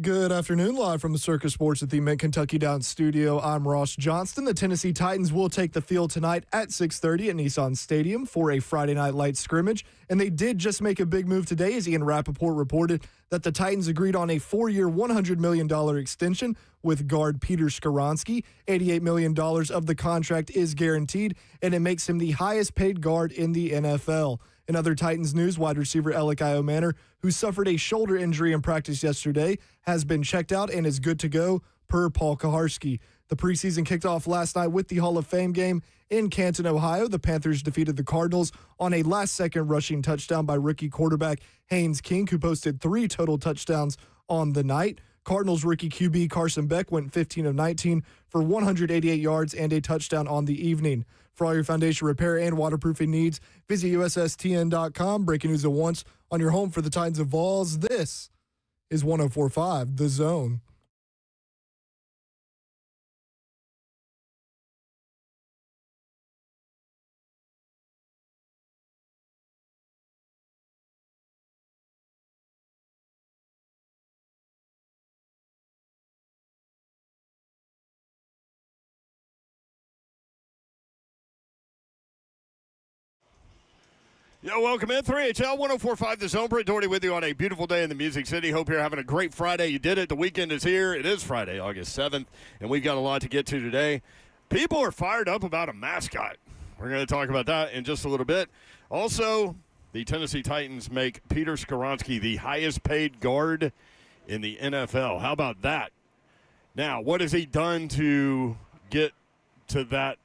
Good afternoon, live from the Circus Sports at the Mint-Kentucky Downs studio. I'm Ross Johnston. The Tennessee Titans will take the field tonight at 6:30 at Nissan Stadium for a Friday Night Lights scrimmage. And they did just make a big move today, as Ian Rappaport reported that the Titans agreed on a 4-year, $100 million extension with guard Peter Skoronski. $88 million of the contract is guaranteed, and it makes him the highest paid guard in the NFL. In other Titans news, wide receiver Alec Manor, who suffered a shoulder injury in practice yesterday, has been checked out and is good to go, per Paul Kaharski. The preseason kicked off last night with the Hall of Fame game in Canton, Ohio. The Panthers defeated the Cardinals on a last-second rushing touchdown by rookie quarterback Haynes King, who posted 3 total touchdowns on the night. Cardinals rookie QB Carson Beck went 15 of 19 for 188 yards and a touchdown on the evening. For all your foundation repair and waterproofing needs, visit USSTN.com. Breaking news at once on your home for the Titans of Vols. This is 104.5 The Zone. Yo, welcome in. 3HL 104.5 The Zone. Brett Doherty with you on a beautiful day in the Music City. Hope you're having a great Friday. You did it. The weekend is here. It is Friday, August 7th, and we've got a lot to get to today. People are fired up about a mascot. We're going to talk about that in just a little bit. Also, the Tennessee Titans make Peter Skoronski the highest paid guard in the NFL. How about that? Now, what has he done to get to that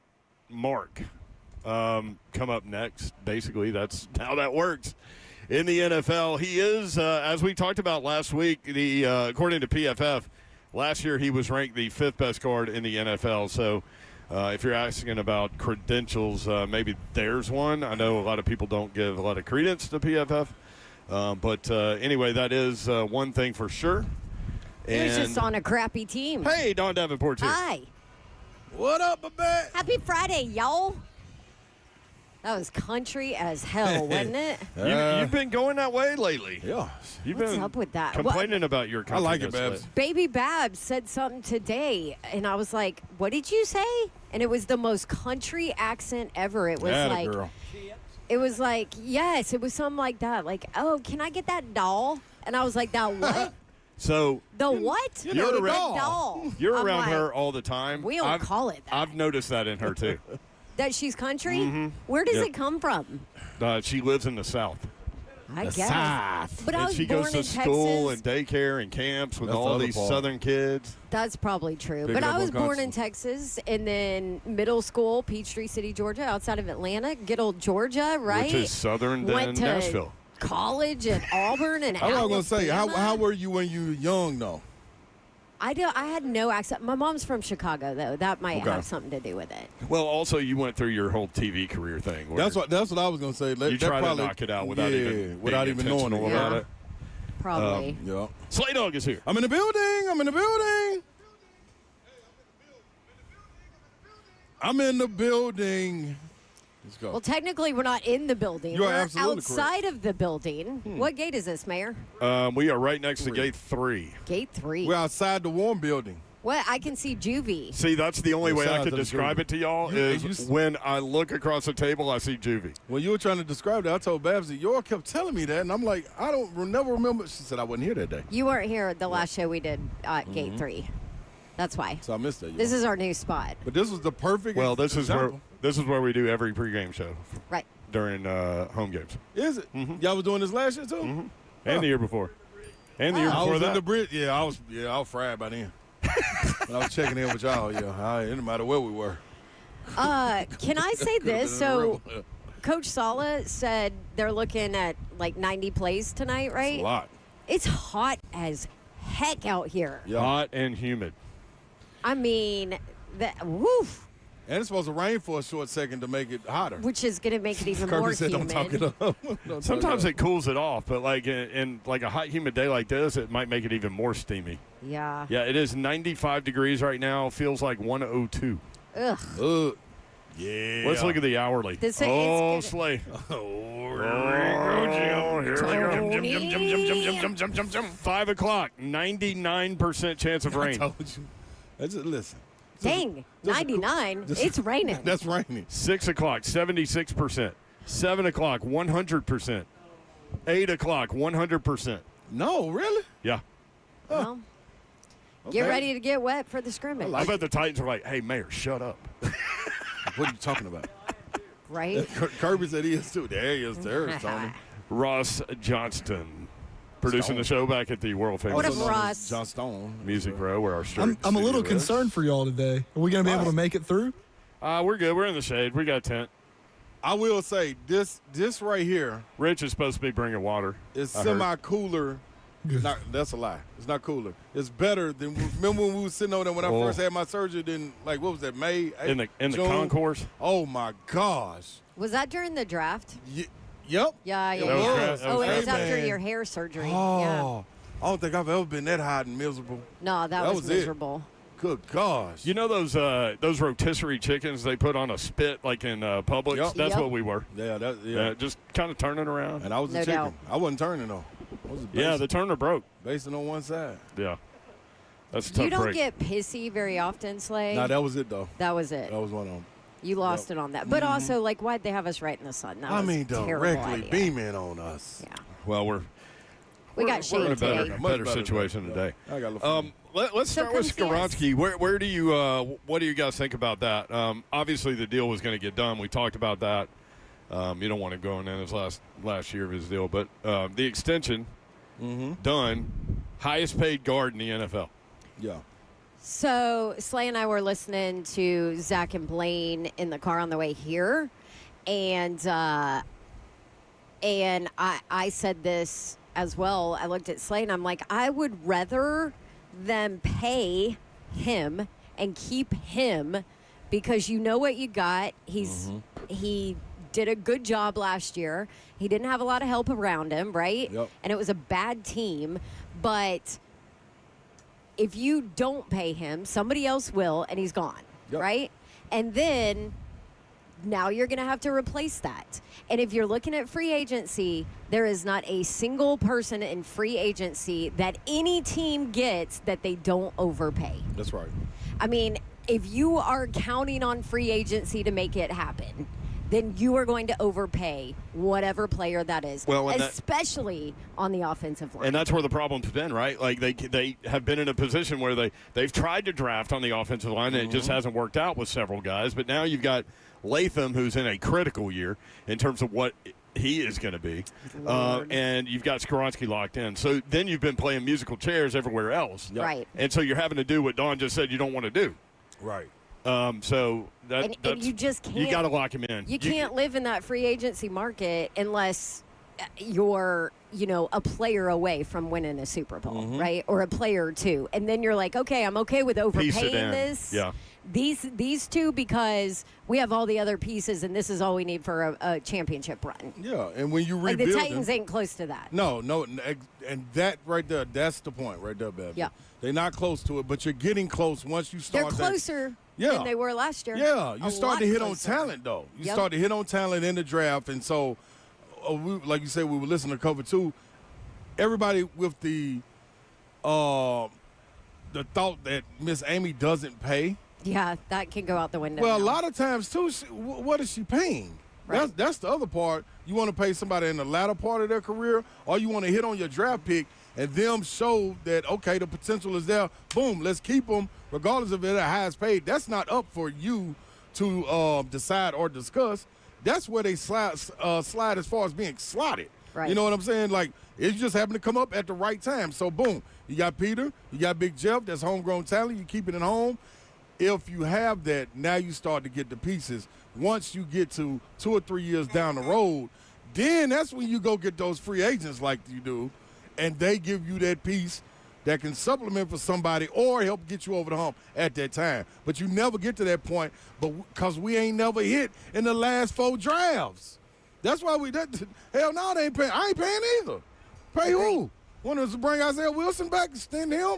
mark? Come up next. Basically, that's how that works in the NFL. He is, as we talked about last week, according to PFF, last year he was ranked the 5th best guard in the NFL. So if you're asking about credentials, maybe there's one. I know a lot of people don't give a lot of credence to PFF. But anyway, that is one thing for sure. He was just on a crappy team. Hey, Don Davenport, too. Hi. What up, baby? Happy Friday, y'all. That was country as hell, wasn't it? You've been going that way lately. Yeah. You've What's been up with that? complaining about your country. I like it, Babs. Baby Babs said something today, and I was like, what did you say? And it was the most country accent ever. It was like, girl. it was like, yes, it was something like that. Like, oh, can I get that doll? And I was like, that what? So The what? You're the around- doll. you're I'm around like, her all the time. We don't call it that. I've noticed that in her, too. That she's country? Mm-hmm. Where does Yep. it come from? She lives in the South. I The guess. South. But I And was she born goes to in school and Texas. daycare and camps with That's the all other these part. Southern kids. That's probably true. Picking But up I on was born in constant. Texas, and then middle school, Peachtree City, Georgia, outside of Atlanta. Good old Georgia, right? Which is southern than Went to Nashville. college at Auburn and I was going to say, how Alabama. were you when you were young, though? I had no accent. My mom's from Chicago, though. That might Okay. have something to do with it. Well, also, you went through your whole TV career thing. where That's what I was going to say. you try to knock it out without even without being even knowing intentional it. about Yeah. it. Probably. Yeah. Slay Dog is here. I'm in the building. I'm in the building. I'm in the building. Let's go. Well, technically, we're not in the building. You are We're absolutely outside of the building. What gate is this, Mayor? We are right next to Gate 3. Gate 3. We're outside the warm building. What? I can see Juvie. See, that's the only way I Besides could the describe Juvie. it to y'all You- is when I look across the table, I see Juvie. When you were trying to describe that, I told Babs that y'all kept telling me that, and I'm like, I don't never remember. She said I wasn't here that day, You weren't here the last show we did at Gate 3. That's why. so I missed that. This is our new spot. But this was the perfect. Well, this is example. where we do every pregame show Right. during home games. Is it? Y'all was doing this last year too? And the year before. And the year I before was that. in the bridge. I was fried by then. But I was checking in with y'all. Yeah, it didn't matter where we were. Can I say this? So, Coach Sala said they're looking at like 90 plays tonight, right? A lot. It's hot as heck out here. Yeah. Hot and humid. I mean, woof, And it's supposed to rain for a short second to make it hotter. which is going to make it even more Kirby said, humid. "Don't talk it up." Don't talk Sometimes it it cools it off, but like in like a hot, humid day like this, it might make it even more steamy. Yeah. Yeah, it is 95 degrees right now. Feels like 102. Ugh. Yeah. Let's look at the hourly. This- oh, it's Slay. Oh, Oh, Here we go. 5 o'clock, 99% chance of I rain. told you. Listen. Dang, 99. It's raining. That's raining. 6 o'clock, 76%. 7 o'clock, 100%. 8 o'clock, 100%. No, really? Yeah. Well, get Okay. ready to get wet for the scrimmage, I bet the Titans are like, hey, Mayor, shut up. What are you talking about? right? Kirby said he is too. There he is. There's Tony. Ross Johnston, producing the show back at the world famous What up, Also known as Ross? John Stone. Music Row, where our I'm a little studio is. concerned for y'all today. Are we going to be able to make it through? We're good. We're in the shade. We got a tent. I will say this right here Rich is supposed to be bringing water. is I heard. semi-cooler. Good. That's a lie. It's not cooler. It's better than remember when we were sitting over there when I Oh. first had my surgery. Then what was that? May In the June? concourse. Oh my gosh. Was that during the draft? Yep. Yeah, That was yeah. great. That Oh, was it was great. after man. your hair surgery. Oh, Yeah. I don't think I've ever been that hot and miserable. No, that was was it. miserable. Good gosh. You know those rotisserie chickens they put on a spit like in Publix? Yep. That's Yep. what we were. Yeah. Just kind of turning around. And I was No a chicken. doubt. I wasn't turning though. I was Yeah, the turner broke. basing on one side. Yeah. That's a tough You don't break. get pissy very often, Slay. Nah, that was it though. That was it. That was one of them. You lost it on that. But also, like, why'd they have us right in the sun? That I was mean, a terrible directly idea. beaming on us. Yeah. Well, We got we're shade in a better, today. Much better situation though. today. I got a little Let's So start with come see us. Skoronski. Where do you what do you guys think about that? Obviously, the deal was going to get done. We talked about that. You don't want to go in his last year of his deal, but the extension done. Highest paid guard in the NFL. Yeah. So Slay and I were listening to Zach and Blaine in the car on the way here, and I said this as well. I looked at Slay and I'm like, I would rather them pay him and keep him because you know what you got. He did a good job last year. He didn't have a lot of help around him, right? Yep. And it was a bad team, but if you don't pay him, somebody else will, and he's gone, Yep. right? And then now you're going to have to replace that. And if you're looking at free agency, there is not a single person in free agency that any team gets that they don't overpay. That's right. I mean, if you are counting on free agency to make it happen, then you are going to overpay whatever player that is, Well, and that- especially on the offensive line. And that's where the problem's been, right? Like they have been in a position where they've tried to draft on the offensive line and it just hasn't worked out with several guys. But now you've got Latham, who's in a critical year in terms of what he is going to be, and you've got Skoronski locked in. So then you've been playing musical chairs everywhere else, Yep. Right. and so you're having to do what Don just said you don't want to do. Right. So And you just can't. You got to lock him in. You can't live in that free agency market unless you're, a player away from winning a Super Bowl, right? Or a player or two. And then you're like, okay, I'm okay with Piece it overpaying in. this. Yeah. These two because we have all the other pieces and this is all we need for a championship run. Yeah. And when you Like rebuild the Titans ain't close to that. No, and that right there, that's the point right there, Bev. Yeah. They're not close to it, but you're getting close once you start. They're closer Yeah. than they were last year. Yeah, you A start lot to hit closer. on talent, though. You Yep. start to hit on talent in the draft, and so, like you said, we were listening to cover two. Everybody with the thought that Miss Amy doesn't pay. Yeah, that can go out the window. Well, a now. lot of times too, what is she paying? Right. That's the other part. You want to pay somebody in the latter part of their career, or you want to hit on your draft pick and them show that, okay, the potential is there. Boom, let's keep them, regardless of if they're the highest paid. That's not up for you to decide or discuss. That's where they slide as far as being slotted. Right. You know what I'm saying? Like, it just happened to come up at the right time. So, boom, you got Peter, you got Big Jeff, that's homegrown talent. You keep it at home. If you have that, now you start to get the pieces. Once you get to 2 or 3 years down the road, then that's when you go get those free agents like you do, and they give you that piece that can supplement for somebody or help get you over the hump at that time. But you never get to that point because we ain't never hit in the last 4 drafts. That's why hell no, they ain't paying. I ain't paying either. Pay who? Want us to bring Isaiah Wilson back, extend him?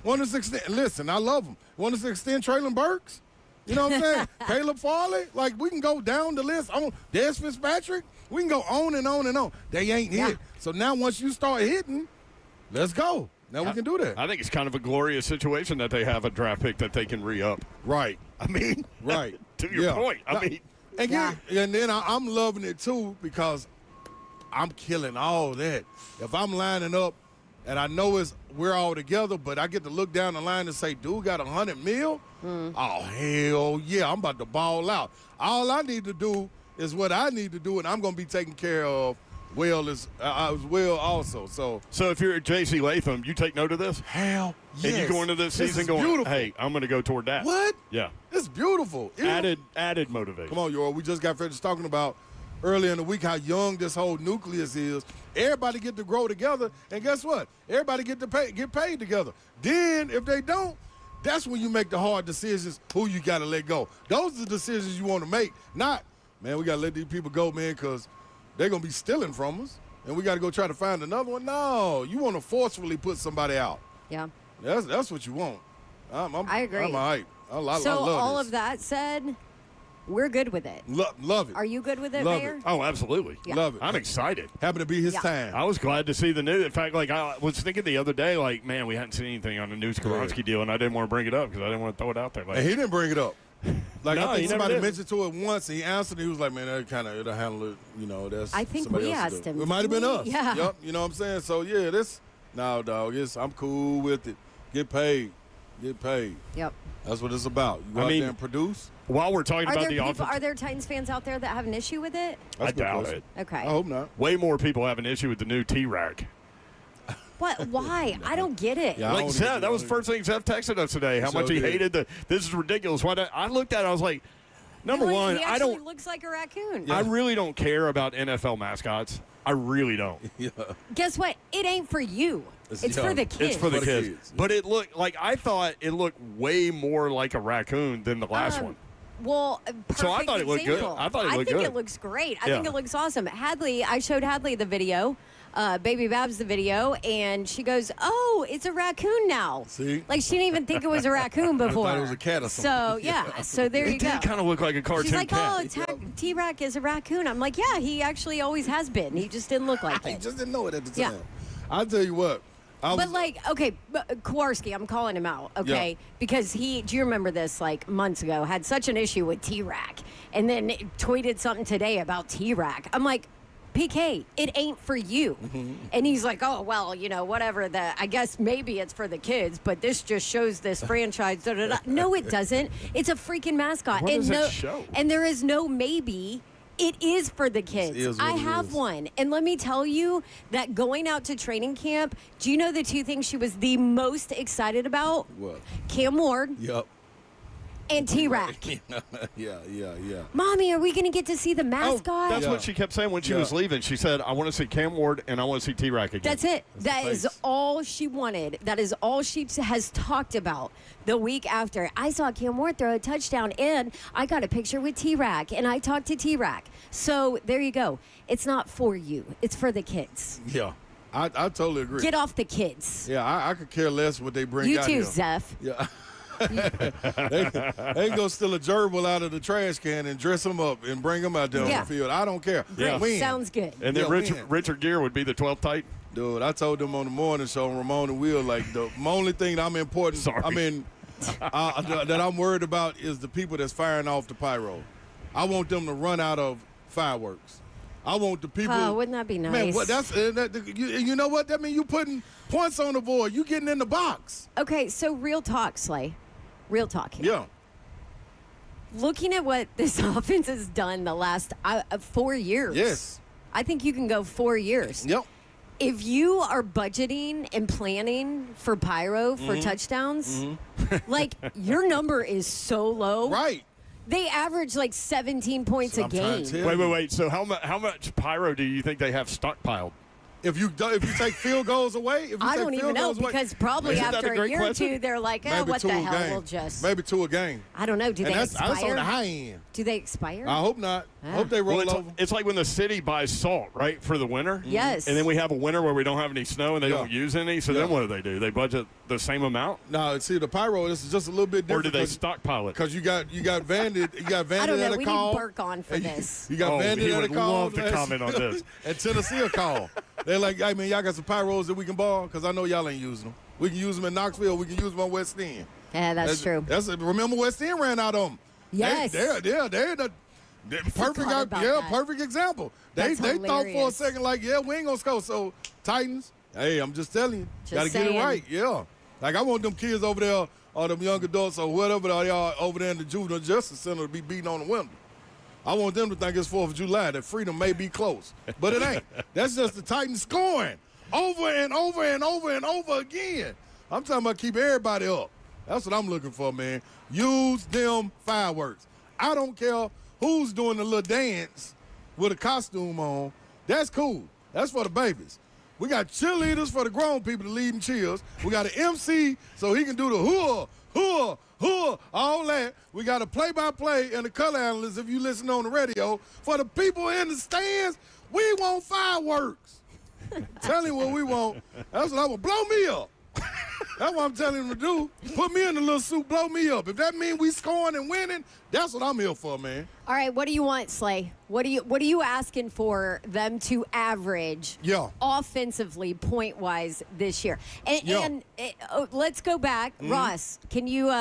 Want us to extend? Listen, I love him. Want us to extend Traylon Burks? You know what I'm saying? Caleb Farley? Like, we can go down the list on Des Fitzpatrick. We can go on and on and on. They ain't hit. So now once you start hitting, let's go. Now we can do that. I think it's kind of a glorious situation that they have a draft pick that they can re-up. Right. I mean, right. to your point. I mean. And then I'm loving it, too, because I'm killing all that. If I'm lining up and I know we're all together, but I get to look down the line and say, dude got $100 million? Oh, hell yeah, I'm about to ball out. All I need to do is what I need to do, and I'm going to be taken care of as well also. So if you're at J.C. Latham, you take note of this? Hell yes. And you go into this season going, beautiful. Hey, I'm going to go toward that. What? Yeah. It's beautiful. Added motivation. Come on, Yor. We just got finished talking about earlier in the week how young this whole nucleus is. Everybody get to grow together, and guess what? Everybody get paid together. Then, if they don't, that's when you make the hard decisions who you got to let go. Those are the decisions you want to make, not, man, we got to let these people go, man, because they're going to be stealing from us, and we got to go try to find another one. No, you want to forcefully put somebody out. Yeah. That's what you want. I agree. I'm all right. I love all this. of that said, we're good with it. Love it. Are you good with it, Love Mayor? it. Oh, absolutely. Yeah. Love it. I'm excited. Happened to be his time. I was glad to see the news. In fact, like I was thinking the other day, like, man, we hadn't seen anything on the new Skoronski deal, and I didn't want to bring it up because I didn't want to throw it out there. Like, And he didn't bring it up. Like, No, I think he never somebody did. mentioned to it once, and he answered, and he was like, man, that kind of, it'll handle it, that's I think somebody we else to asked do. him. It might have been us. Yeah. Yep, you know what I'm saying? So, yeah, no, dog, I'm cool with it. Get paid. Yep. That's what it's about. You go out there and produce. While we're talking about the offense, Are there Titans fans out there that have an issue with it? I doubt it. Okay. I hope not. Way more people have an issue with the new T-Rack. What? Why? I don't get it. Yeah. I Like don't Zeph, even that was know. the first thing Zeph texted us today, how So much he did. hated this is ridiculous. I looked at it, I was like, number one, he I actually don't. looks like a raccoon. I really don't care about NFL mascots. I really don't. Yeah. Guess what? It ain't for you. It's for the kids. It's for the For the kids. kids. But it looked like I thought it looked way more like a raccoon than the last one. Well, perfect So I thought it looked good. example. I thought it looked think good. it looks great. I Yeah. think it looks awesome. I showed Hadley the video, Baby Babs the video, and she goes, "Oh, it's a raccoon now." See? Like she didn't even think it was a raccoon before. thought it was a cat or So something. yeah, so there you It go. did kind of look like a cartoon She's like, cat. "Oh, T-Rack is a raccoon." I'm like, "Yeah, he actually always has been. He just didn't look like He it." just didn't know it at the Yeah. time. I'll tell you what. But Kowarski, I'm calling him out, okay? Yeah. Because do you remember this, like, months ago, had such an issue with T-Rack, and then tweeted something today about T-Rack. I'm like, PK, it ain't for you. Mm-hmm. And he's like, oh, well, whatever, I guess maybe it's for the kids, but this just shows this franchise. Da, da, da. No, it doesn't. It's a freaking mascot. What and does it show? And there is no maybe. It is for the kids. It is what I it have is. one. And let me tell you that going out to training camp, do you know the two things she was the most excited about? What? Cam Ward Yep. and T-Rack. Yeah. Mommy, are we going to get to see the mascot? That's Yeah. what she kept saying when she Yeah. was leaving. She said, I want to see Cam Ward and I want to see T-Rack again. That's it. That the is face. all she wanted. That is all she has talked about the week after. I saw Cam Ward throw a touchdown, and I got a picture with T-Rack, and I talked to T-Rack. So there you go. It's not for you. It's for the kids. Yeah. I totally agree. Get off the kids. Yeah, I could care less what they bring You out too, here. Zeph. Yeah. they can go steal a gerbil out of the trash can and dress them up and bring them out there on Yeah. the field. I don't care. Yeah. Win. Sounds good. And then Yeah, Richard, man. Richard Gere would be the 12th Titan. Dude, I told them on the morning show, Ramon and Will, like the only thing that I'm important. Sorry. I mean, that I'm worried about is the people that's firing off the pyro. I want them to run out of fireworks. I want the people. Oh, wouldn't that be nice? Man, what? You know what? That means you putting points on the board. You getting in the box. Okay, so real talk, Slay. Real talk here. Yeah. Looking at what this offense has done the last 4 years. Yes. I think you can go 4 years. Yep. If you are budgeting and planning for pyro Mm-hmm. for touchdowns, like your number is so low. Right. They average like 17 points a I'm trying game. to tell Wait. So how much pyro do you think they have stockpiled? If you take field goals away, I don't even know because probably Isn't that after a a great year or question? two, they're like, oh, maybe what two the a hell? game. We'll just. Maybe 2 a game. I don't know. Do And they that's on the expire? high end. Do they expire? I hope not. I hope they roll over. It's like when the city buys salt, right, for the winter. Yes. And then we have a winter where we don't have any snow and they don't use any. So then what do? They budget the same amount, No, see the pyro. This is just a little bit or different. do they stockpile it? Because you got Vandit, I don't know. at a We call. need Burke on for this. You got Oh, Vandit he at a would call. love to comment on this. And Tennessee a call. They're like, hey man, y'all got some pyros that we can borrow? Because I know y'all ain't using them. We can use them in Knoxville. We can use them on West End. Yeah, that's true. Remember West End ran out of them. Yes. They're the perfect. about that. Perfect example. They That's thought for a hilarious. second like, yeah, we ain't gonna score. So Titans, hey, I'm just telling you, Just gotta get it saying. right. Yeah, like I want them kids over there, or them young adults, or whatever they are over there in the juvenile justice center to be beating on the window. I want them to think it's 4th of July, that freedom may be close, but it ain't. That's just the Titans scoring over and over and over and over again. I'm talking about keep everybody up. That's what I'm looking for, man. Use them fireworks. I don't care who's doing the little dance with a costume on. That's cool. That's for the babies. We got cheerleaders for the grown people to lead and cheers. We got an MC so he can do the hoo, hoo, hoo, all that. We got a play-by-play and a color analyst if you listen on the radio. For the people in the stands, we want fireworks. Tell him what we want. That's what I want. Blow me up. That's what I'm telling him to do. Put me in the little suit, blow me up. If that means we scoring and winning, that's what I'm here for, man. All right, what do you want, Slay? What are you asking for them to average offensively, point-wise, this year? And let's go back. Ross, can you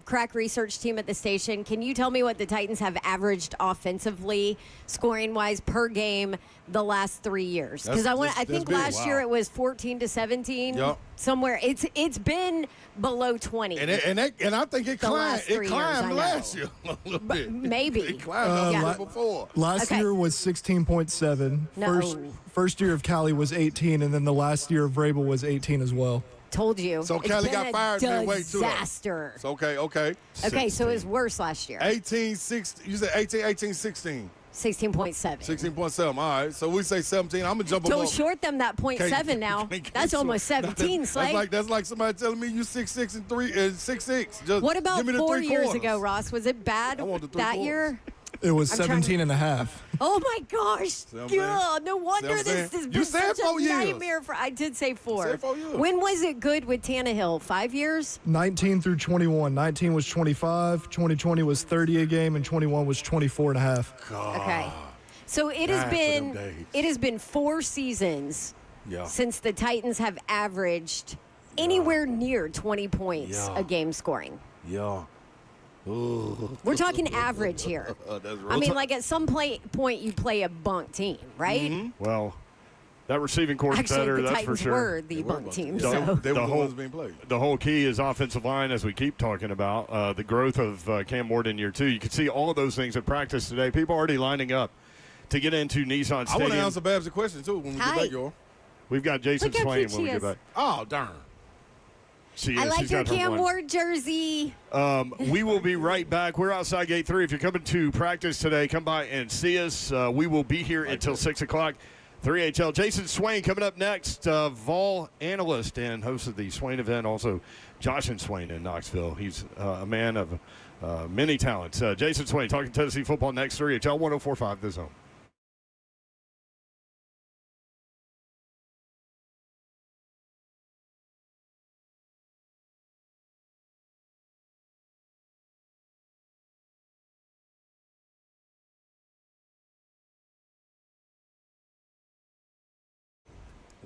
crack research team at the station? Can you tell me what the Titans have averaged offensively, scoring-wise, per game the last 3 years? Because I think last year it was 14 to 17. Yep. Somewhere it's been below 20. And I think it climbed. last 3 It climbed years, I last know. year a little bit. Maybe. It climbed a Yeah. little before. Last Okay. year was 16.7. No. First year of Cali was 18, and then the last year of Vrabel was 18 as well. Told you. So It's Kelly been got a fired midway too, though. disaster. So, okay. Okay, so it was worse last year. 18-16. You said 18-16. 16.7. 16.7. All right. So we say 17. I'm going to jump them Don't up. short them that 0.7 now. That's almost 17, Slay. That's like somebody telling me you 6'6" and 6'6". Just What about give me the 4 three years quarters. ago, Ross? Was it bad I want the three that quarters. year? It was I'm trying to- 17 and a half. Oh, my gosh. See what I'm saying? God, no wonder See what I'm this saying? has You been said such 4 a years. nightmare. I did say 4. You said 4 years. When was it good with Tannehill? 5 years? 19 through 21. 19 was 25, 2020 was 30 a game, and 21 was 24 and a half. Okay. So it has Time for them been days. 4 seasons Yeah. since the Titans have averaged anywhere near 20 points Yeah. a game scoring. Yeah. Ooh. We're talking average here. That's I mean, like at some point you play a bunk team, right? Mm-hmm. Well, that receiving core's Actually, better, the that's Titans for sure. were the bunk team. They were- So They were The the whole- ones being played. The whole key is offensive line, as we keep talking about. The growth of Cam Ward in year 2. You can see all of those things at practice today. People already lining up to get into Nissan I want to Stadium. answer Babs' question, too, when we Hi. get back, y'all. We've got Jason Look how Swain cute when we she get is. back. Oh, darn. She I is. like She's your got her Cam one. Ward jersey. We will be right back. We're outside gate 3. If you're coming to practice today, come by and see us. We will be here until 6 o'clock. 3HL. Jason Swain coming up next. Vol analyst and host of the Swain event. Also, Josh and Swain in Knoxville. He's a man of many talents. Jason Swain talking Tennessee football next. 3HL 104.5 The Zone.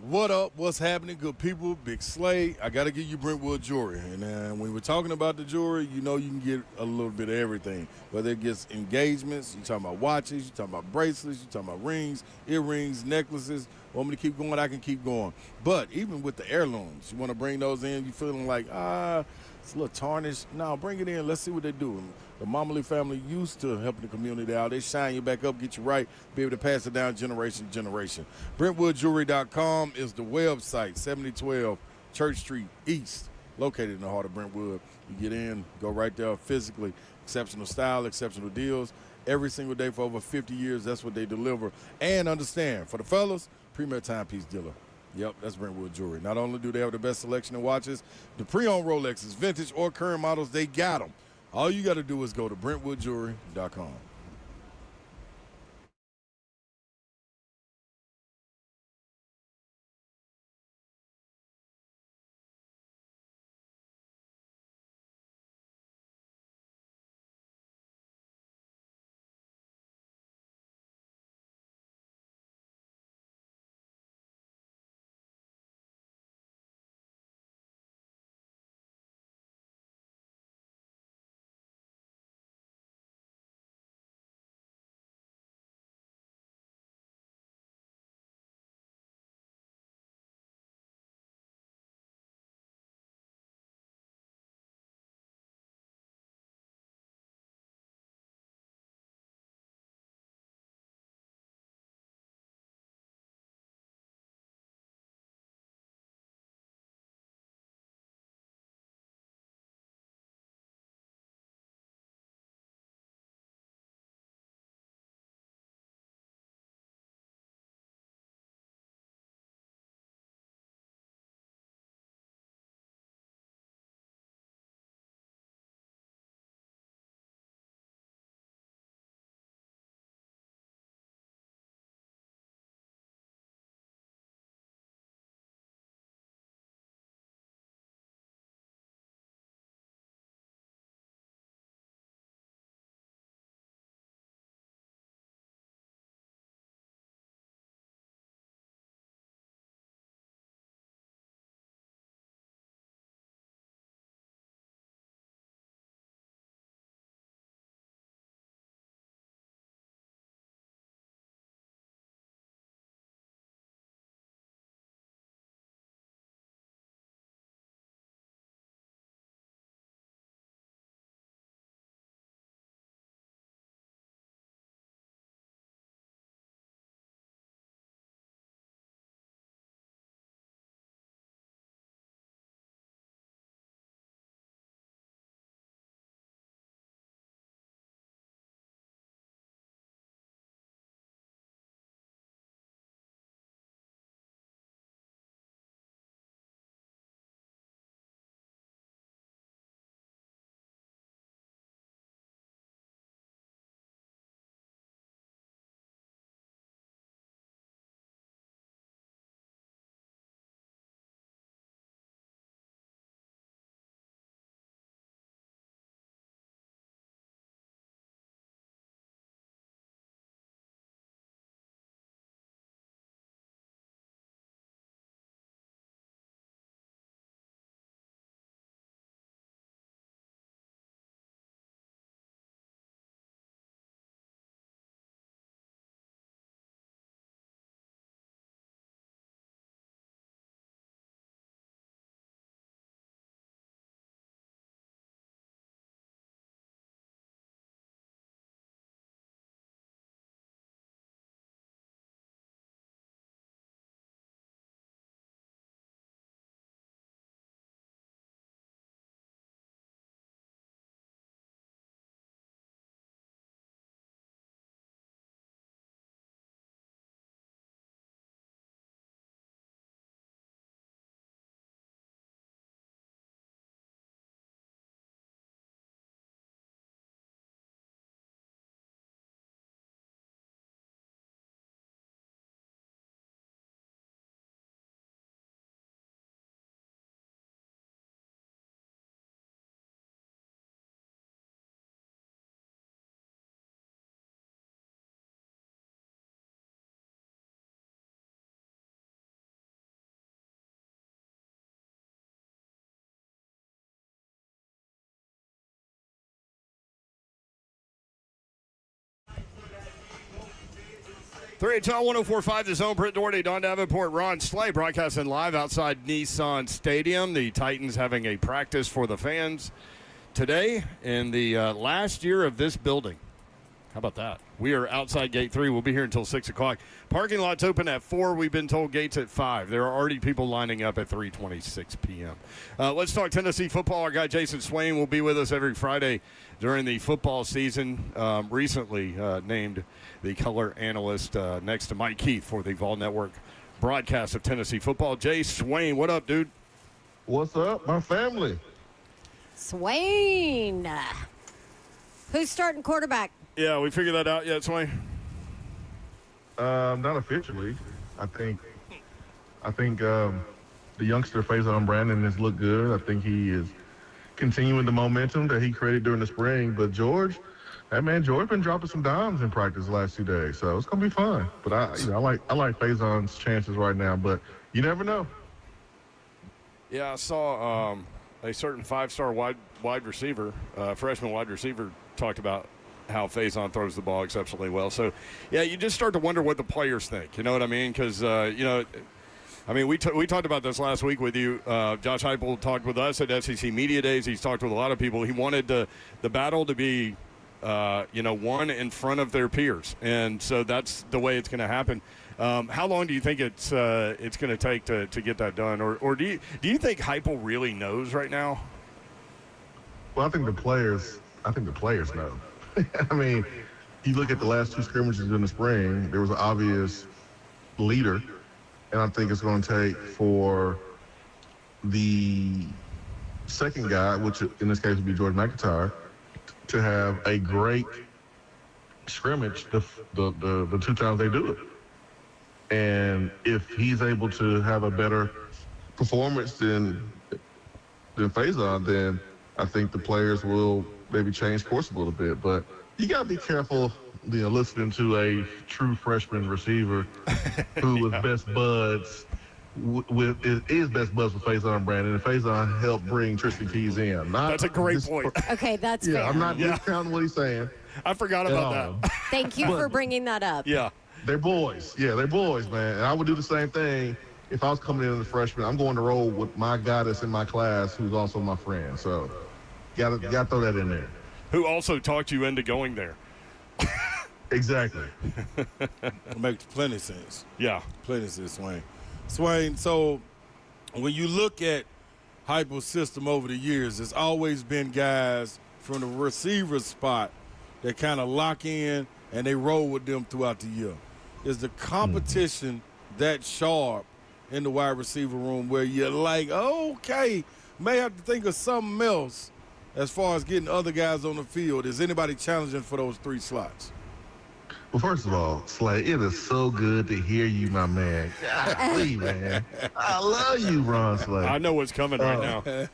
What up? What's happening, good people? Big Slay. I got to give you Brentwood jewelry. And when we're talking about the jewelry, you know you can get a little bit of everything. Whether it gets engagements, you're talking about watches, you're talking about bracelets, you're talking about rings, earrings, necklaces. Want me to keep going? I can keep going. But even with the heirlooms, you want to bring those in, you feeling like, it's a little tarnished. No, bring it in. Let's see what they do. The Momley family used to helping the community out. They shine you back up, get you right, be able to pass it down generation to generation. BrentwoodJewelry.com is the website, 7012 Church Street East, located in the heart of Brentwood. You get in, go right there physically. Exceptional style, exceptional deals. Every single day for over 50 years, that's what they deliver. And understand, for the fellas, Premier timepiece dealer. Yep, that's Brentwood Jewelry. Not only do they have the best selection of watches, the pre-owned Rolexes, vintage or current models, they got them. All you got to do is go to BrentwoodJewelry.com. HL 104.5, The Zone. Britt Doherty, Don Davenport, Ron Slay, broadcasting live outside Nissan Stadium. The Titans having a practice for the fans today in the last year of this building. How about that? We are outside Gate 3. We'll be here until 6 o'clock. Parking lot's open at 4. We've been told gates at 5. There are already people lining up at 3:26 p.m. Let's talk Tennessee football. Our guy Jason Swain will be with us every Friday during the football season. Recently named the color analyst next to Mike Keith for the Vol Network broadcast of Tennessee football. Jay Swain, what up, dude? What's up, my family? Swain. Who's starting quarterback? Yeah, we figured that out yet, Swain? Not officially. I think the youngster Faison Brandon has looked good. I think he is continuing the momentum that he created during the spring. But George been dropping some dimes in practice the last 2 days, so it's gonna be fun. But I like Faison's chances right now. But you never know. Yeah, I saw a certain 5-star wide receiver, freshman wide receiver, talked about how Faison throws the ball exceptionally well. So, yeah, you just start to wonder what the players think. You know what I mean? Because, we talked about this last week with you. Josh Heupel talked with us at SEC Media Days. He's talked with a lot of people. He wanted the battle to be, one in front of their peers. And so that's the way it's going to happen. How long do you think it's going to take to get that done? Or do you think Heupel really knows right now? Well, I think the players know. I mean, you look at the last 2 scrimmages in the spring, there was an obvious leader, and I think it's going to take for the second guy, which in this case would be George McIntyre, to have a great scrimmage the 2 times they do it. And if he's able to have a better performance than Faison, then I think the players will maybe change course a little bit. But you got to be careful, listening to a true freshman receiver who was best buds is best buds with Faison Brandon, and Faison helped bring Tristan Keys in. That's a great point. Okay, that's fair. I'm not discounting what he's saying. I forgot about that. Thank you for bringing that up. Yeah. They're boys. Yeah, they're boys, man. And I would do the same thing if I was coming in as a freshman. I'm going to roll with my guy that's in my class who's also my friend. So, gotta throw that in there. Who also talked you into going there. Exactly. It makes plenty of sense. Yeah. Plenty of sense, Swain, so when you look at Heupel's system over the years, there's always been guys from the receiver spot that kind of lock in and they roll with them throughout the year. Is the competition that sharp in the wide receiver room where you're like, okay, may have to think of something else as far as getting other guys on the field? Is anybody challenging for those 3 slots? Well, first of all, Slay, it is so good to hear you, my man. Golly, man. I love you, Ron Slay. I know what's coming right now. Hey,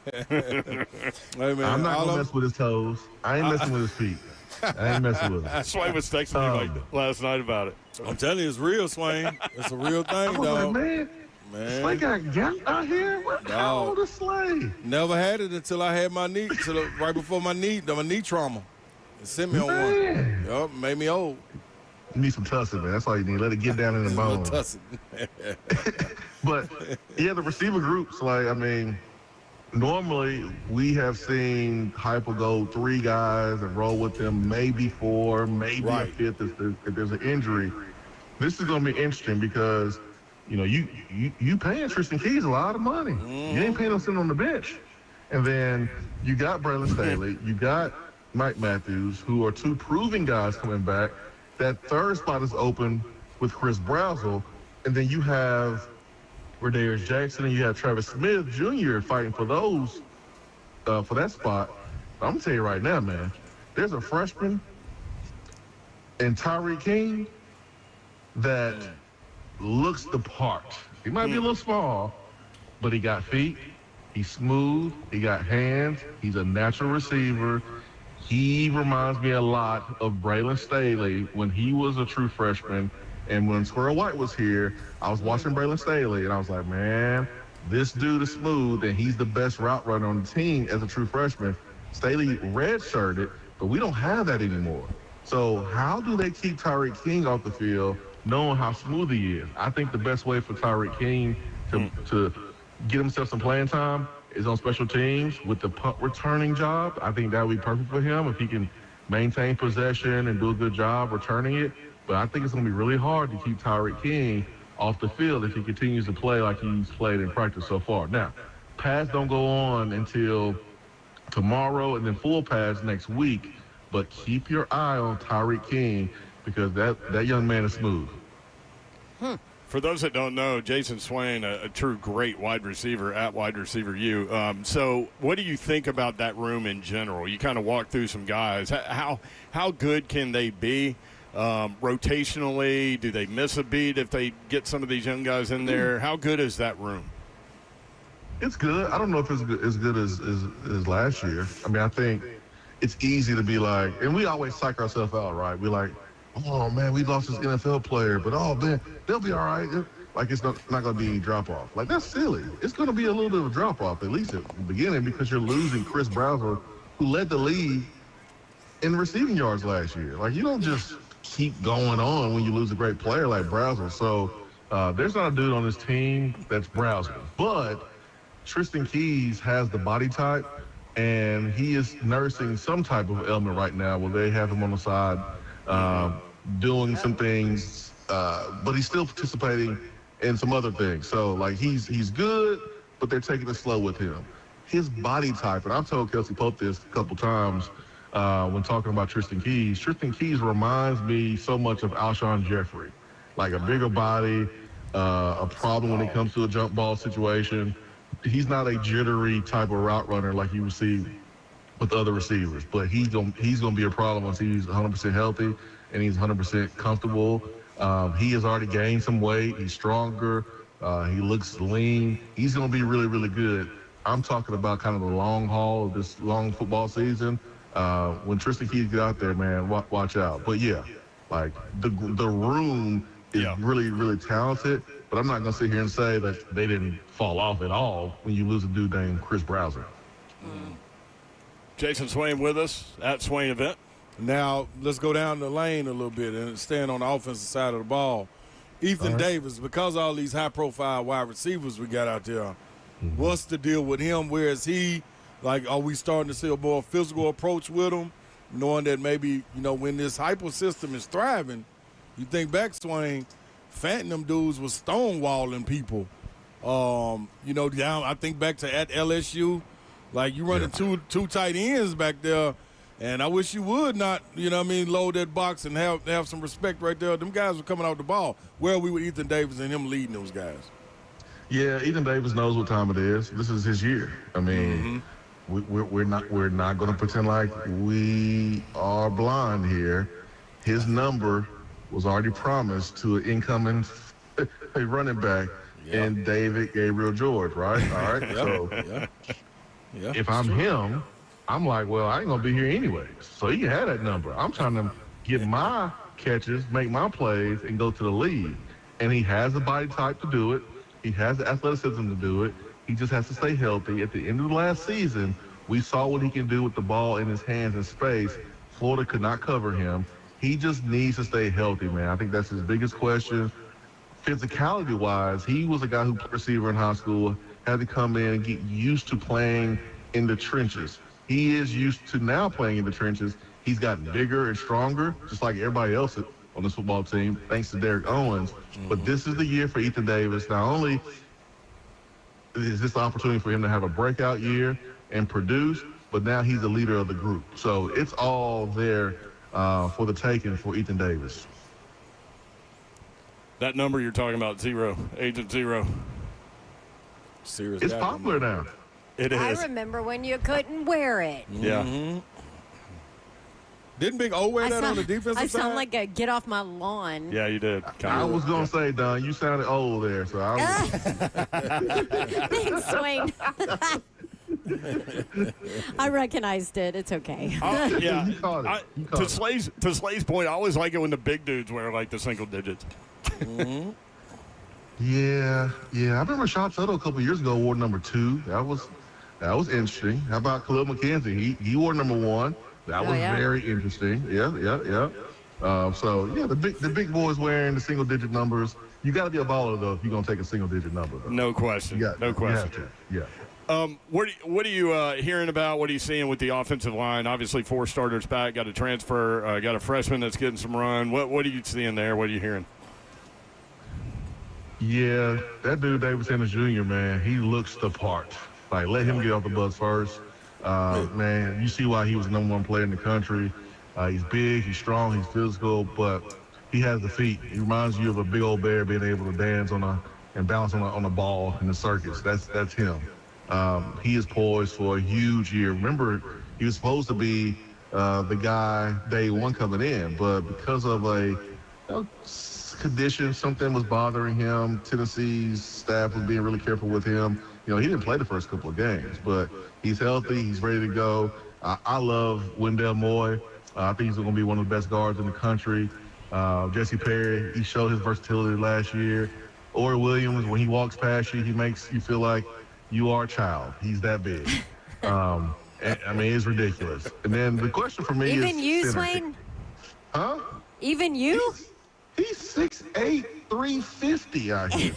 man, I'm not going to mess with his toes. I ain't messing with his feet. I ain't messing with him. That's why I was texting me last night about it. I'm telling you, it's real, Swain. It's a real thing, I was dog. like, man, Slay got gout out here? How old is Slay? Never had it until I had my knee, right before my knee trauma. It sent me on one. Yup, made me old. You need some tussin, man. That's all you need. Let it get down in the bone. But, yeah, the receiver groups, normally we have seen Heupel go 3 guys and roll with them, maybe 4, maybe a 5th if there's an injury. This is going to be interesting because, you paying Tristan Keys a lot of money. You ain't paying him sitting on the bench. And then you got Braylon Staley, you got Mike Matthews, who are 2 proving guys coming back. That 3rd spot is open with Chris Brazzell, and then you have Radarius Jackson and you have Travis Smith Jr. fighting for those, for that spot. I'm gonna tell you right now, man, there's a freshman in Tyreek King that looks the part. He might be a little small, but he got feet, he's smooth, he got hands, he's a natural receiver. He reminds me a lot of Braylon Staley when he was a true freshman. And when Squirrel White was here, I was watching Braylon Staley, and I was like, man, this dude is smooth, and he's the best route runner on the team as a true freshman. Staley redshirted, but we don't have that anymore. So how do they keep Tyreek King off the field knowing how smooth he is? I think the best way for Tyreek King to get himself some playing time is on special teams with the punt returning job. I think that would be perfect for him if he can maintain possession and do a good job returning it. But I think it's going to be really hard to keep Tyreek King off the field if he continues to play like he's played in practice so far. Now, pads don't go on until tomorrow and then full pads next week. But keep your eye on Tyreek King because that young man is smooth. For those that don't know, Jason Swain, a true great wide receiver at wide receiver U. So what do you think about that room in general? You kind of walk through some guys. How good can they be rotationally? Do they miss a beat if they get some of these young guys in there? How good is that room? It's good. I don't know if it's as good as last year. I mean, I think it's easy to be like, and we always psych ourselves out, right? We're like, oh, man, we lost this NFL player, but, oh, man, they'll be all right. Like, it's not going to be any drop-off. Like, that's silly. It's going to be a little bit of a drop-off, at least at the beginning, because you're losing Chris Browser, who led the league in receiving yards last year. Like, you don't just keep going on when you lose a great player like Browser. So there's not a dude on this team that's Browser. But Tristan Keys has the body type, and he is nursing some type of ailment right now where they have him on the side doing some things, but he's still participating in some other things. So, like, he's good, but they're taking it slow with him. His body type, and I've told Kelsey Pope this a couple times when talking about Tristan Keys. Tristan Keys reminds me so much of Alshon Jeffrey, like a bigger body, a problem when it comes to a jump ball situation. He's not a jittery type of route runner like you would see with other receivers, but he's gonna be a problem once he's 100% healthy and he's 100% comfortable. He has already gained some weight. He's stronger. He looks lean. He's gonna be really, really good. I'm talking about kind of the long haul of this long football season. When Tristan Keys get out there, man, watch out. But yeah, like the room is really, really talented. But I'm not gonna sit here and say that they didn't fall off at all when you lose a dude named Chris Browser. Jason Swain with us at Swain Event. Now, let's go down the lane a little bit and stand on the offensive side of the ball. Ethan Davis, because all these high-profile wide receivers we got out there, what's the deal with him? Where is he? Like, are we starting to see a more physical approach with him, knowing that maybe, when this hyper system is thriving, you think back, Swain, Fantin them dudes was stonewalling people. Down, I think back to at LSU, like you running two tight ends back there, and I wish you would not, load that box and have some respect right there. Them guys were coming out the ball. Where are we with Ethan Davis and him leading those guys? Yeah, Ethan Davis knows what time it is. This is his year. I mean, we're not going to pretend like we are blind here. His number was already promised to an incoming running back in David Gabriel George, right? All right. So if I'm him, I'm like, well, I ain't going to be here anyways. So he had that number. I'm trying to get my catches, make my plays, and go to the league. And he has the body type to do it. He has the athleticism to do it. He just has to stay healthy. At the end of the last season, we saw what he can do with the ball in his hands in space. Florida could not cover him. He just needs to stay healthy, man. I think that's his biggest question. Physicality-wise, he was a guy who played receiver in high school, had to come in and get used to playing in the trenches. He is used to now playing in the trenches. He's gotten bigger and stronger, just like everybody else on this football team, thanks to Derek Owens. But this is the year for Ethan Davis. Not only is this the opportunity for him to have a breakout year and produce, but now he's the leader of the group. So it's all there for the taking for Ethan Davis. That number you're talking about, Agent Zero. Serious. It's popular now. It is. I remember when you couldn't wear it. Yeah. Didn't Big O wear that on the defensive side? I sound like a get off my lawn. Yeah, you did. I was going to say, Don, you sounded old there. So I was. Thanks, Swain. I recognized it. It's okay. Yeah. You caught it. To Slay's point, I always like it when the big dudes wear like the single digits. Yeah. I remember Sean Tuttle a couple years ago wore number 2. That was interesting. How about Khalil McKenzie? He wore number 1. That was very interesting. Yeah. The big boys wearing the single digit numbers. You got to be a baller though if you're gonna take a single digit number. Though. No question. No question. Yeah. What are you hearing about? What are you seeing with the offensive line? Obviously, 4 starters back. Got a transfer. Got a freshman that's getting some run. What are you seeing there? What are you hearing? Yeah, that dude Davis Sanders Jr. Man, he looks the part. Like, let him get off the bus first. You see why he was the #1 player in the country. He's big, he's strong, he's physical, but he has the feet. He reminds you of a big old bear being able to dance and bounce on a ball in the circus. That's him. He is poised for a huge year. Remember, he was supposed to be the guy day one coming in, but because of a condition, something was bothering him. Tennessee's staff was being really careful with him. He didn't play the first couple of games, but he's healthy. He's ready to go. I love Wendell Moy. I think he's going to be one of the best guards in the country. Jesse Perry, he showed his versatility last year. Ori Williams, when he walks past you, he makes you feel like you are a child. He's that big. It's ridiculous. And then the question for me is... Even you, Swain? Huh? Even you? He's 6'8", 350 out here.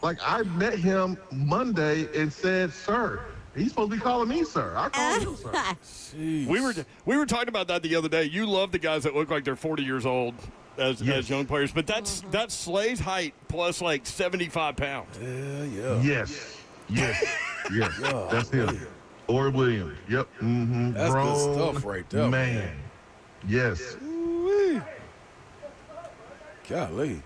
Like, I met him Monday and said, sir. He's supposed to be calling me sir. I call him sir. We were talking about that the other day. You love the guys that look like they're 40 years old as young players, but that's Slay's height plus like 75 pounds. Yeah. Yes. That's him. Ori Williams. Yep. Mm-hmm. That's good stuff right there. Man. Yes. Ooh-wee. Golly.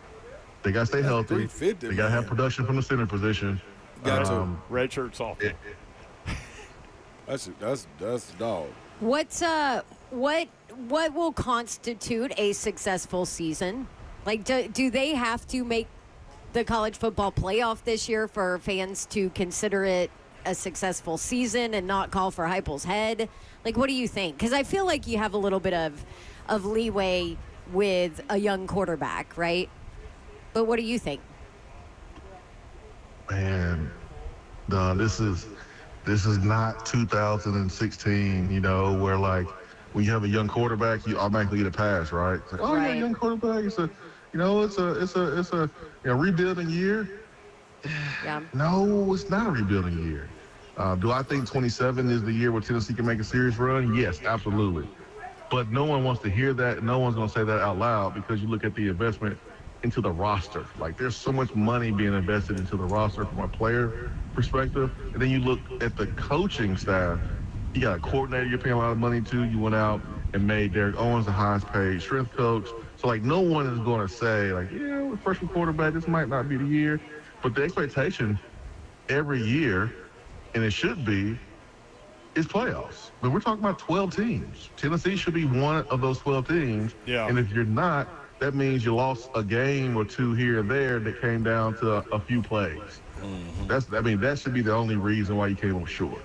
They got to stay healthy. They got to have production from the center position. Got to. Red shirt soft. That's dog. What will constitute a successful season? Like, do they have to make the college football playoff this year for fans to consider it a successful season and not call for Heupel's head? Like, what do you think? Because I feel like you have a little bit of leeway with a young quarterback, right? But what do you think? Man, this is not 2016, where like when you have a young quarterback, you automatically get a pass, right? It's like, right. Yeah, young quarterback. It's a rebuilding year. Yeah. No, it's not a rebuilding year. Do I think 27 is the year where Tennessee can make a serious run? Yes, absolutely. But no one wants to hear that. No one's going to say that out loud because you look at the investment into the roster. Like, there's so much money being invested into the roster from a player perspective. And then you look at the coaching staff. You got a coordinator you're paying a lot of money to. You went out and made Derek Owens the highest paid strength coach. So, like, no one is going to say, like, with freshman quarterback, this might not be the year. But the expectation every year, and it should be, is playoffs. But we're talking about 12 teams. Tennessee should be one of those 12 teams. Yeah. And if you're not, that means you lost a game or two here and there that came down to a few plays. Mm-hmm. That should be the only reason why you came up short.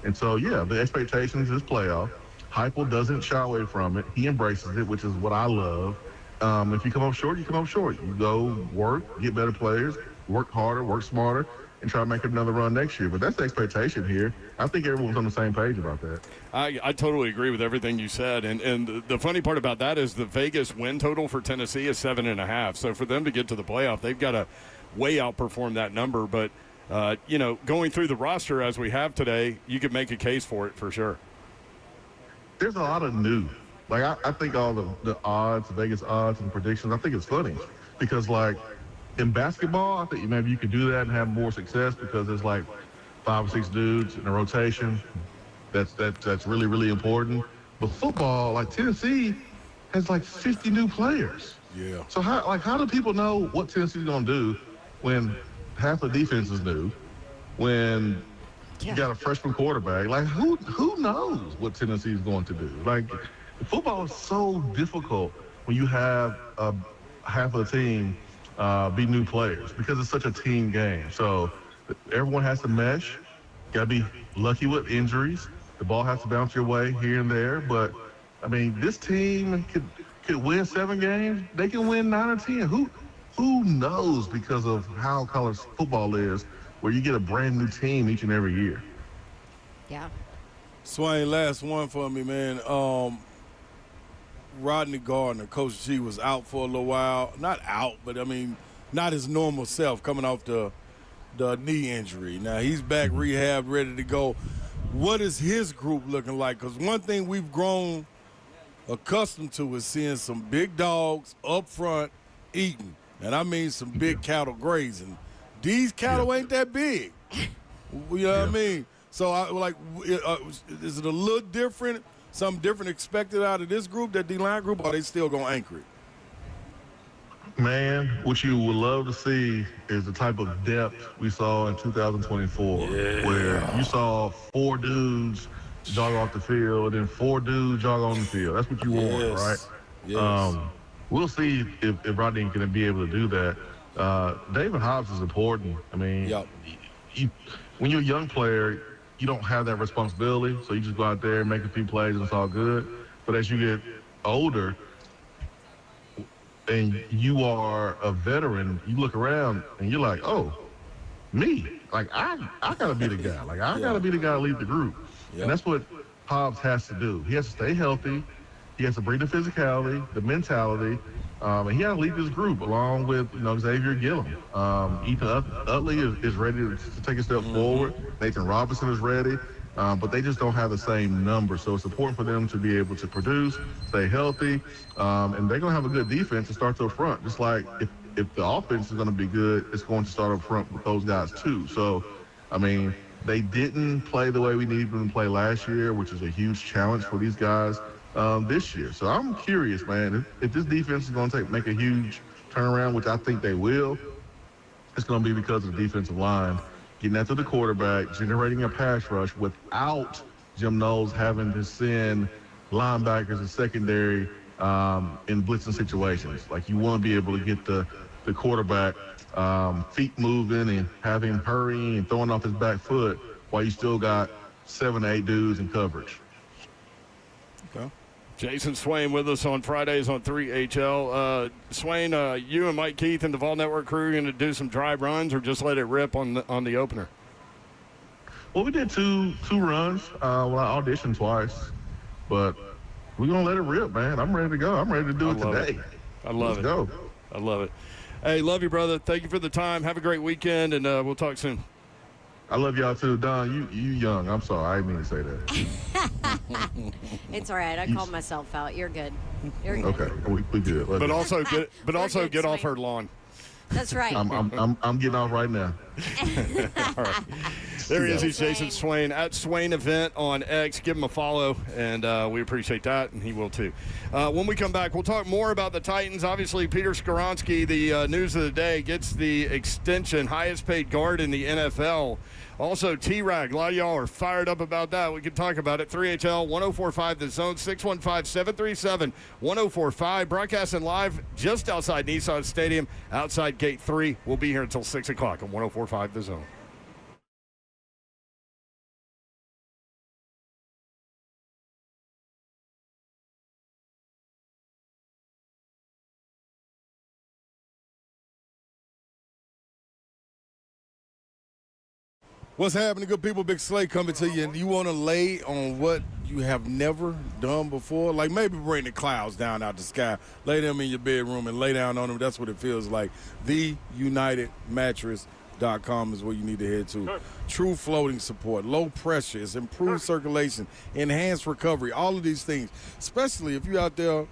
And so, the expectations is playoff. Heupel doesn't shy away from it. He embraces it, which is what I love. If you come up short, you come up short. You go work, get better players, work harder, work smarter, and try to make another run next year. But that's the expectation here. I think everyone's on the same page about that. I totally agree with everything you said. And the funny part about that is the Vegas win total for Tennessee is 7.5. So for them to get to the playoff, they've got to way outperform that number. But, going through the roster as we have today, you could make a case for it for sure. There's a lot of new. Like, I think all the odds, Vegas odds and predictions, I think it's funny. Because, like, in basketball, I think maybe you could do that and have more success because there's like 5 or 6 dudes in a rotation. That's really, really important. But football, like Tennessee, has like 50 new players. Yeah. So how do people know what Tennessee's gonna do when half the defense is new, when you got a freshman quarterback? Like who knows what Tennessee's going to do? Like football is so difficult when you have half of the team be new players because it's such a team game. So everyone has to mesh. Got to be lucky with injuries. The ball has to bounce your way here and there. But, this team could win 7 games. They can win 9 or 10. Who knows because of how college football is where you get a brand new team each and every year. Yeah. Swain, last one for me, man. Rodney Gardner, Coach G, was out for a little while. Not out, but, not his normal self coming off the knee injury. Now, he's back rehab, ready to go. What is his group looking like? Because one thing we've grown accustomed to is seeing some big dogs up front eating. And I mean some big cattle grazing. These cattle ain't that big. You know what I mean? So, is it a little different something different expected out of this group, that D-line group, or are they still going to anchor it? Man, what you would love to see is the type of depth we saw in 2024, where you saw 4 dudes jog off the field and 4 dudes jog on the field. That's what you want, right? Yes. We'll see if Rodney can be able to do that. David Hobbs is important. I mean, when you're a young player, you don't have that responsibility, so you just go out there and make a few plays and it's all good. But as you get older and you are a veteran, you look around and you're like, oh, me. Like, I got to be the guy. Like, I got to be the guy to lead the group. Yep. And that's what Hobbs has to do. He has to stay healthy. He has to bring the physicality, the mentality, and he has to lead this group along with, Xavier Gillum. Ethan Utley is ready to take a step forward. Nathan Robinson is ready, but they just don't have the same number. So it's important for them to be able to produce, stay healthy, and they're going to have a good defense to start up front. Just like if the offense is going to be good, it's going to start up front with those guys too. So, I mean, they didn't play the way we needed them to play last year, which is a huge challenge for these guys this year. So I'm curious, man, if this defense is going to make a huge turnaround, which I think they will, it's going to be because of the defensive line, getting after the quarterback, generating a pass rush without Jim Knowles having to send linebackers and secondary in blitzing situations. Like, you want to be able to get the quarterback feet moving and have him hurrying and throwing off his back foot while you still got 7 to 8 dudes in coverage. Okay. Jason Swain with us on Fridays on 3HL. Swain, you and Mike Keith and the Vol Network crew are going to do some dry runs or just let it rip on the opener? Well, we did two runs. I auditioned twice, but we're going to let it rip, man. I'm ready to go. I'm ready to do it today. I love it. Let's go. I love it. Hey, love you, brother. Thank you for the time. Have a great weekend, and we'll talk soon. I love y'all too. Don, you young. I'm sorry. I didn't mean to say that. It's all right. I called myself out. You're good. You're good. Okay, we good. But also get off Swain. her lawn. That's right. I'm getting off right now. All right. There he is. He's Jason Swain at Swain Event on X. Give him a follow, and we appreciate that, and he will too. When we come back, we'll talk more about the Titans. Obviously, Peter Skoronski, the news of the day, gets the extension, highest paid guard in the NFL. Also, T-Rag, a lot of y'all are fired up about that. We can talk about it. 3HL 1045 The Zone, 615-737-1045. Broadcasting live just outside Nissan Stadium, outside Gate 3. We'll be here until 6 o'clock on 1045 The Zone. What's happening, good people? Big Slay coming to you, and you want to lay on what you have never done before? Like maybe bring the clouds down out the sky, lay them in your bedroom and lay down on them. That's what it feels like. TheUnitedMattress.com is where you need to head to. Sure. True floating support, low pressure, it's improved circulation, enhanced recovery, all of these things, especially if you're out there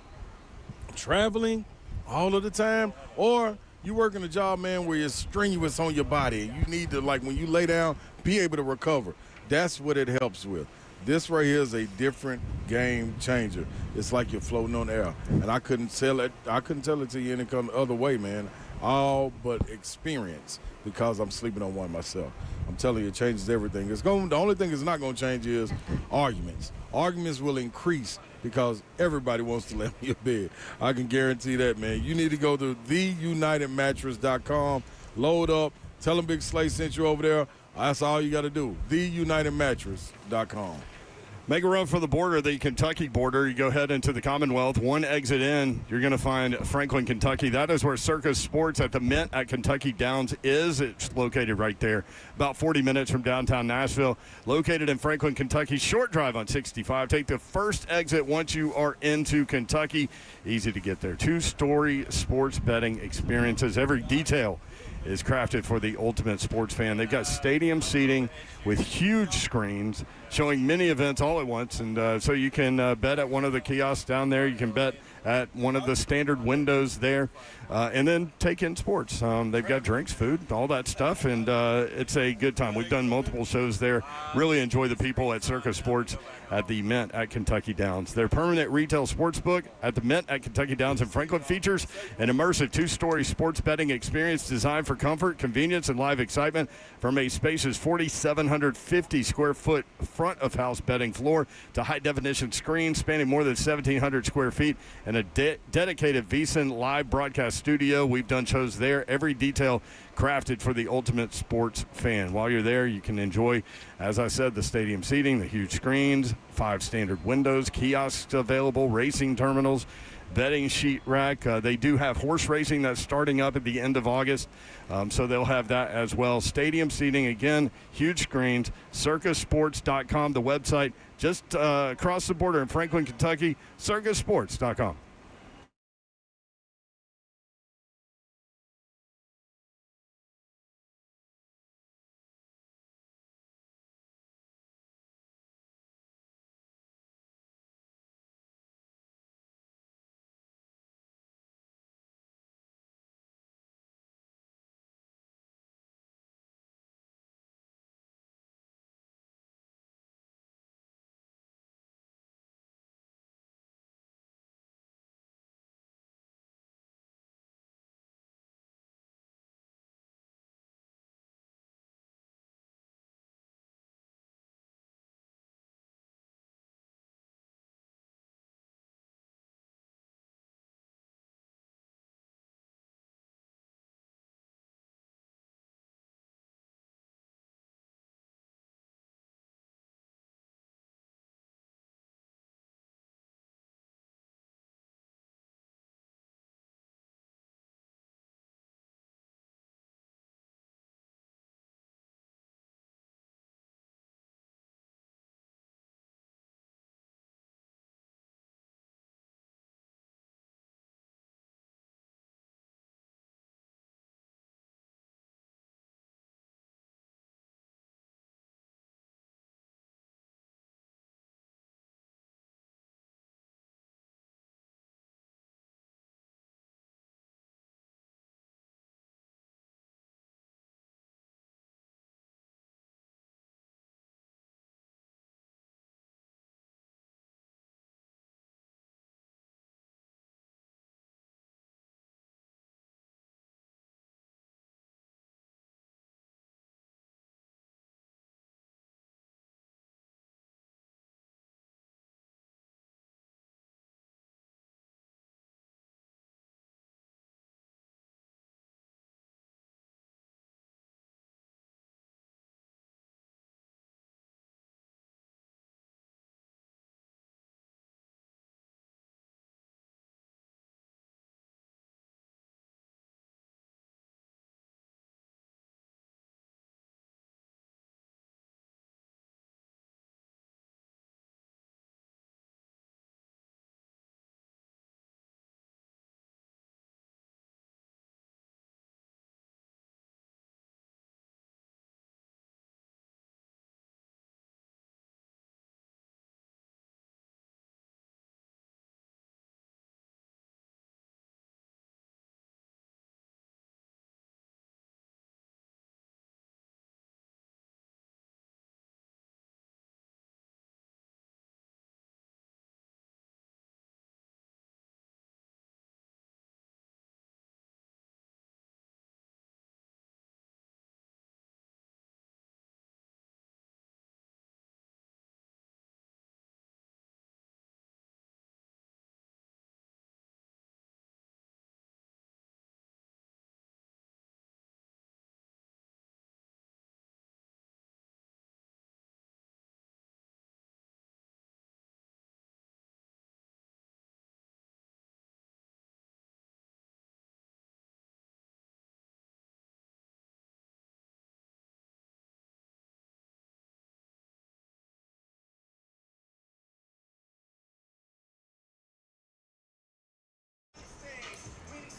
traveling all of the time, or you working a job, man, where you're strenuous on your body. You need to, like, when you lay down, be able to recover. That's what it helps with. This right here is a different game changer. It's like you're floating on air. And I couldn't tell it to you any other way, man. All but experience, because I'm sleeping on one myself. I'm telling you, it changes everything. The only thing that's not going to change is arguments. Arguments will increase because everybody wants to lay on your bed. I can guarantee that, man. You need to go to TheUnitedMattress.com, load up, tell them Big Slay sent you over there. That's all you got to do, TheUnitedMattress.com. Make a run for the border, the Kentucky border. You go ahead into the Commonwealth. One exit in, you're going to find Franklin, Kentucky. That is where Circus Sports at the Mint at Kentucky Downs is. It's located right there, about 40 minutes from downtown Nashville. Located in Franklin, Kentucky. Short drive on 65. Take the first exit once you are into Kentucky. Easy to get there. 2-story sports betting experiences. Every detail is crafted for the ultimate sports fan. They've got stadium seating with huge screens. showing many events all at once. And so you can bet at one of the kiosks down there. You can bet at one of the standard windows there, and then take in sports. They've got drinks, food, all that stuff, and it's a good time. We've done multiple shows there. Really enjoy the people at Circus Sports at the Mint at Kentucky Downs. Their permanent retail sports book at the Mint at Kentucky Downs in Franklin features an immersive 2-story sports betting experience designed for comfort, convenience, and live excitement. From a spacious 4,750 square foot front of house betting floor to high definition screens spanning more than 1,700 square feet and a dedicated VSiN live broadcast studio. We've done shows there. Every detail crafted for the ultimate sports fan. While you're there, you can enjoy, as I said, the stadium seating, the huge screens, 5 standard windows, kiosks available, racing terminals, betting sheet rack. They do have horse racing that's starting up at the end of August, so they'll have that as well. Stadium seating, again, huge screens, circusports.com, the website just across the border in Franklin, Kentucky, circusports.com.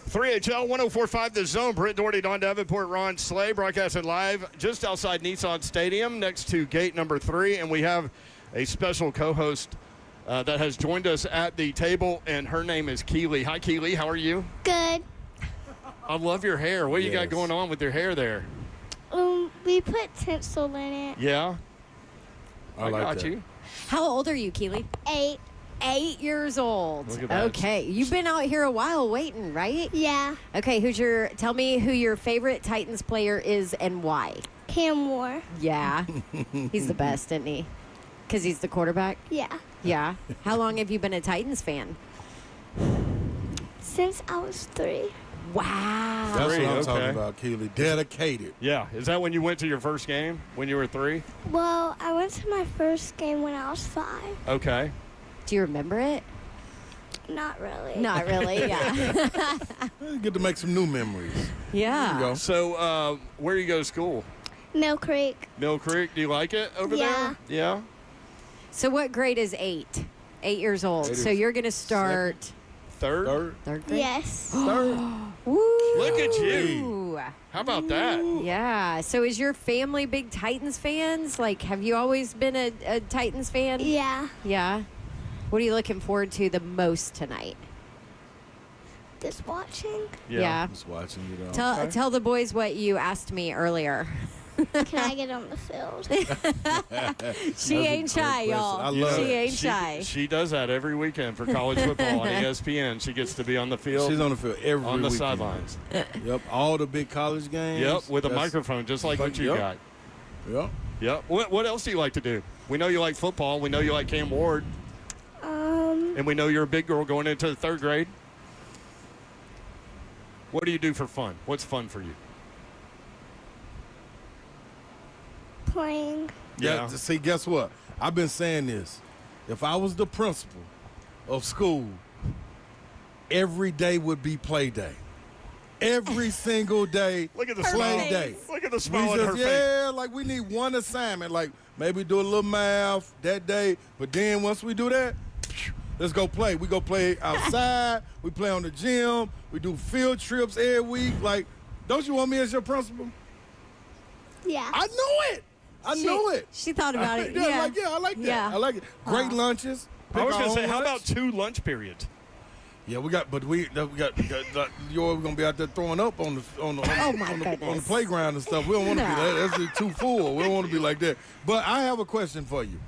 3HL 104.5 The Zone. Britt Doherty, Don Davenport, Ron Slay, broadcasting live just outside Nissan Stadium next to gate number 3. And we have a special co-host that has joined us at the table, and her name is Keely. Hi, Keely. How are you? Good. I love your hair. What do you got going on with your hair there? We put tinsel in it. Yeah? I like got that. you. How old are you, Keely? 8. 8 years old. Look at that. Okay, you've been out here a while waiting, right? Yeah. Okay, tell me who your favorite Titans player is and why. Cam Moore. Yeah, he's the best, isn't he? Because he's the quarterback? Yeah. Yeah. How long have you been a Titans fan? Since I was 3. Wow. That's Three, what I'm okay. talking about, Keely. Dedicated. Yeah. Is that when you went to your first game when you were 3? Well, I went to my first game when I was 5. Okay. Do you remember it? Not really. Not really, yeah. You get to make some new memories. Yeah. There you go. So where do you go to school? Mill Creek. Mill Creek. Do you like it over Yeah. there? Yeah. So what grade is 8? 8 years old. 8 So is you're going to start Third? third grade? Yes. Third. Woo. Look at you. How about that? Yeah. So is your family big Titans fans? Like, have you always been a Titans fan? Yeah. Yeah. What are you looking forward to the most tonight? Just watching. Yeah. Just watching you know. Tell the boys what you asked me earlier. Can I get on the field? She ain't shy, y'all. I love she it. ain't shy. She does that every weekend for college football on ESPN. She gets to be on the field, She's on the field every on the weekend. sidelines. Yep, all the big college games. Yep, with a That's- microphone just like what you Yep. got. Yep. Yep. What else do you like to do? We know you like football. We know you like Cam Ward. And we know you're a big girl going into the 3rd grade. What do you do for fun? What's fun for you? Playing. Yeah. See, guess what? I've been saying this. If I was the principal of school, every day would be play day. Every single day. Look at the Her smile. face. Day. Look at the We smile on her just, face. yeah, like we need one assignment. Like maybe do a little math that day. But then once we do that, let's go play. We go play outside. We play on the gym. We do field trips every week. Like, don't you want me as your principal? Yeah. I know it. I know it. She thought about it. Yeah, I like that. Yeah. I like it. Great lunches. I was Pick going our to say, own how about lunch. 2 lunch periods? Yeah, we got you're gonna be out there throwing up on the Oh, my on the goodness. playground and stuff. We don't want to be No. that. That's just too full. We don't want to be like that. But I have a question for you.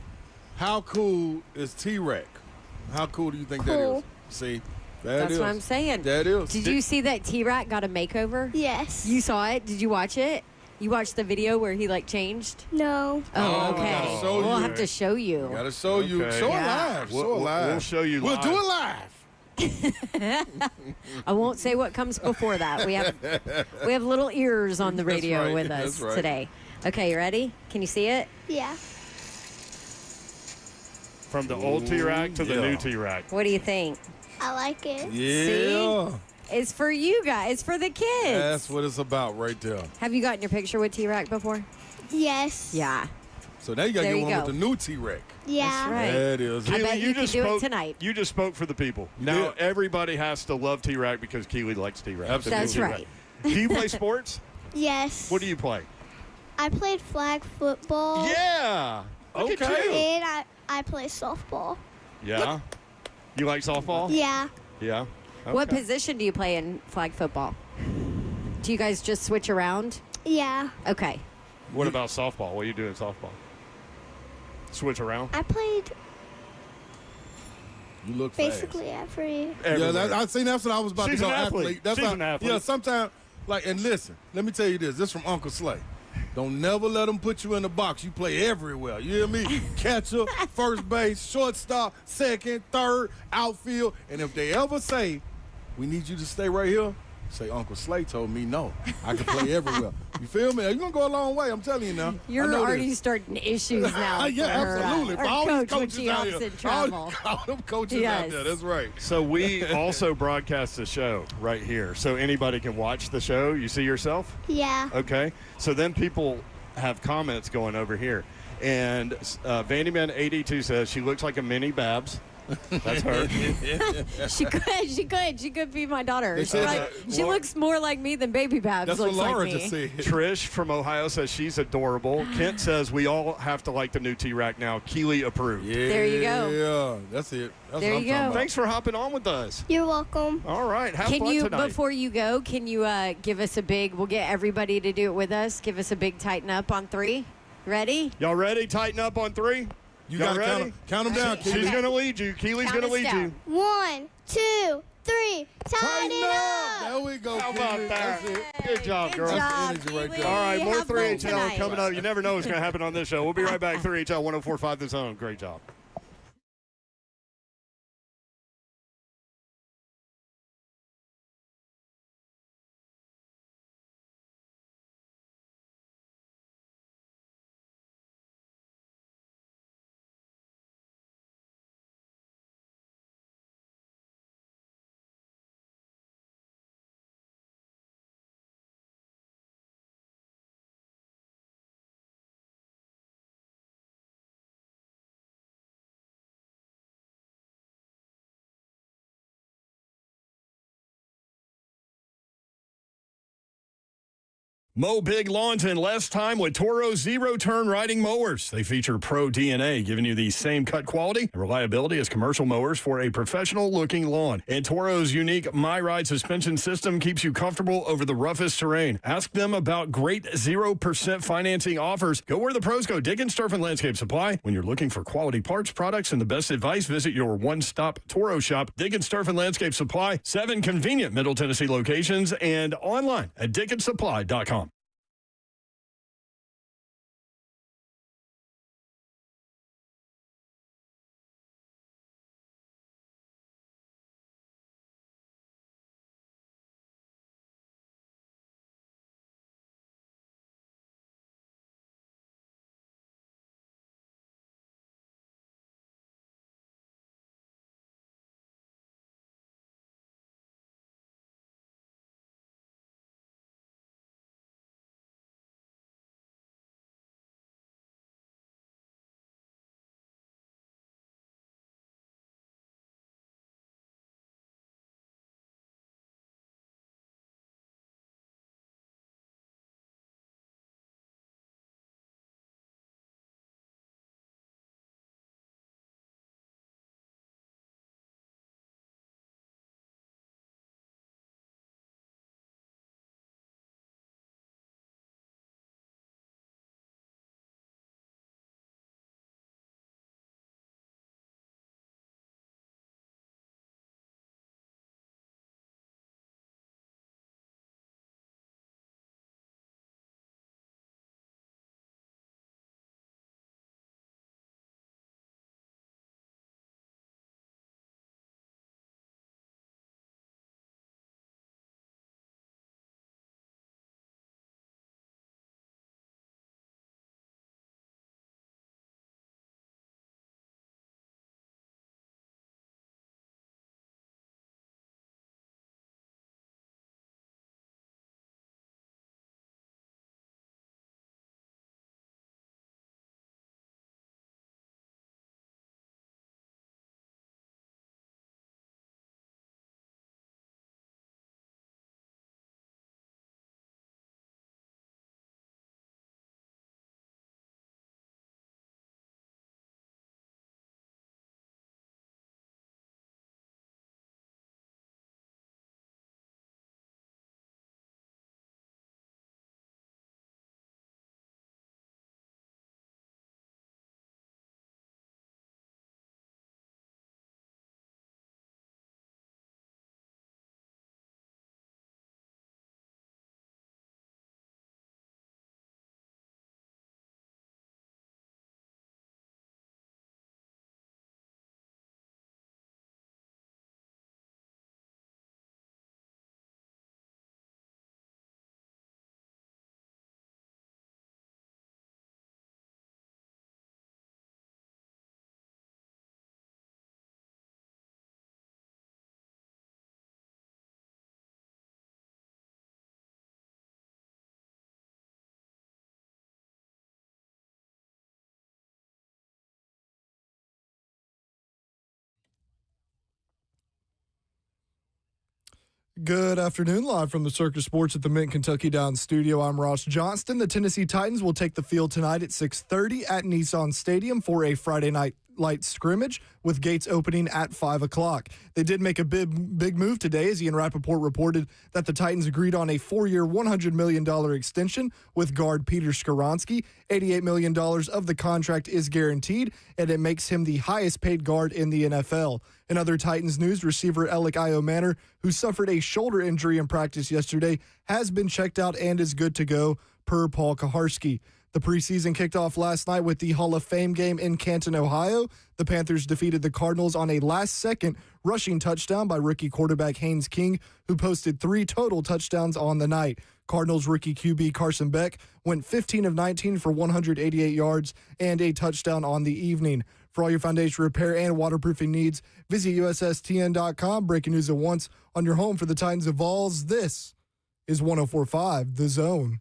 How cool is T-Rack? How cool do you think that Cool. is? See, That's what I'm saying. That is. Did you see that T-Rack got a makeover? Yes. You saw it? Did you watch it? You watched the video where he like changed? No. Oh, we okay. gotta show We'll you. have to show you. Gotta show you. Okay. Show it Yeah. live. Show it live. We'll show you We'll live. do it live. I won't say what comes before that. We have little ears on the That's radio right. with us That's right. today. Okay, you ready? Can you see it? Yeah. From the old T-Rack to the Yeah. new T-Rack. What do you think? I like it. Yeah. It's for you guys. It's for the kids. That's what it's about right there. Have you gotten your picture with T-Rack before? Yes. Yeah. So now you gotta There get you one go. with the new T-Rack. Yeah. That's right. That is. I bet Keely, you could just do it spoke tonight. You just spoke for the people. Now Yeah. everybody has to love T-Rack because Keely likes T-Rack. Absolutely. That's right. Do you play sports? Yes. What do you play? I played flag football. Yeah. Look at Okay. you. And I play softball. Yeah. You like softball? Yeah. Yeah. What Okay. position do you play in flag football? Do you guys just switch around? Yeah. Okay. What about softball? What do you do in softball? Switch around? I played You look basically every. Yeah, Everywhere. I seen that's what I was about She's to go. an athlete. That's She's how, an athlete. Yeah, sometimes like and listen, let me tell you this from Uncle Slay. Don't never let them put you in the box. You play everywhere. You hear me? Catcher, first base, shortstop, second, third, outfield. And if they ever say, we need you to stay right here, say, Uncle Slay told me no. I can play everywhere. You feel me? You're going to go a long way. I'm telling you now. I You're know already this. starting issues now. Yeah, for, absolutely. Our For all these coach when coaches she out hops here. in travel. All them coaches out Yes. there. That's right. So we also broadcast the show right here. So anybody can watch the show. You see yourself? Yeah. Okay. So then people have comments going over here. And Vandyman82 says she looks like a mini Babs. That's her. She could be my daughter. They said She looks more like me than Baby Babs That's what looks Laura like me. just said. Trish from Ohio says she's adorable. Kent says we all have to like the new T-Rack now. Keely approved. Yeah, There you go. Yeah, that's it. That's There what I'm you talking go. about. Thanks for hopping on with us. You're welcome. All right, have Can fun you, tonight. before you go, can you give us a big, we'll get everybody to do it with us, give us a big tighten up on 3. Ready? Y'all ready? Tighten up on 3. You Y'all got to ready? count them down, She's Keely. going to lead you. Keely's Count going to us lead down. you. 1, 2, 3. Tighten Tighten it up. There we go, How Keely. about that? That's it. Good job, Good girl. job, That's energy right Keely. there. All right, more Have fun 3HL tonight. coming up. You never know what's going to happen on this show. We'll be right back. 3HL 104.5 The Zone. Great job. Mow big lawns in less time with Toro zero-turn riding mowers. They feature Pro DNA, giving you the same cut quality and reliability as commercial mowers for a professional-looking lawn. And Toro's unique MyRide suspension system keeps you comfortable over the roughest terrain. Ask them about great 0% financing offers. Go where the pros go. Dickens Turf and Landscape Supply. When you're looking for quality parts, products, and the best advice, visit your one-stop Toro shop. Dickens Turf and Landscape Supply. 7 convenient Middle Tennessee locations and online at DickensSupply.com. Good afternoon, live from the Circus Sports at the Mint Kentucky Downs studio. I'm Ross Johnston. The Tennessee Titans will take the field tonight at 6:30 at Nissan Stadium for a Friday night light scrimmage, with gates opening at 5 o'clock. They did make a big move today, as Ian Rappaport reported that the Titans agreed on a 4-year, $100 million extension with guard Peter Skoronski. $88 million of the contract is guaranteed, and it makes him the highest paid guard in the NFL. In other Titans news, receiver Alec Io-Manor, who suffered a shoulder injury in practice yesterday, has been checked out and is good to go, per Paul Kaharski. The preseason kicked off last night with the Hall of Fame game in Canton, Ohio. The Panthers defeated the Cardinals on a last-second rushing touchdown by rookie quarterback Haynes King, who posted 3 total touchdowns on the night. Cardinals rookie QB Carson Beck went 15 of 19 for 188 yards and a touchdown on the evening. For all your foundation repair and waterproofing needs, visit USSTN.com. Breaking news at once on your home for the Titans of Vols. This is 104.5 The Zone.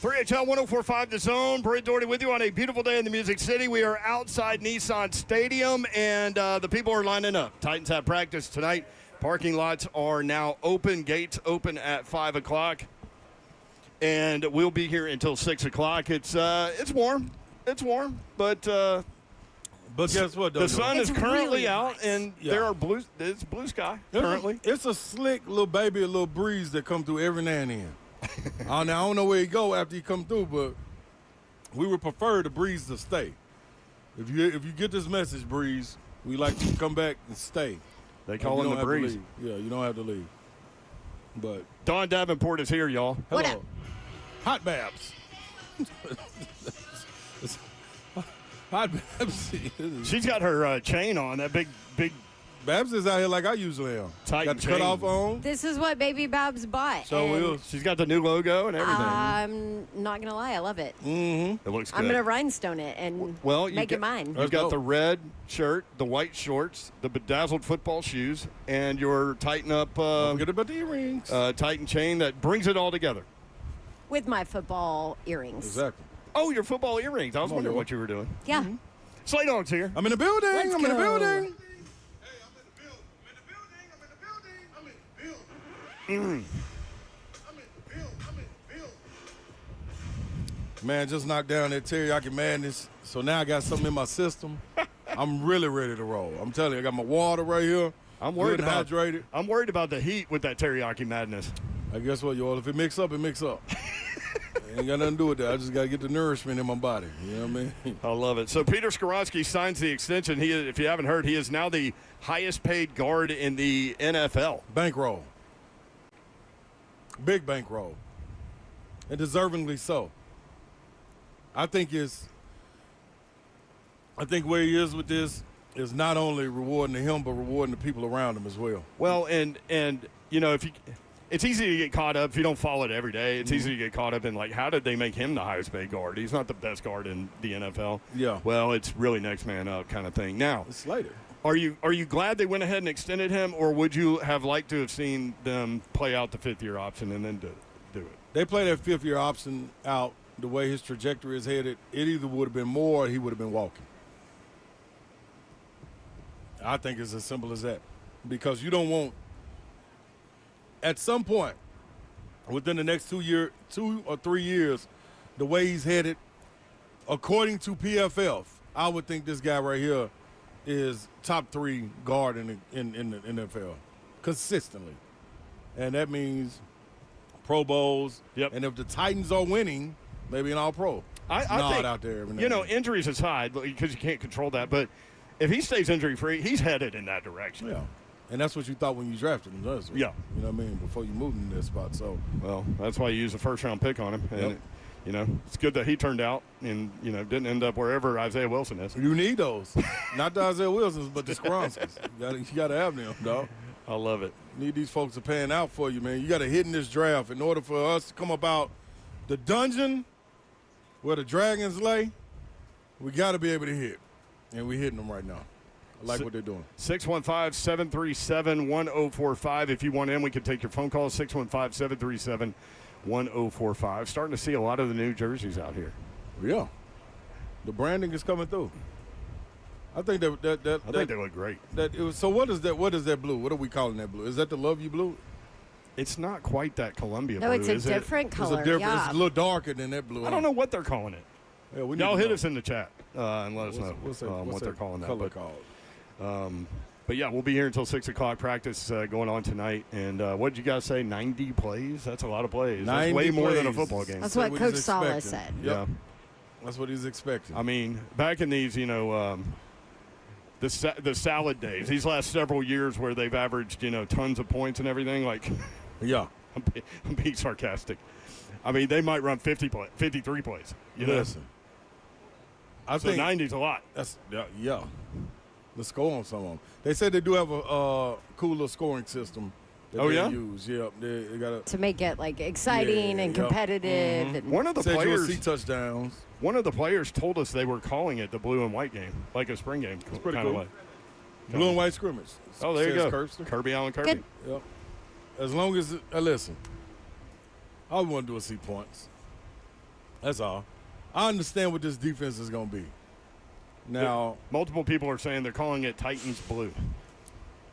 HL 104.5 The Zone. Brent Doherty with you on a beautiful day in the Music City. We are outside Nissan Stadium, and the people are lining up. Titans have practice tonight. Parking lots are now open. Gates open at 5 o'clock. And we'll be here until 6 o'clock. It's warm. It's warm, but guess what, though? The sun is currently really out, nice. and it's blue sky currently. It's a slick little little breeze that come through every now and then. I don't know where he go after he come through, but we would prefer the breeze to stay. If you get this message, breeze, we like you to come back and stay. They call him the breeze. Yeah, you don't have to leave. But Don Davenport is here, y'all. What hello, up? Hot Babs. Hot Babs. She's got her chain on, that big Babs is out here like I usually am. Titan Got the cutoff on. This is what Baby Babs bought. So and we'll. She's got the new logo and everything. I'm not going to lie. I love it. Mm-hmm. It looks good. I'm going to rhinestone it and make it mine. You've Let's got go. the red shirt, the white shorts, the bedazzled football shoes, and your Titan up Don't forget about the earrings. Titan chain that brings it all together. With my football earrings. Exactly. Oh, your football earrings. I was Come on, wondering yo. what you were doing. Yeah. Slay Dog's here. I'm in the building. Let's I'm in the go. building. Man, just knocked down that teriyaki madness. So now I got something in my system. I'm really ready to roll. I'm telling you, I got my water right here. I'm worried Good and hydrated. I'm worried about the heat with that teriyaki madness. I guess what, y'all? If it mix up, it mix up. Ain't got nothing to do with that. I just got to get the nourishment in my body. You know what I mean? I love it. So Peter Skoronski signs the extension. He, if you haven't heard, he is now the highest paid guard in the NFL. Bankroll. Big bankroll. And deservingly so. I think where he is with this is not only rewarding him, but rewarding the people around him as well. Well, and you know, it's easy to get caught up if you don't follow it every day. It's easy to get caught up in, like, how did they make him the highest paid guard? He's not the best guard in the NFL. Yeah. Well, it's really next man up kind of thing. Now, It's later. are you glad they went ahead and extended him, or would you have liked to have seen them play out the fifth-year option and then do it? They play that fifth-year option out the way his trajectory is headed. It either would have been more or he would have been walking. I think it's as simple as that. Because you don't want, at some point, within the next 2 or 3 years, the way he's headed, according to PFF, I would think this guy right here is top 3 guard in the NFL consistently. And that means Pro Bowls. Yep. And if the Titans are winning, maybe an All-Pro. I Nod think, out there every now you know, and then. injuries aside, because you can't control that, but if he stays injury-free, he's headed in that direction. Yeah. And that's what you thought when you drafted him, doesn't it? Yeah. You know what I mean? Before you moved into this spot. So, Well, that's why you use a first-round pick on him. And, Yep. you know, it's good that he turned out and, you know, didn't end up wherever Isaiah Wilson is. you need those. Not the Isaiah Wilsons, but the Skoronskis. You got to have them, dog. I love it. Need these folks to pan out for you, man. You got to hit in this draft in order for us to come up out the dungeon. where the Dragons lay, we got to be able to hit. And we're hitting them right now. I like what they're doing. 615-737-1045. If you want in, we can take your phone call. 615-737-1045. Starting to see a lot of the new jerseys out here. Yeah. The branding is coming through. I think I think they look great. So what is that? What is that blue? What are we calling that blue? Is that the Love You blue? It's not quite that Columbia blue, No, it's a is it? different color. It's a different. Yeah. It's a little darker than that blue. I don't know what they're calling it. Yeah, we Y'all hit us in the chat and let us know what's what they're calling that. color called? But yeah, we'll be here until 6 o'clock. Practice going on tonight. And what did you guys say? 90 plays? That's a lot of plays. That's way more than a football game. That's what he's Coach Sala expecting. said. Yep. Yeah. That's what he's expecting. I mean, back in these, the salad days, these last several years where they've averaged, tons of points and everything, like, yeah. I'm being sarcastic. I mean, they might run 53 plays. Listen. I So think 90's a lot. that's yeah. Let's go on some of them. They said they do have a cooler scoring system that Oh, they yeah? use. Yeah, they got a To make it like exciting and Yeah. competitive. And One of the said you'll players see touchdowns. One of the players told us they were calling it the blue and white game, like a spring game. It's pretty kinda cool. like. Blue and white scrimmage. Oh, there you Says go. Kirsten. Kirby Allen Kirby. Good. Yep. As long as listen, all we want to do is see points. That's all. I understand what this defense is going to be. Now, Multiple people are saying they're calling it Titans blue.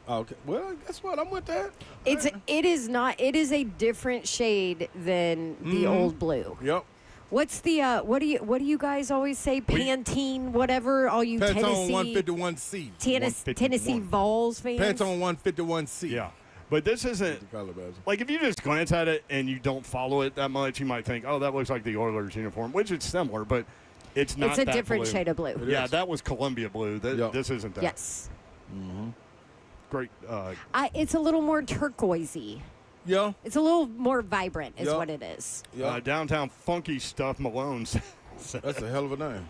okay. Well, guess what? I'm with that. it is not. It is a different shade than the old blue. Yep. What's the what do you guys always say? Pantene, whatever. All you Pantone Tennessee 151C. Tennessee Vols fans. Pantone 151C. Yeah. But this isn't, Color badge. like, if you just glance at it and you don't follow it that much, you might think, oh, that looks like the Oilers uniform, which is similar, but it's not It's a that different blue. shade of blue. Yeah, that was Columbia blue. Yeah. This isn't that. Yes. Great. It's a little more turquoisey. Yeah. It's a little more vibrant, is Yeah. what it is. Yeah. Downtown funky stuff, Malone's. That's a hell of a name.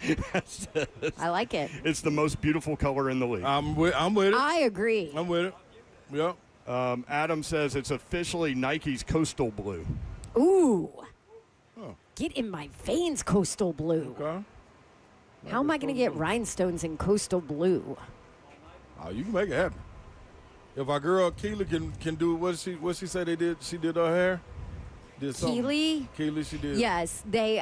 I like it. It's the most beautiful color in the league. I'm with it. I agree. I'm with it. Yep. Adam says it's officially Nike's Coastal Blue. Ooh. Oh. Get in my veins, coastal blue. Okay. How am I going to get rhinestones in coastal blue? Oh, you can make it happen. If our girl Keely can do what she said they did, she did her hair. Did something. Keely, she did. yes, they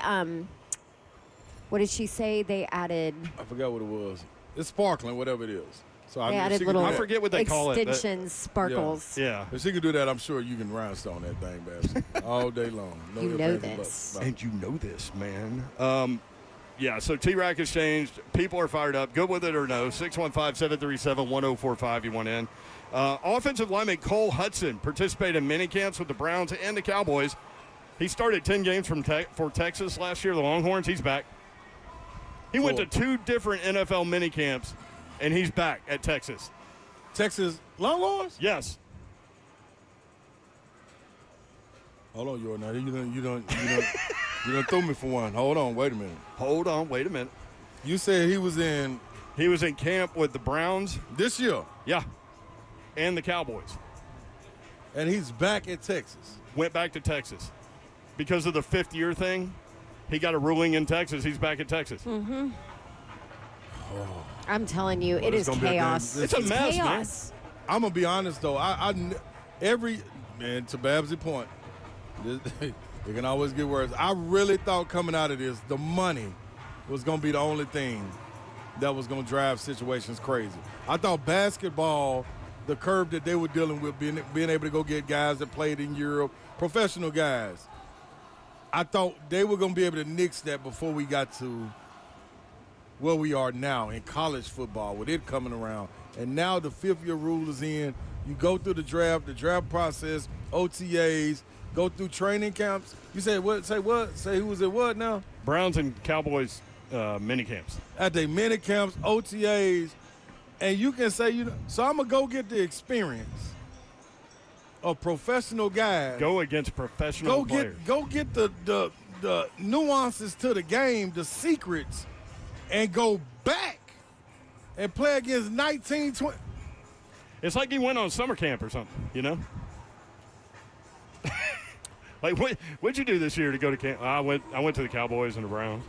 what did she say? They added I forgot what it was. It's sparkling, whatever it is. So they if added she can little do I that- forget what they call it. extensions, sparkles. Yeah. If she can do that, I'm sure you can rhinestone that thing, Babs, all day long. No You ifs, know ands, or this. buts. And you know this, man. Yeah, so T-Rack has changed. People are fired up. Good with it or no. 615-737-1045. You want in. Offensive lineman Cole Hudson participated in mini camps with the Browns and the Cowboys. He started 10 games for Texas last year, the Longhorns. He's back. He went to Cool. 2 different NFL mini camps, and he's back at Texas. Texas Longhorns? Yes. Hold on, you don't throw me for one. Hold on, wait a minute. Hold on. Wait a minute. You said he was in He was in camp with the Browns. this year, Yeah. And the Cowboys. and he's back at Texas. Went back to Texas. Because of the 5th-year thing, he got a ruling in Texas. He's back at Texas. I'm telling you, it it's is gonna be a chaos. damn- It's a mess, chaos. I'm gonna be honest though. Every man to Babs's point, it can always get worse. I really thought coming out of this, the money was gonna be the only thing that was gonna drive situations crazy. I thought basketball, the curve that they were dealing with, being able to go get guys that played in Europe, professional guys. I thought they were gonna be able to nix that before we got to where we are now in college football with it coming around. And now the 5th-year rule is in. You go through the draft process, OTAs, go through training camps. You say what? Say what? Say who was at what now? Browns and Cowboys mini camps. At the mini camps, OTAs, and you can say, so I'm going to go get the experience of professional guys. Go against professional players. Go get the nuances to the game, the secrets, and go back and play against 19, 20. It's like he went on summer camp or something, you know? Like, what'd you do this year to go to camp? I went to the Cowboys and the Browns.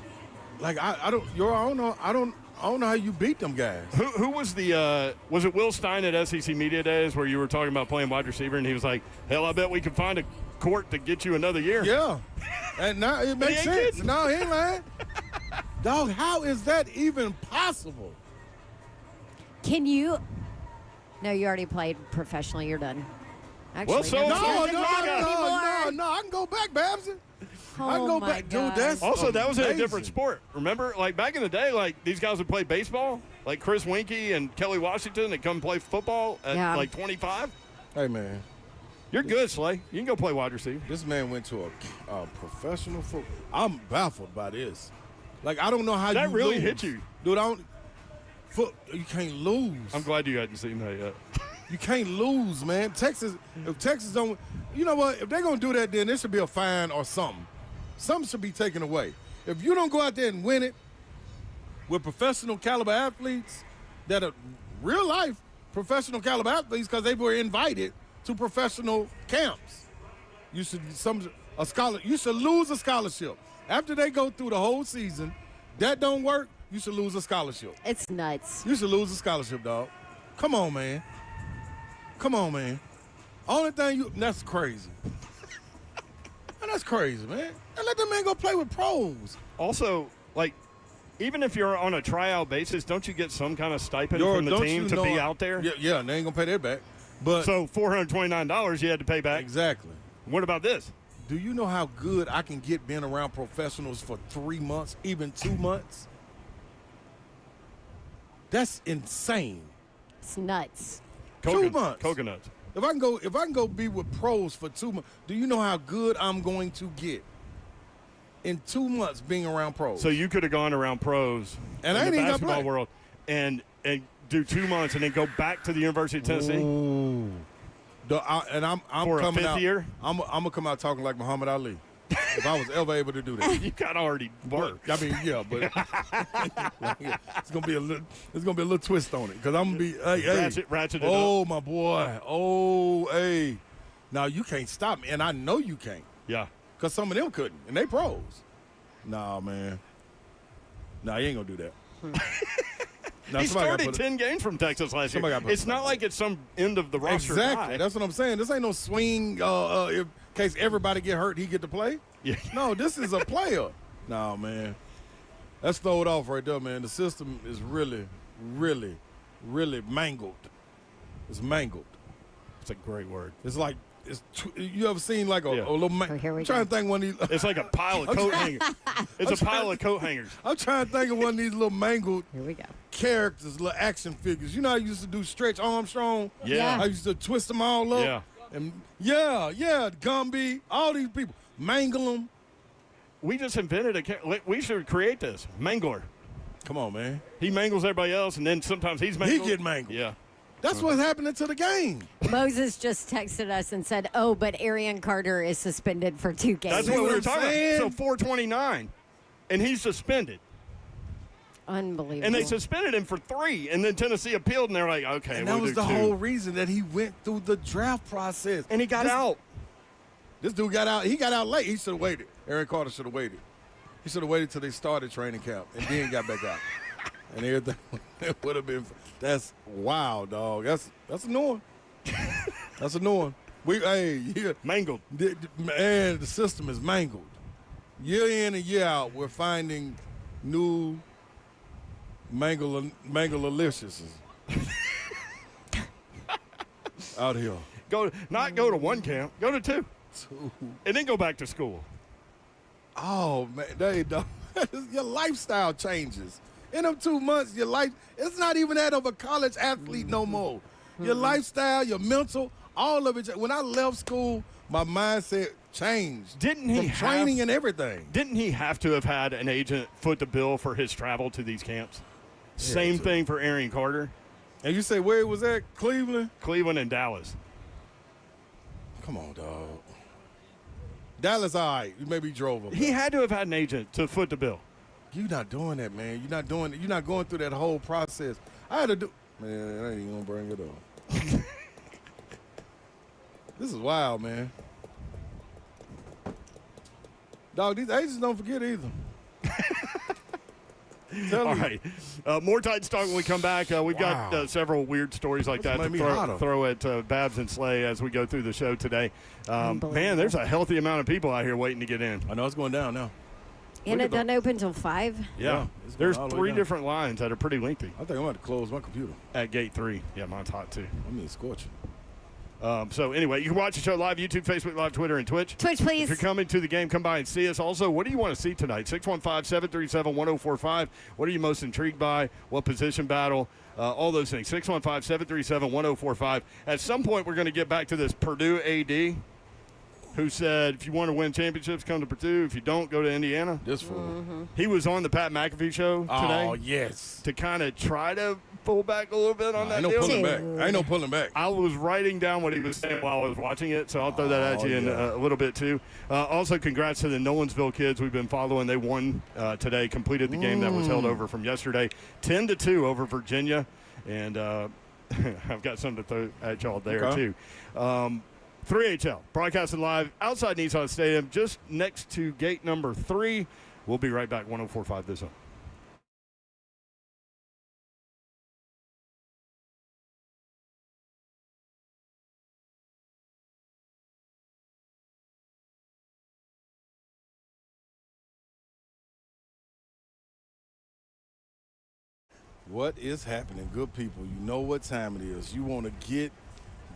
Like I don't know how you beat them guys. Who was the was it Will Stein at SEC Media Days where you were talking about playing wide receiver and he was like, hell, I bet we can find a court to get you another year. Yeah, and now it makes sense. No, he ain't lying. Dog, how is that even possible? Can you? No, you already played professionally. You're done. Actually, Well, so- no, it No, doesn't matter anymore. no. I can go back, Babson. I can Oh go my back, dude. God. That's Also, that was in a amazing. different sport. Remember, like back in the day, like these guys would play baseball, like Chris Winkie and Kelly Washington. They come play football at Yeah. like 25. Hey, man. You're good, Slay. You can go play wide receiver. This man went to a professional football. I'm baffled by this. Like, I don't know how That you really lose. hit you. Dude, you can't lose. I'm glad you hadn't seen that yet. You can't lose, man. If Texas don't, you know what? If they're going to do that, then there should be a fine or something. Something should be taken away. If you don't go out there and win it with professional caliber athletes that are real life professional caliber athletes because they were invited to professional camps, you should lose a scholarship. After they go through the whole season, that don't work, you should lose a scholarship. It's nuts. You should lose a scholarship, dog. Come on, man. Only thing that's crazy. Man, that's crazy, man. And let that man go play with pros. Also, like, even if you're on a tryout basis, don't you get some kind of stipend from the team to be out there? Yeah, they ain't gonna pay that back. But So $429 you had to pay back. exactly. What about this? Do you know how good I can get being around professionals for 3 months, even 2 months? That's insane. It's nuts. 2 months. Coconuts. If I can go be with pros for 2 months, do you know how good I'm going to get in 2 months being around pros? So you could have gone around pros And I in ain't the even gotta basketball play. world and do 2 months and then go back to the University of Tennessee. Ooh. I'm For a coming fifth out. year? I'm gonna come out talking like Muhammad Ali. If I was ever able to do that. You kind of already were. I mean, yeah, but it's gonna be a little twist on it because I'm gonna be Ratchet it oh up. my boy, oh hey, now you can't stop me, and I know you can't Yeah. because some of them couldn't, and they pros. Nah, man, nah, you ain't gonna do that. Now, He somebody gotta started put it- 10 games from Texas last year. Somebody gotta put It's it not back. like it's some end of the roster Exactly, guy. that's what I'm saying. This ain't no swing. In case everybody get hurt, he get to play. Yeah. No, this is a player. No, man. Let's throw it off right there, man. The system is really, really, really mangled. It's mangled. It's a great word. It's like you ever seen like a little Oh, here we I'm trying go. to think one of these. It's like a pile of coat hangers. It's a pile of coat hangers. I'm trying to think of one of these little mangled Here we go. characters, little action figures. You know, I used to do Stretch Armstrong. Yeah. I used to twist them all up. Yeah. And Gumby, all these people, mangle them. We just invented we should create this. Mangler. Come on, man. He mangles everybody else, and then sometimes he's mangled. He get mangled. Yeah. That's what's happening to the game. Moses just texted us and said, "Oh, but Arian Carter is suspended for 2 games." That's See what we what were I'm talking saying? about. So 429, and he's suspended. Unbelievable. And they suspended him for 3, and then Tennessee appealed, and they're like, okay, And we'll that was do the 2. whole reason that he went through the draft process. And he got out. This dude got out. He got out late. He should have waited. Aaron Carter should have waited. He should have waited till they started training camp and then got back out. And everything would have been. That's wild, dog. That's a new one. That's a new one. Mangled. Man, the system is mangled. Year in and year out, we're finding new mangle-aliciouses out here. Not go to 1 camp, go to 2. And then go back to school. Oh man, your lifestyle changes. In them 2 months, your life, it's not even that of a college athlete no more. Your lifestyle, your mental, all of it. When I left school, my mindset changed. Didn't he from training and everything? Didn't he have to have had an agent foot the bill for his travel to these camps? Same thing for Arian Carter. And you say where it was at? Cleveland? Cleveland and Dallas. Come on, dog. Dallas, all right. You maybe drove him. He had to have had an agent to foot the bill. You're not doing that, man. You're not doing it. You're not going through that whole process. I had to do. Man, I ain't even gonna bring it up. This is wild, man. Dog, these agents don't forget either. All right. More Titans talk when we come back. We've got several weird stories like that to throw at Babs and Slay as we go through the show today. Man, there's a healthy amount of people out here waiting to get in. I know it's going down now. And it doesn't open until 5? Yeah. There's 3 different lines that are pretty lengthy. I think I'm going to close my computer. At gate 3. Yeah, mine's hot too. I mean, it's scorching. So anyway, you can watch the show live, YouTube, Facebook Live, Twitter, and Twitch. Twitch, please. If you're coming to the game, come by and see us. Also, what do you want to see tonight? 615-737-1045. What are you most intrigued by? What position battle? All those things. 615-737-1045. At some point, we're going to get back to this Purdue AD who said, if you want to win championships, come to Purdue. If you don't, go to Indiana. This fool. He was on the Pat McAfee show today. Oh, yes. To kind of try to pull back a little bit on that Ain't no deal. pulling back. Ain't no pulling back. I was writing down what he was saying while I was watching it, so I'll throw that at you in a little bit too. Also, congrats to the Nolensville kids we've been following. They won today, completed the game that was held over from yesterday, 10-2 over Virginia, and I've got something to throw at y'all there too. 3HL, broadcasting live outside Nissan Stadium, just next to gate number 3. We'll be right back, 104.5 The Zone. What is happening, good people? You know what time it is. You want to get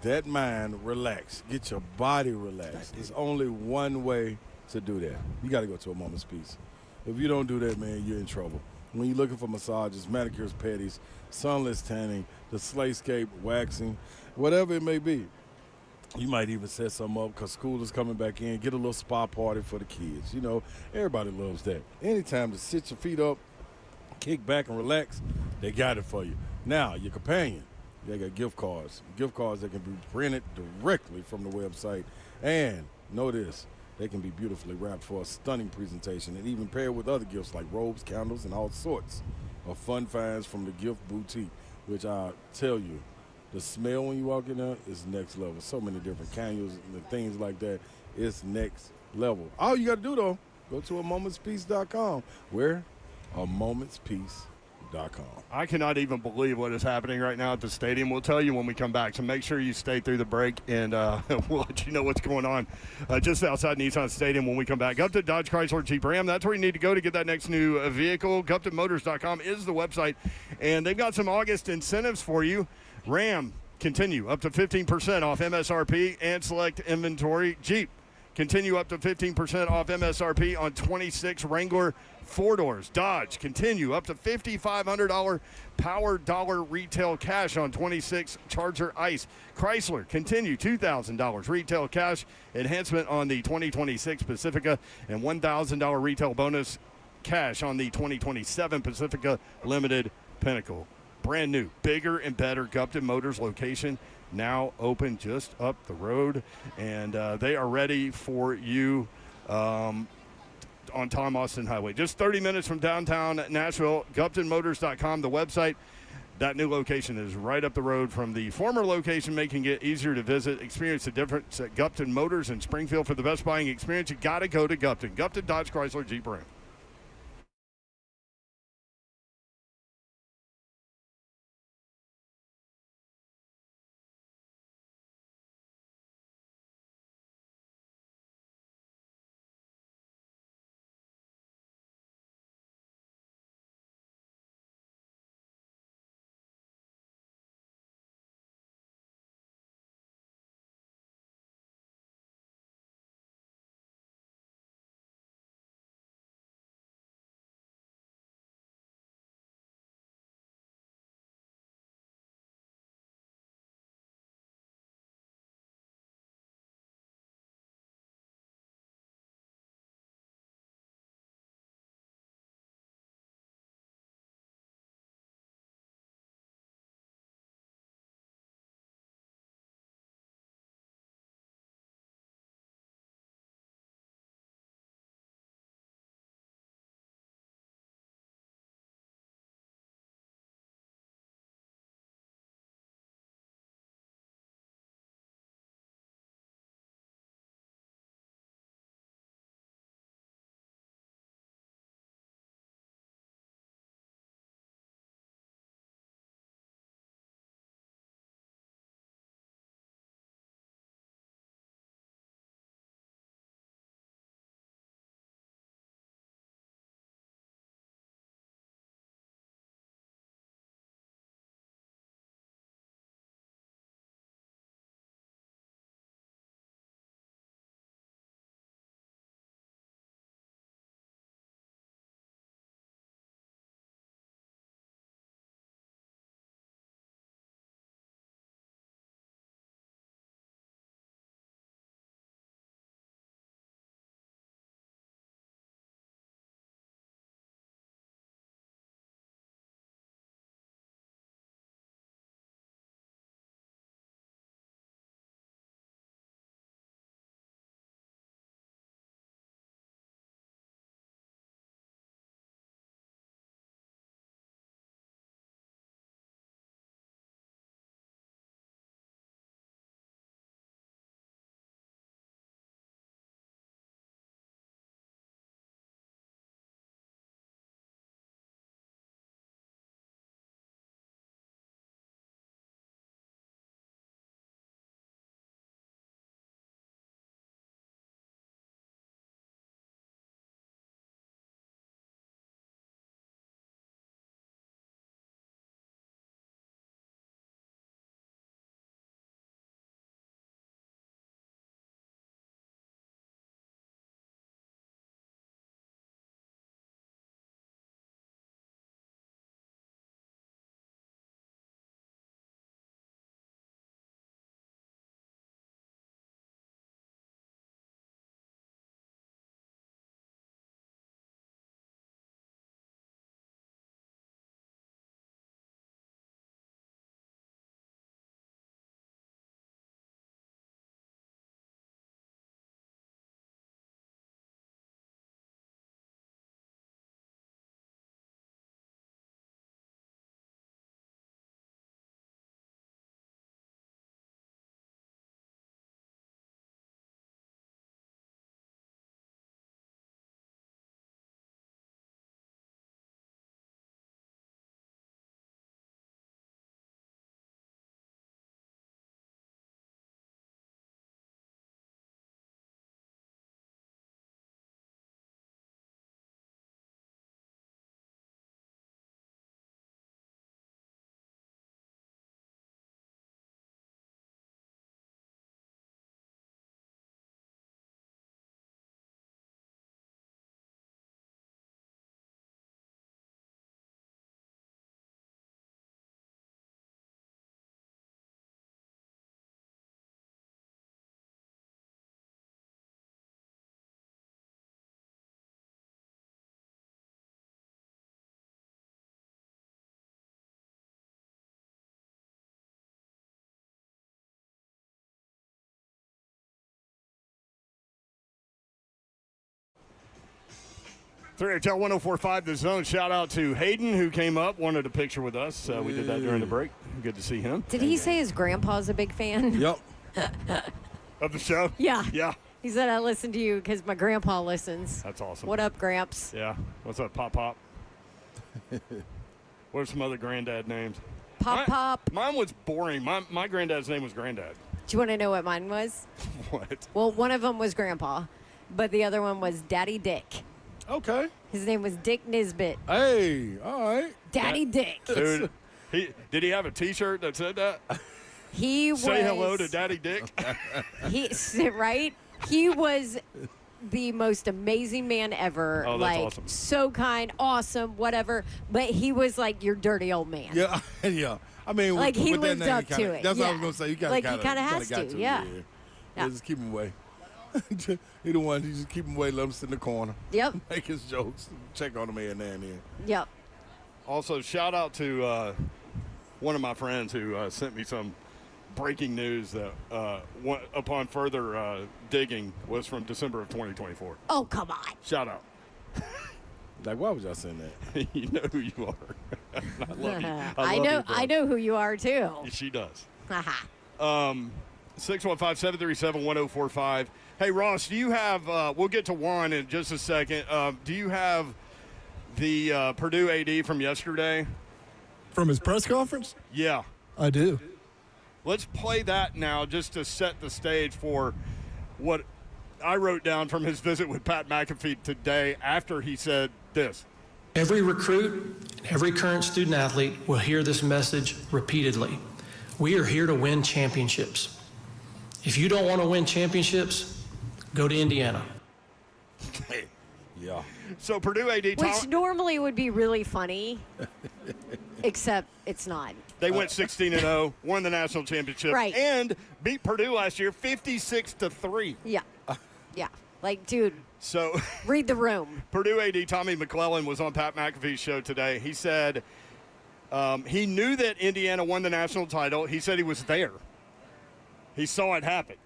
that mind relaxed. Get your body relaxed. There's only one way to do that. You got to go to a moment's peace. If you don't do that, man, you're in trouble. When you're looking for massages, manicures, pedis, sunless tanning, the Slayscape, waxing, whatever it may be, you might even set something up because school is coming back in. Get a little spa party for the kids. You know, everybody loves that. Anytime to sit your feet up, kick back and relax, they got it for you. Now, your companion, they got gift cards that can be printed directly from the website. And know this, they can be beautifully wrapped for a stunning presentation and even paired with other gifts like robes, candles, and all sorts of fun finds from the Gift Boutique, which I tell you, the smell when you walk in there is next level. So many different candles and things like that. It's next level. All you got to do, though, go to amomentspeace.com, where amomentspeace.com. I cannot even believe what is happening right now at the stadium. We'll tell you when we come back, so make sure you stay through the break, and we'll let you know what's going on just outside Nissan Stadium when we come back. Up to Dodge Chrysler Jeep Ram. That's where you need to go to get that next new vehicle. GuptonMotors.com is the website, and they've got some August incentives for you. Ram, continue up to 15% off MSRP and select inventory. Jeep, continue up to 15% off MSRP on 26 Wrangler 4-doors. Dodge, continue up to $5,500 power dollar retail cash on 26 Charger Ice. Chrysler, continue $2,000 retail cash enhancement on the 2026 Pacifica and $1,000 retail bonus cash on the 2027 Pacifica Limited Pinnacle. Brand new, bigger and better Gupton Motors location now open just up the road, and they are ready for you on Tom Austin Highway. Just 30 minutes from downtown Nashville. GuptonMotors.com, the website. That new location is right up the road from the former location, making it easier to visit. Experience the difference at Gupton Motors in Springfield. For the best buying experience, you got to go to Gupton. Gupton Dodge Chrysler Jeep Ram. 3HL 104.5 The Zone. Shout out to Hayden, who came up, wanted a picture with us. We did that during the break. Good to see him. Did he say his grandpa's a big fan? Yep. Of the show? Yeah. Yeah. He said, I listened to you because my grandpa listens. That's awesome. What up, Gramps? Yeah. What's up, Pop Pop? What are some other granddad names? Pop Pop. Mine was boring. My granddad's name was Granddad. Do you want to know what mine was? What? Well, one of them was Grandpa, but the other one was Daddy Dick. Okay. His name was Dick Nisbet. Hey, all right. Daddy Dick. Dude, did he have a T-shirt that said that? He was. Say hello to Daddy Dick. Right? He was the most amazing man ever. Oh, that's awesome. So kind, awesome, whatever. But he was like your dirty old man. Yeah, yeah. I mean, Like, with he that lived name, up you kinda, to it, That's what I yeah. was gonna say. You gotta, Like, he kinda has got to, yeah. Yeah. Just keep him away. He the one. You just keep him away. Let him sit in the corner. Yep. Make his jokes. Check on him here and there and then. Yep. Also, shout out to one of my friends who sent me some breaking news that, upon further digging, was from December of 2024. Oh, come on. Shout out. Like, why was y'all saying that? You know who you are. I love you. I love know. you, bro. I know who you are too. She does. Haha. 615-737-1045. Hey, Ross, do you have we'll get to Juan in just a second. Do you have the Purdue AD from yesterday? From his press conference? Yeah. I do. Let's play that now just to set the stage for what I wrote down from his visit with Pat McAfee today after he said this. Every recruit, every current student athlete will hear this message repeatedly. We are here to win championships. If you don't want to win championships, go to Indiana. Yeah. So Purdue AD, Which normally would be really funny, except it's not. they went 16-0, won the national championship, Right. and beat Purdue last year 56-3. Yeah. Yeah. Like, dude, So read the room. Purdue AD Tommy McClellan was on Pat McAfee's show today. He said he knew that Indiana won the national title. He said he was there. He saw it happen.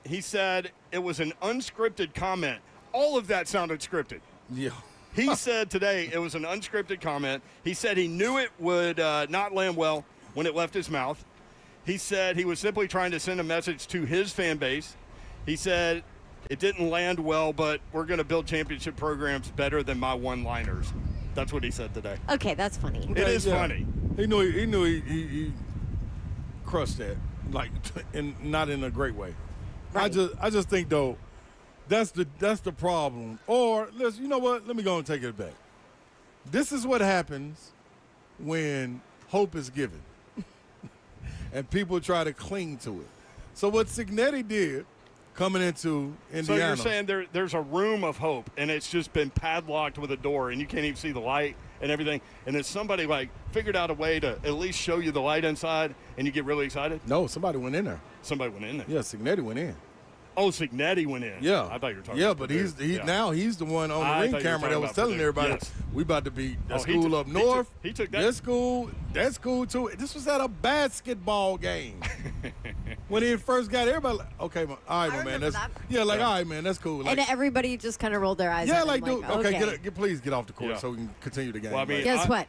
He said it was an unscripted comment. All of that sounded scripted. Yeah. He said today it was an unscripted comment. He said he knew it would not land well when it left his mouth. He said he was simply trying to send a message to his fan base. He said it didn't land well, but we're going to build championship programs better than my one-liners. That's what he said today. Okay, that's funny. It is funny. He knew he crushed that, like, not in a great way. Right. I just think though, that's the problem. Or you know what? Let me go and take it back. This is what happens when hope is given, and people try to cling to it. So what Signetti did coming into Indiana. So you're saying there's a room of hope, and it's just been padlocked with a door, and you can't even see the light and everything, and then somebody, like, figured out a way to at least show you the light inside, and you get really excited? No, somebody went in there. Somebody went in there. Yeah, Signetti went in. Oh, Signetti went in. Yeah. I thought you were talking Yeah, about but Purdue. now he's the one on I the ring thought you were camera talking that was about telling Purdue. everybody, Yes. we about to be that Oh, he school took- up he north. he took that. That's school too. This was at a basketball game. When he first got everybody like, okay, all right, my man. remember That's that. all right, man. That's cool. Like, And everybody just kind of rolled their eyes yeah, at like, him, dude, okay, okay. please get off the court Yeah. so we can continue the game. Well, I mean, Like, Guess what?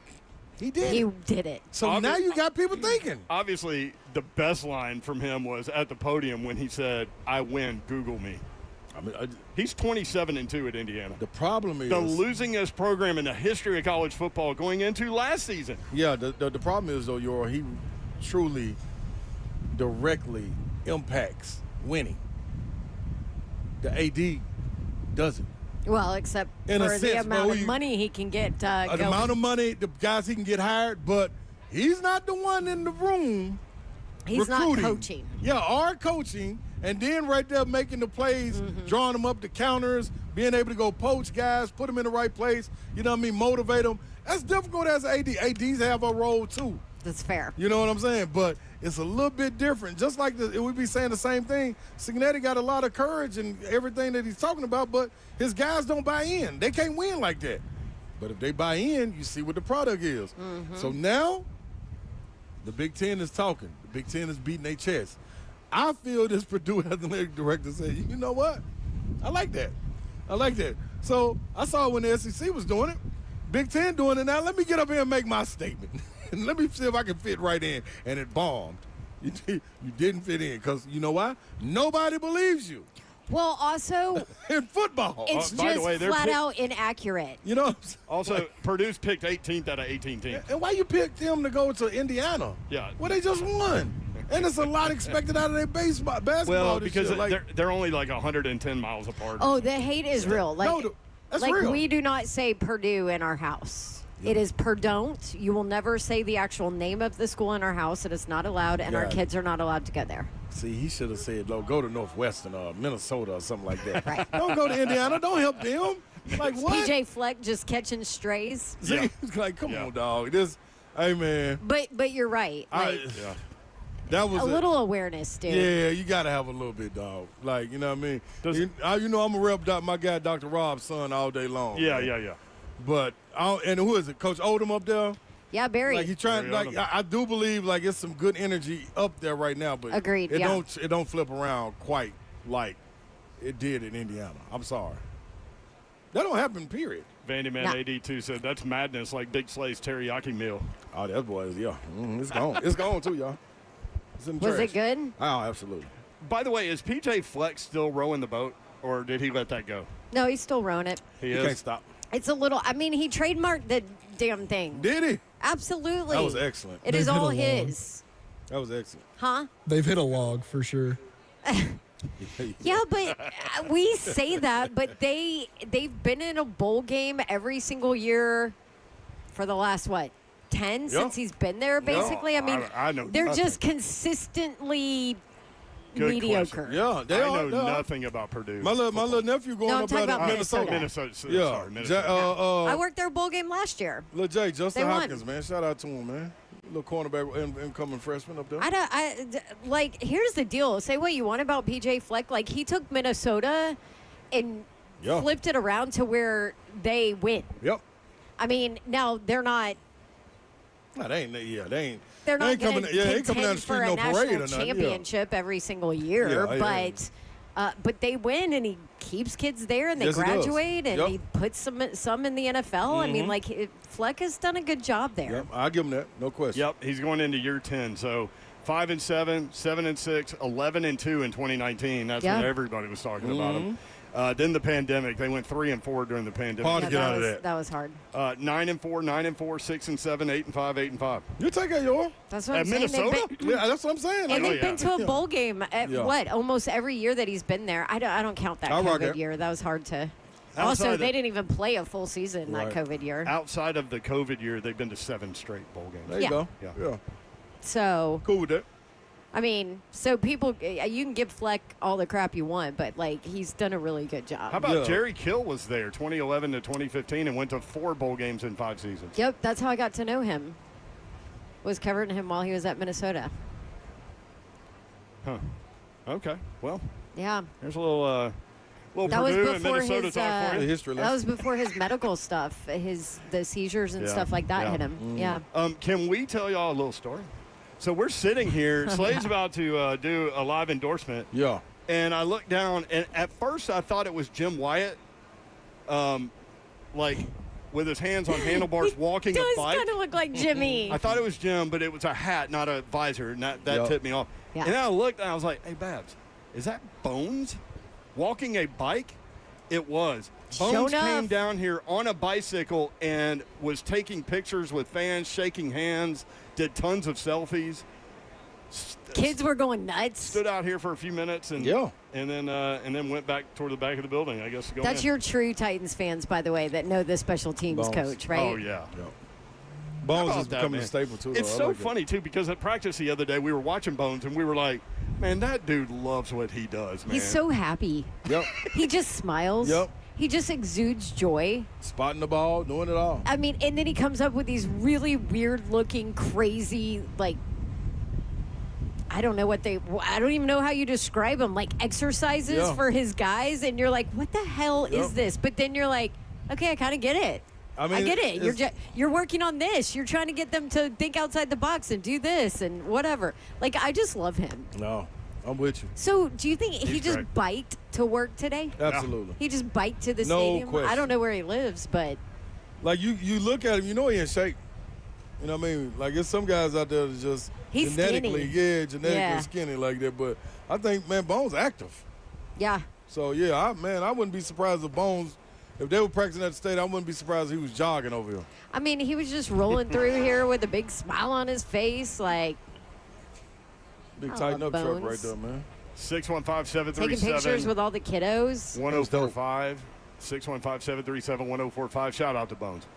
he did. He it. did it. So Obvi- now you got people thinking. Obviously, the best line from him was at the podium when he said, I win, Google me. I mean, He's 27-2 at Indiana. the problem is The losingest program in the history of college football going into last season. yeah. The problem is though, he truly directly impacts winning. The AD doesn't. Well, except In a for the sense, amount bro, of money he can get The going. amount of money, the guys he can get hired, but he's not the one in the room. He's not recruiting. coaching. Yeah, or coaching, and then right there making the plays, Mm-hmm. drawing them up the counters, being able to go poach guys, put them in the right place. You know what I mean? Motivate them. That's difficult as an AD. ADs have a role too. That's fair. You know what I'm saying? But it's a little bit different. Just like we'd be saying the same thing. Signetti got a lot of courage and everything that he's talking about, but his guys don't buy in. They can't win like that. But if they buy in, you see what the product is. Mm-hmm. So now the Big Ten is talking. The Big Ten is beating their chest. I feel this Purdue athletic director said, you know what? I like that. I like that. So I saw when the SEC was doing it, Big Ten doing it now. Let me get up here and make my statement. And let me see if I can fit right in. And it bombed. You didn't fit in because you know why? Nobody believes you. Well, also, in football. it's by the just way, they're flat out inaccurate. You know. Also, Purdue's picked 18th out of 18 teams. And why you picked them to go to Indiana? Yeah. Well, they just won. And it's a lot expected out of their basketball. Well, this because year. Like, they're only like 110 miles apart. Oh, the hate is real. Like, no, that's like real. we do not say Purdue in our house. It is Perdon't. You will never say the actual name of the school in our house. It is not allowed, and our Yeah. kids are not allowed to go there. See, he should have said, go to Northwestern or Minnesota or something like that. Right. Don't go to Indiana. Don't help them. Like, what? PJ Fleck just catching strays. See, Yeah. it's like, come Yeah. on, dog. Hey, man. But you're right. Like, Yeah. That was a little awareness, dude. Yeah, you got to have a little bit, dog. Like, you know what I mean? You know, I'm a rep my guy, Dr. Rob's son, all day long. Yeah, man. yeah. But, and who is it? Coach Odom up there? Yeah, Barry. Like, he trying, Barry like, Odom. I do believe, like, it's some good energy up there right now. But Agreed, it yeah. don't flip around quite like it did in Indiana. I'm sorry. That don't happen, period. Vandyman No. AD2 said that's madness like Big Slay's teriyaki meal. Oh, that boy, yeah. It's gone. It's gone, too, y'all. It's in the Was trash. it good? Oh, absolutely. By the way, is PJ Fleck still rowing the boat, or did he let that go? No, he's still rowing it. He You is. can't stop. It's a little. I mean, he trademarked the damn thing. Did he? Absolutely. That was excellent. It is They've hit all a log. his. That was excellent. Huh? They've hit a log for sure. Yeah, but we say that, but they've been in a bowl game every single year for the last 10 since he's been there. Basically, I mean, I know they're nothing. just consistently Good mediocre. question. Yeah, they I are. know they are. nothing about Purdue. My little nephew going No, I'm up talking out about of Minnesota. Minnesota. Minnesota. Yeah, Sorry, Minnesota. I worked their bowl game last year. Little Jay, Justin They won. Hopkins, man. Shout out to him, man. Little cornerback, incoming freshman up there. Like, here's the deal. Say what you want about PJ Fleck. Like, he took Minnesota and Yeah. flipped it around to where they win. Yep. I mean, now they're not. No, they ain't. Yeah, they ain't. They're they not ain't coming. going to Yeah, they ain't coming down the contend for street a no parade or national nothing. Yeah. championship every single year, Yeah, yeah. but they win, and he keeps kids there, and they Yes, he does. graduate, and Yep. he puts some in the NFL. I mean, like, Fleck has done a good job there. Yep, I'll give him that. No question. Yep, he's going into year 10. So 5-7, 7-6, 11-2 in 2019. That's Yeah. when everybody was talking about him. Then the pandemic. They went 3-4 during the pandemic. Hard to get out of that. That was hard. 9-4, 9-4, 6-7, 8-5, 8-5. You take it, y'all. That's what At I'm saying. Minnesota? Yeah, that's what I'm saying. And Oh, they've yeah. been to a bowl game at Yeah. almost every year that he's been there. I don't count that I'll rock COVID it. year. That was hard to. Outside Also, of- they didn't even play a full season Right. that COVID year. Outside of the COVID year, they've been to 7 straight bowl games. There you Yeah. go. Yeah. Yeah. So, Cool with that. I mean, so people, you can give Fleck all the crap you want, but like he's done a really good job. How about Yeah. Jerry Kill was there 2011 to 2015 and went to 4 bowl games in 5 seasons. Yep, that's how I got to know him. Was covering him while he was at Minnesota. Huh. Okay. Well, Yeah, there's a little that was Purdue and before Minnesota his. talk for The you. history That lesson. was before his medical stuff, the seizures and Yeah, stuff like that yeah. hit him. Yeah. Can we tell y'all a little story? So we're sitting here. Slade's about to do a live endorsement. Yeah. And I looked down, and at first I thought it was Jim Wyatt, like with his hands on handlebars walking a Does bike. kind of look like Jimmy. I thought it was Jim, but it was a hat, not a visor, and that Yep. tipped me off. Yeah. And then I looked, and I was like, hey, Babs, is that Bones walking a bike? It was. Sure Bones came enough. down here on a bicycle and was taking pictures with fans, shaking hands, did tons of selfies. Kids were going nuts. Stood out here for a few minutes and Yeah. and then went back toward the back of the building, I guess, to go That's in. your true Titans fans, by the way, that know the special teams Bones. coach, right? Oh, yeah. Yeah. How Bones about is that, becoming man? a staple, too. It's though. I so like that. funny, too, because at practice the other day, we were watching Bones, and we were like, man, that dude loves what he does, man. He's so happy. Yep. He just smiles. Yep. He just exudes joy. Spotting the ball, doing it all. I mean, and then he comes up with these really weird-looking, crazy, like, I don't even know how you describe them, like exercises Yeah. for his guys, and you're like, what the hell Yep. is this? But then you're like, okay, I kind of get it. I mean, I get it. it's- You're working on this. You're trying to get them to think outside the box and do this and whatever. Like, I just love him. No. I'm with you. So, do you think he He's just great. biked to work today? Absolutely. He just biked to the No stadium? question. I don't know where he lives, but Like, you look at him, you know he in shape. You know what I mean? Like, there's some guys out there that just He's genetically skinny. skinny like that. But I think, man, Bones active. yeah. So, yeah, I wouldn't be surprised if Bones, if they were practicing at the stadium, I wouldn't be surprised if he was jogging over here. I mean, he was just rolling through here with a big smile on his face, like Big I tighten love up truck Bones. right there, man. 615-737. taking pictures with all the kiddos. 1045. 615-737-1045. Shout out to Bones.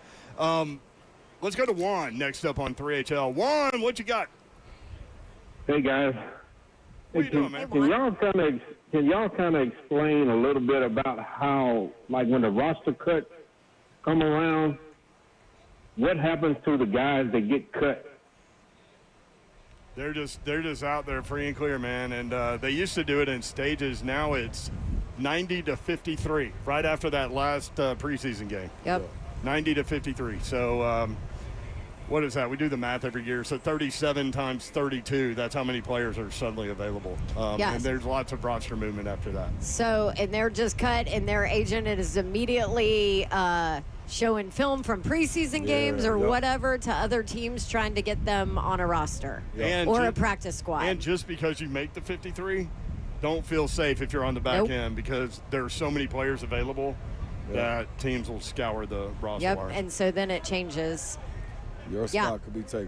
Let's go to Juan next up on 3HL. Juan, what you got? Hey guys, What you doing, man? can y'all kind of explain a little bit about how, like, when the roster cuts come around, what happens to the guys that get cut? They're just out there free and clear, man. And they used to do it in stages. Now it's 90 to 53 right after that last preseason game. Yep. 90 to 53. So what is that? We do the math every year. So 37 times 32, that's how many players are suddenly available. Yes. And there's lots of roster movement after that. So, and they're just cut, and their agent is immediately showing film from preseason games or whatever to other teams trying to get them on a roster And or ju- a practice squad. And just because you make the 53, don't feel safe if you're on the back Nope. end because there are so many players available that teams will scour the roster. Yep, wire. and so then it changes. Your Yeah. spot could be taken.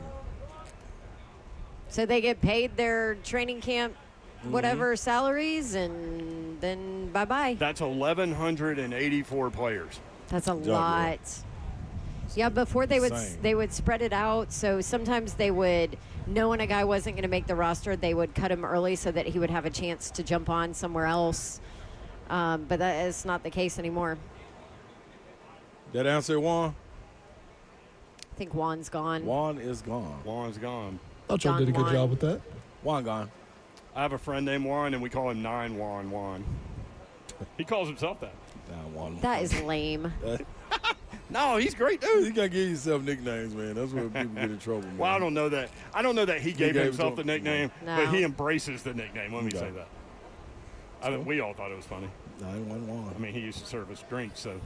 So they get paid their training camp, whatever salaries, and then bye-bye. That's 1,184 players. That's a Job, lot. Yeah, before they insane. would spread it out. So sometimes they would, knowing a guy wasn't going to make the roster, they would cut him early so that he would have a chance to jump on somewhere else. But that is not the case anymore. That answer, Juan? I think Juan's gone. Juan is gone. Juan's gone. Thought y'all John did a good Juan. job with that. Juan gone. I have a friend named Juan, and we call him 9 Juan Juan. He calls himself that. Nah, Juan. That is lame. No, he's great, You dude. gotta give yourself nicknames, man. That's where people get in trouble, man. Well, I don't know that. I don't know that he gave gave it himself to the him. nickname, No. but he embraces the nickname. Let me Okay. say that. I think we all thought it was funny. 911. I mean, he used to serve us drinks, so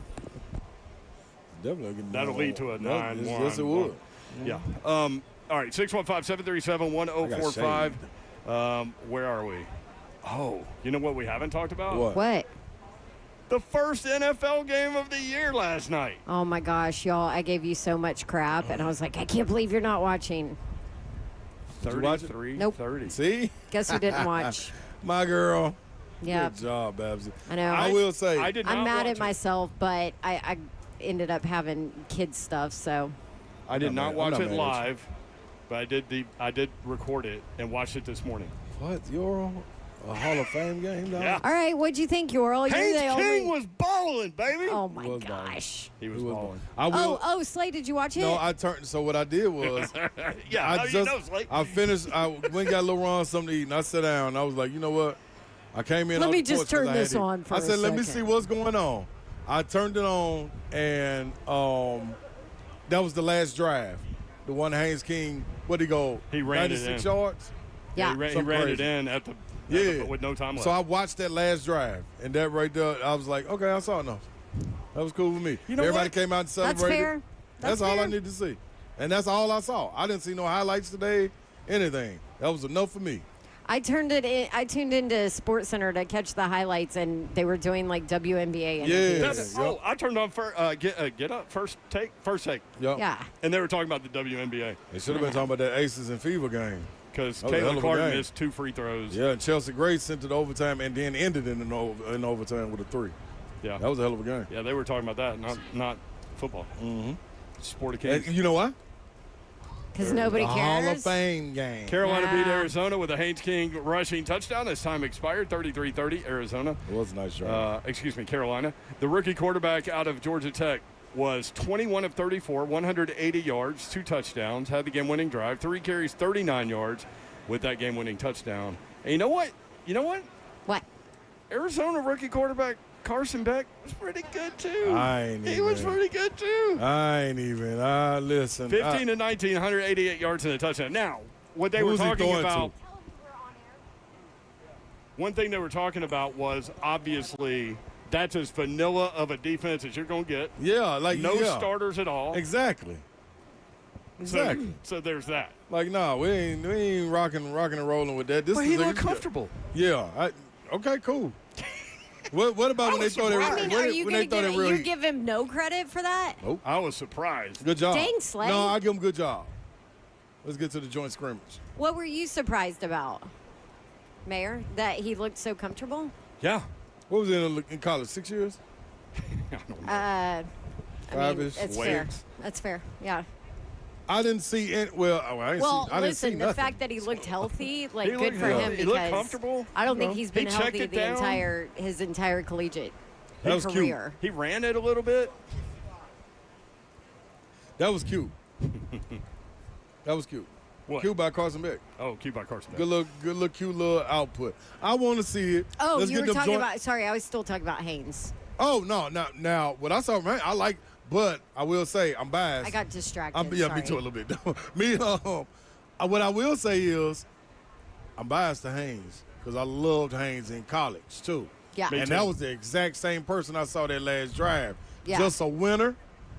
Definitely. Getting that'll lead to a 9-1. Yes, it would. yeah. All right, 615-737-1045. Where are we? Oh, you know what we haven't talked about? What? The first NFL game of the year last night. Oh my gosh, y'all! I gave you so much crap, and I was like, I can't believe you're not watching. Did you watch it? 33 Nope. 30. See? Guess who didn't watch? My girl. Yeah, Good job, Babsy. I know. I will say. I did not I'm mad watch at it. myself, but I ended up having kids stuff, so I did I'm not not watch mad it at you. live, but I did record it and watched it this morning. What? You're a Hall of Fame game, dog? Yeah. all right. What'd you think, Yoral? You're Haynes the King only. was balling, baby. Oh my He was balling. gosh. He was It was balling. I will. Oh, Slay, did you watch it? No, I turned. So what I did was, Yeah, I how just, you know, Slate? I finished. I went and got a little Ron something to eat, and I sat down. And I was like, you know what? I came in. Let off me the just porch 'cause turn I had this to- on for I a said, let me second. see what's going on. I turned it on, and that was the last drive. The one Haynes King. What'd he go? He ran it 96 in. yards. Yeah. He ran Something it crazy. in at the Yeah. with no time left. So I watched that last drive, and that right there, I was like, okay, I saw enough. That was cool with me. You know Everybody what? came out and That's celebrated. fair. That's all I fair. need to see. And that's all I saw. I didn't see no highlights today, anything. That was enough for me. I tuned into SportsCenter to catch the highlights, and they were doing like WNBA interviews. That's- Yep. I turned on get up first take. Yep. Yeah. And they were talking about the WNBA They should have been talking about that Aces and Fever game. because That was a hell Caitlin of a Clark game. missed 2 free throws. Yeah, and Chelsea Gray sent it to overtime and then ended in overtime with a 3. Yeah. That was a hell of a game. Yeah, they were talking about that, not football. Mm-hmm. Sport of And Kings. you know what? Because nobody The cares. Hall of Fame game. Carolina beat Yeah. Arizona with a Haynes King rushing touchdown as time expired, 33-30, Arizona. It was a nice drive. Carolina. The rookie quarterback out of Georgia Tech was 21 of 34, 180 yards, 2 touchdowns, had the game-winning drive, 3 carries, 39 yards with that game-winning touchdown. And you know what? What? Arizona rookie quarterback Carson Beck was pretty good, too. He was even. pretty good, too. I ain't even. Listen. 15 to 19, 188 yards and a touchdown. Now, what they were Who's he talking throwing about. one thing they were talking about was obviously that's as vanilla of a defense as you're going to get. Yeah, like No yeah. starters at all. Exactly. So there's that. Like, no, we ain't rocking and rolling with that. This But is he a- looked comfortable. Yeah. Okay, cool. What about when they throw that? I mean, are you when going they throw that to real you heat? give him no credit for that? Nope. I was surprised. Good job. Dang, Slay. No, I give him good job. Let's get to the joint scrimmage. What were you surprised about, Mayor? That he looked so comfortable? Yeah. What was he in college? 6 years? I don't know. I mean, Five-ish. it's Wait. fair. That's fair. Yeah. I didn't see it. Well, I didn't Well, see, I didn't see listen, the nothing. fact that he looked healthy, like, He good looked for healthy. him He because looked comfortable, I don't you think know. he's been He checked healthy it the down. his entire collegiate That was cute. career. He ran it a little bit. That was cute. That was cute. What? Cute by Carson Beck. Oh, cute by Carson. Good look, cute little output. I want to see it. Oh, Let's you get were them talking joint- about. Sorry, I was still talking about Haynes. Oh no, now what I saw, man, I like, but I will say I'm biased. I got distracted. Yeah, sorry. me too a little bit. me, what I will say is, I'm biased to Haynes because I loved Haynes in college too. Yeah. Me And too. that was the exact same person I saw that last drive. Yeah. Just a winner,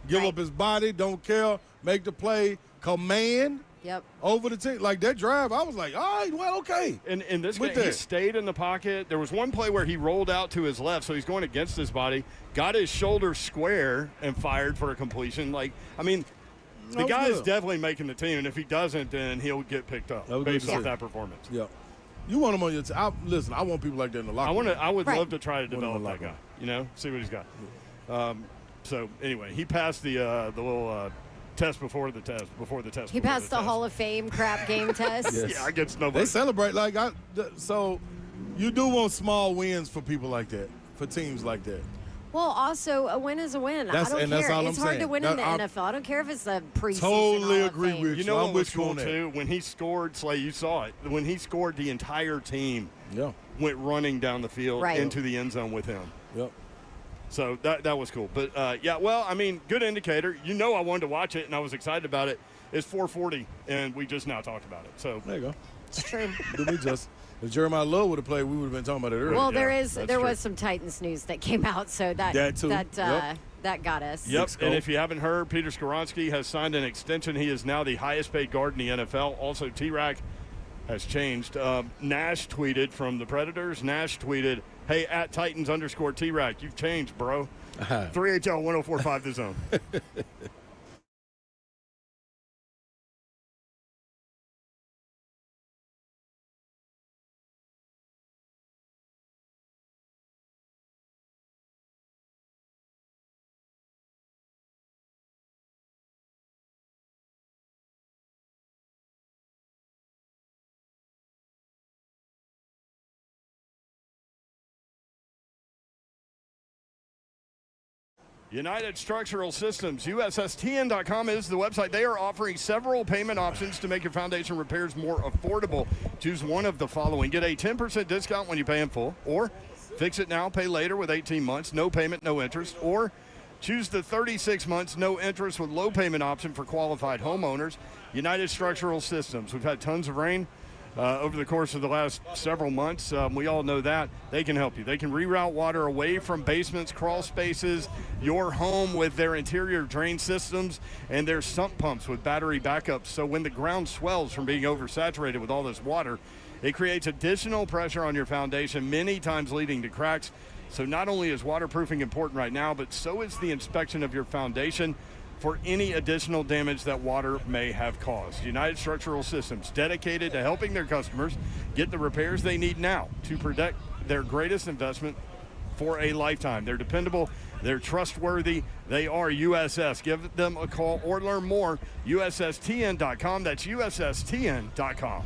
give Right. up his body, don't care, make the play, command Yep. over the team. Like that drive, I was like, all right, well, okay. In this With game, he that. stayed in the pocket. There was one play where he rolled out to his left, so he's going against his body, got his shoulder square, and fired for a completion. Like, I mean, the That was guy is good. definitely making the team, and if he doesn't, then he'll get picked up That was good based to off see. that performance. Yeah. You want him on your team. Listen, I want people like that in the locker room. I would Right. love to try to One of develop the that locker guy. room. You know, see what he's got. So anyway, he passed the little test before the test. He passed the Hall of Fame crap game test. Yes. Yeah, against They nobody. celebrate so you do want small wins for people like that, for teams like that. Well, also a win is a win. That's- I don't and care. that's all It's I'm hard to saying. win in the I'm NFL. I don't care if it's a preseason. Totally Hall of agree Fame. with You know I'm what was with you cool on that. too? When he scored, Slay, you saw it. When he scored, the entire team Yeah. went running down the field Right. into the end zone with him. Yep. So that was cool. But, yeah, well, I mean, good indicator. You know I wanted to watch it, and I was excited about it. It's 4:40, and we just now talked about it. So There you go. It's true. Do me just. If Jeremiah Love would have played, we would have been talking about it earlier. Well, Yeah, there that's true. was some Titans news that came out, so That too. Yep. that got us. Yep, Scope. and if you haven't heard, Peter Skoronski has signed an extension. He is now the highest-paid guard in the NFL. Also, T-Rack has changed. Nash tweeted from the Predators. Nash tweeted, hey, at Titans_T-Rack, you've changed, bro. 3HL 104.5 The Zone. United Structural Systems, USSTN.com is the website. They are offering several payment options to make your foundation repairs more affordable. Choose one of the following. Get a 10% discount when you pay in full, or fix it now, pay later with 18 months, no payment, no interest, or choose the 36 months, no interest with low payment option for qualified homeowners. United Structural Systems. We've had tons of rain over the course of the last several months. We all know that. They can help you. They can reroute water away from basements, crawl spaces, your home with their interior drain systems and their sump pumps with battery backups. So when the ground swells from being oversaturated with all this water, it creates additional pressure on your foundation, many times leading to cracks. So not only is waterproofing important right now, but so is the inspection of your foundation for any additional damage that water may have caused. United Structural Systems, dedicated to helping their customers get the repairs they need now to protect their greatest investment for a lifetime. They're dependable, they're trustworthy, they are USS. Give them a call or learn more, USSTN.com. That's USSTN.com.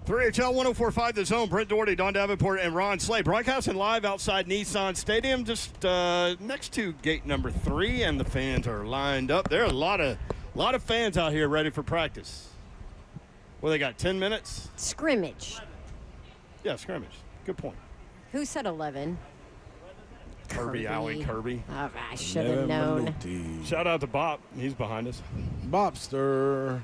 3HL 104.5 The Zone. Brent Doherty, Don Davenport, and Ron Slay. Broadcasting live outside Nissan Stadium, just next to gate number 3, and the fans are lined up. There are a lot of fans out here ready for practice. Well, they got 10 minutes? Scrimmage. Yeah, scrimmage. Good point. Who said 11? Kirby, Allie Kirby. Oh, I should have known. Shout out to Bob. He's behind us. Bobster.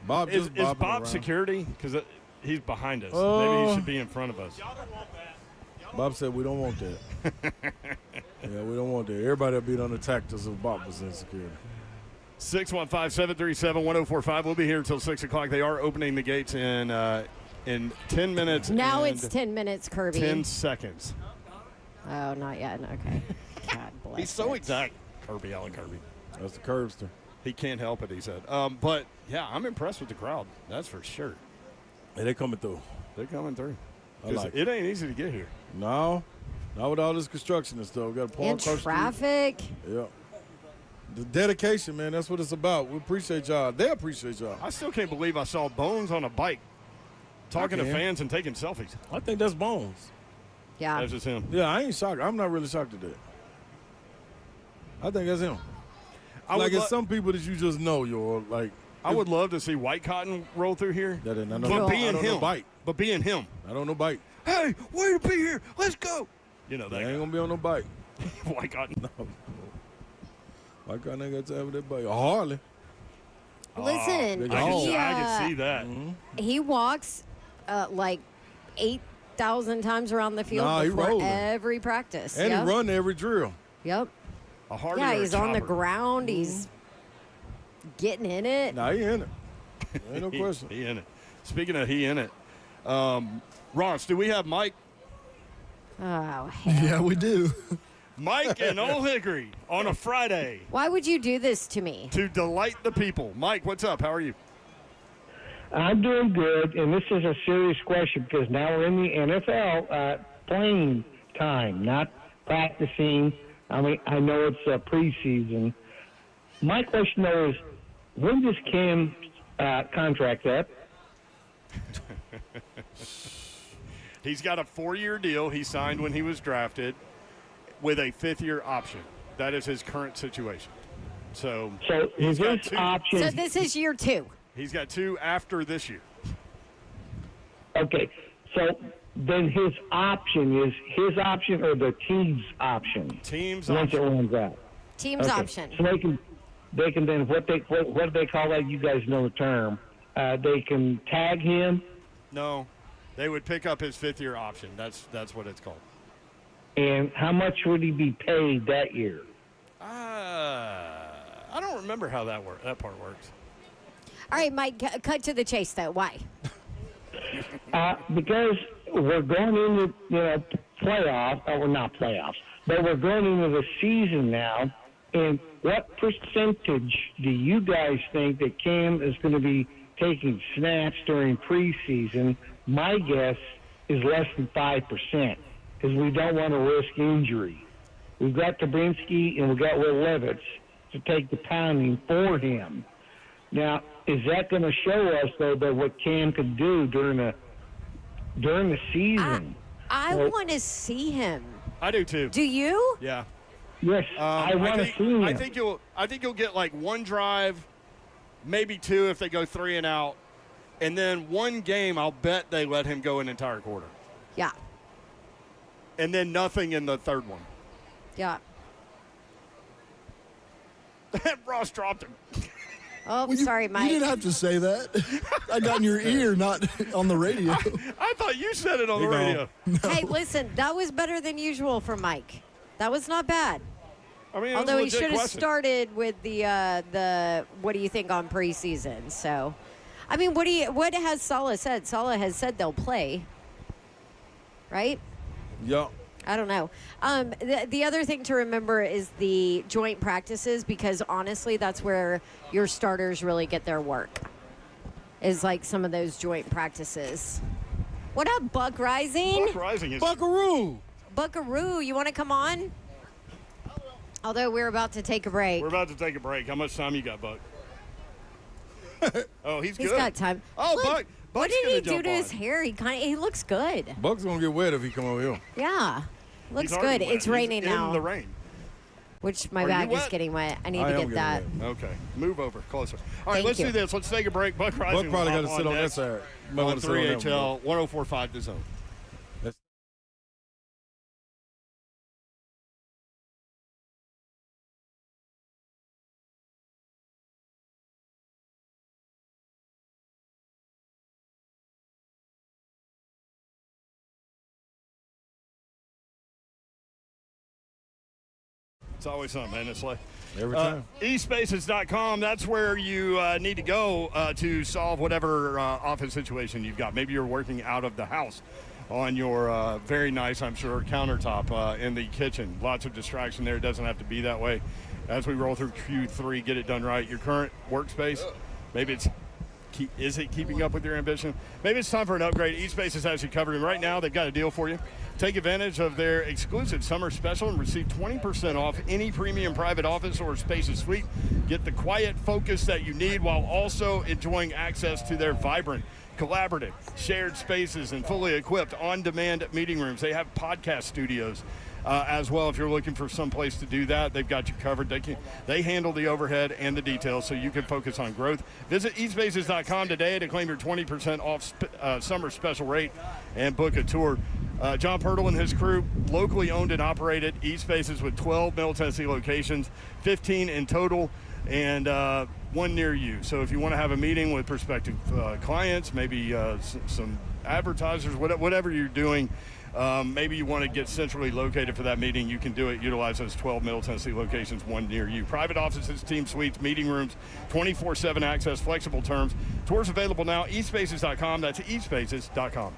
Bob Is just bopping Bob around. security? Because he's behind us. Maybe he should be in front of us. Bob said we don't want that. Yeah, we don't want that. Everybody will be on the tactics if Bob was in security. 615-737-1045. We'll be here until 6 o'clock. They are opening the gates in 10 minutes. Now and it's 10 minutes, Kirby. 10 seconds. Oh, not yet. Okay. God bless He's so it. exact. Kirby, Allen Kirby. That's the curbster. He can't help it, he said. But, yeah, I'm impressed with the crowd. That's for sure. Hey, they coming through. They're coming through. I like it ain't easy to get here. No, not with all this construction and stuff. We got to And traffic. Yeah. The dedication, man, that's what it's about. We appreciate y'all. They appreciate y'all. I still can't believe I saw Bones on a bike talking to fans and taking selfies. I think that's Bones. Yeah. That's just him. Yeah, I ain't shocked. I'm not really shocked at that. I think that's him. It's some people that you just know, I would love to see White Cotton roll through here. That ain't, I But don't being know him. bite. But being him. I don't know bite. Hey, way to be here. Let's go. You know that. They guy. ain't gonna be on no bike. White Cotton. No. Why can't I got time with that bike? A Harley. Listen, big I dog. can see that. he walks like 8,000 times around the field Nah, he before rolling. every practice. And yep. he run every drill. Yep. A Harley or Yeah, a he's on the chopper? ground. He's getting in it. Nah, he in it. Ain't no He- question. He in it. Speaking of he in it, Ross, do we have Mike? Oh, hell. Yeah, we do. Mike and Old Hickory on a Friday Why would you do this to me? to delight the people. Mike, what's up? How are you? I'm doing good, and this is a serious question because now we're in the NFL playing time, not practicing. I mean, I know it's preseason. My question, though, is when does Cam's contract up? He's got a 4-year deal he signed when he was drafted with a 5th-year option. That is his current situation. So Is got this 2. option? So this is year 2. He's got 2 after this year. Okay, so then his option is his option or the team's option? Team's Once it option. runs out. Team's Okay. option. So they can then what do they call that? You guys know the term. They can tag him, No, they would pick up his 5th-year option. That's what it's called. and how much would he be paid that year? I don't remember how that part works. All right, Mike, cut to the chase, though. Why? Because we're going into playoff, or not playoffs, but we're going into the season now. And what percentage do you guys think that Cam is going to be taking snaps during preseason? My guess is less than 5%, because we don't want to risk injury. We've got Trubinsky and we've got Will Levis to take the pounding for him. Now, is that going to show us, though, that what Cam can do during the season? I want to see him. I do too. Do you? Yeah. Yes, I want to see him. I think you'll get like one drive, maybe 2 if they go 3 and out, and then one game I'll bet they let him go an entire quarter, Yeah. and then nothing in the 3rd one. Yeah. Ross dropped him. Oh, Well, sorry, Mike. You didn't have to say that. I got in your ear, not on the radio. I thought you said it on the He radio. Hey, listen, that was better than usual for Mike. That was not bad. I mean, it was Although a he legit should have question. started with the what do you think on preseason? So, I mean, what has Saleh said? Saleh has said they'll play, right? Yup. I don't know. The other thing to remember is the joint practices, because honestly, that's where your starters really get their work. Is like some of those joint practices. What up, Buck Rising? Buck Rising is Buckaroo. Buckaroo, you want to come on? Although we're about to take a break. We're about to take a break. How much time you got, Buck? Oh, he's He's good. got time. Oh, Look, What Buck's did gonna he do jump to his on. hair? He looks good. Buck's gonna get wet if he come over here. Yeah. Looks He's already good. wet. It's He's raining now. in the rain. Which my Are you bag is wet? getting wet. I need I to am get that. getting wet. Okay, move over closer. All right, Thank let's you. do this. Let's take a break. Buck Rising Buck probably will got to hop sit on that next side. Might on wanna sit on that one, 3HL 104.5 The Zone. That's- It's always something, man. It's like Every time. eSpaces.com, that's where you need to go to solve whatever office situation you've got. Maybe you're working out of the house on your very nice, I'm sure, countertop in the kitchen. Lots of distraction there. It doesn't have to be that way. As we roll through Q3, get it done right. Your current workspace, maybe it's is it keeping up with your ambition? Maybe it's time for an upgrade. eSpaces has you covered, and right now they've got a deal for you. Take advantage of their exclusive summer special and receive 20% off any premium private office or Spaces suite. Get the quiet focus that you need while also enjoying access to their vibrant, collaborative, shared spaces and fully equipped on-demand meeting rooms. They have podcast studios as well. If you're looking for some place to do that, they've got you covered. They handle the overhead and the details so you can focus on growth. Visit eSpaces.com today to claim your 20% off summer special rate and book a tour. John Pirtle and his crew, locally owned and operated eSpaces with 12 Middle Tennessee locations, 15 in total, and one near you. So if you want to have a meeting with prospective clients, maybe some advertisers, whatever you're doing, maybe you want to get centrally located for that meeting, you can do it. Utilize those 12 Middle Tennessee locations, one near you. Private offices, team suites, meeting rooms, 24/7 access, flexible terms. Tours available now, eSpaces.com. That's eSpaces.com.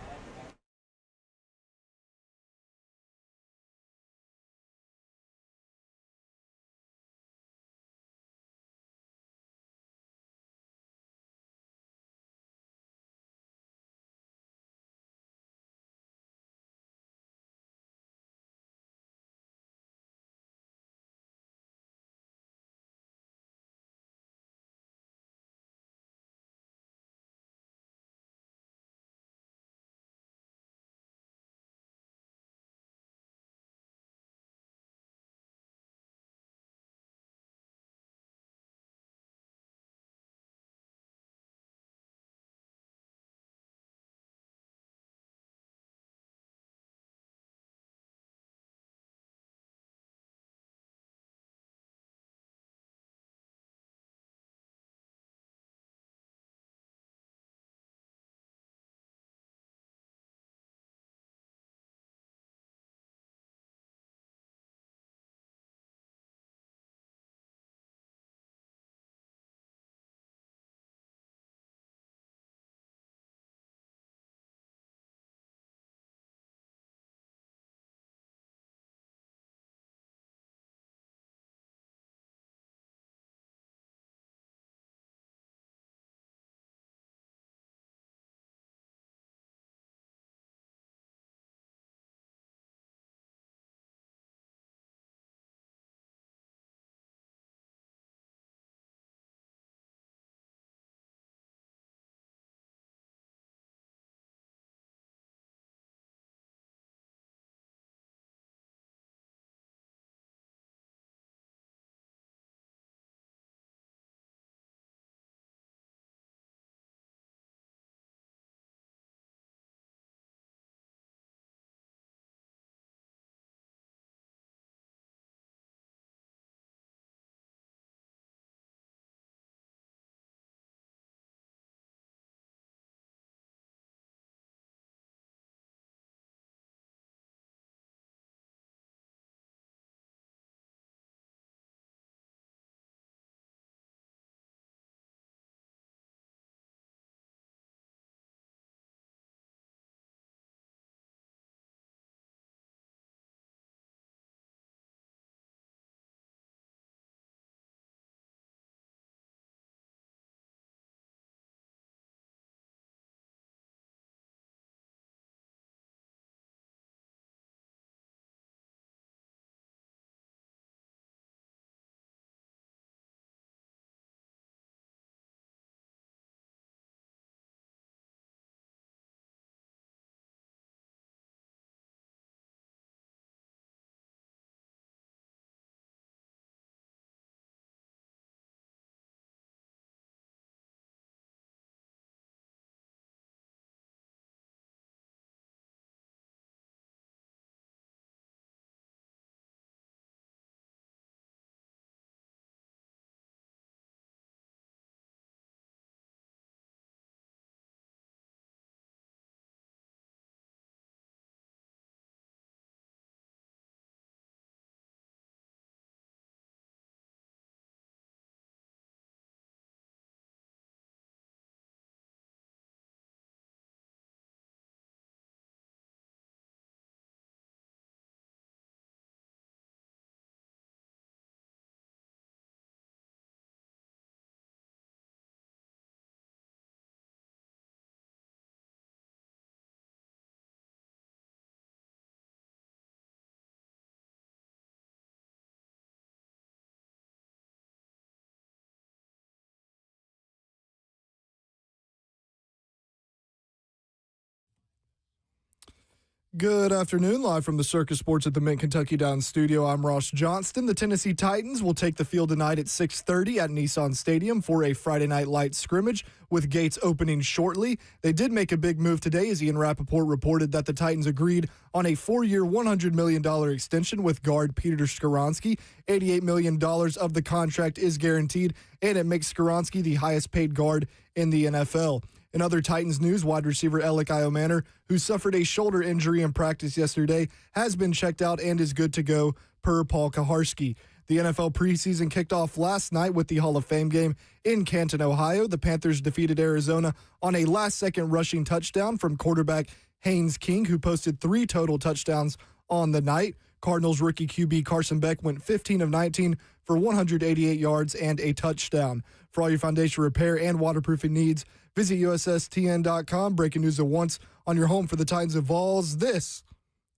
Good afternoon, live from the Circus Sports at the Mint Kentucky Downs studio. I'm Ross Johnston. The Tennessee Titans will take the field tonight at 6:30 at Nissan Stadium for a Friday night light scrimmage, with gates opening shortly. They did make a big move today, as Ian Rappaport reported that the Titans agreed on a 4-year, $100 million extension with guard Peter Skoronski. $88 million of the contract is guaranteed, and it makes Skoronski the highest paid guard in the NFL. In other Titans news, wide receiver Alec Iomanner, who suffered a shoulder injury in practice yesterday, has been checked out and is good to go, per Paul Kaharski. The NFL preseason kicked off last night with the Hall of Fame game in Canton, Ohio. The Panthers defeated Arizona on a last-second rushing touchdown from quarterback Haynes King, who posted 3 total touchdowns on the night. Cardinals rookie QB Carson Beck went 15 of 19 for 188 yards and a touchdown. For all your foundation repair and waterproofing needs, visit USSTN.com. Breaking news at once on your home for the Titans of Vols. This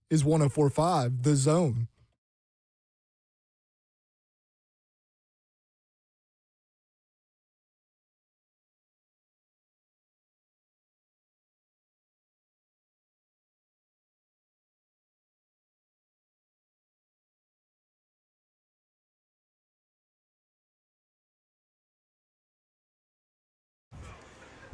is 104.5 The Zone.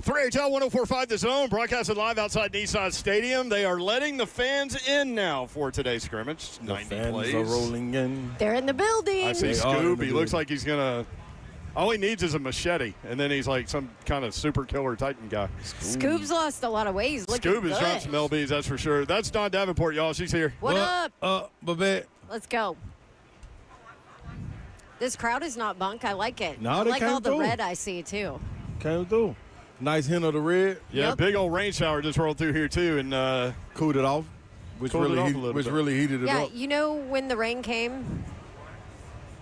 HL 104.5 The Zone, broadcasted live outside Nissan Stadium. They are letting the fans in now for today's scrimmage. The 90 fans plays. are rolling in. They're in the building. I see They are in Scoob. the He looks like he's going to – all he needs is a machete, and then he's like some kind of super killer Titan guy. Scoob's lost a lot of weight. He's looking Scoob has good. dropped some LBs, that's for sure. That's Dawn Davenport, y'all. She's here. What up? Babette. Let's go. This crowd is not bunk. I like it. No, I they like came all the through. red I see, too. Came through. Nice hint of the red. Yeah, Yep. big old rain shower just rolled through here, too, and Cooled it off. Which Cooled it really off a heat- little which bit. really heated it Yeah, up. you know when the rain came?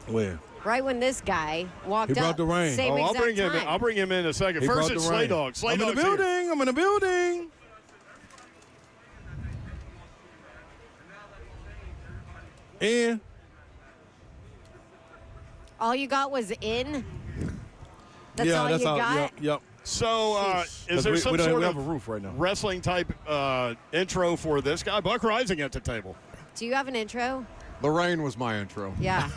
Where? Right when this guy walked He up. brought the rain. Same I'll exact bring him in. time. I'll bring him in a second. He First, brought it's the Slay rain. Dog. Slay I'm in the Dog's here. building. I'm in the building. And All you got was in? That's yeah, all that's you all. got? Yep. So, is there we some don't sort have a of roof right now. wrestling type intro for this guy? Buck Rising at the table. Do you have an intro? Lorraine was my intro. Yeah.